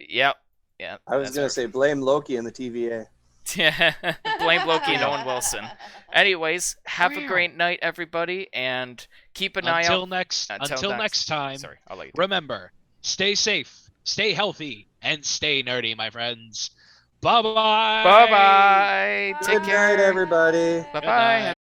Yep. Yeah. I was going to say blame Loki and the TVA. Blame Loki and Owen Wilson. Anyways, have a great night, everybody, and keep an eye Until out. next Until next time. Sorry, I'll let you do it. Remember, stay safe, stay healthy, and stay nerdy, my friends. Bye bye. Bye-bye. Take Good care. night, everybody. Bye-bye. Good night.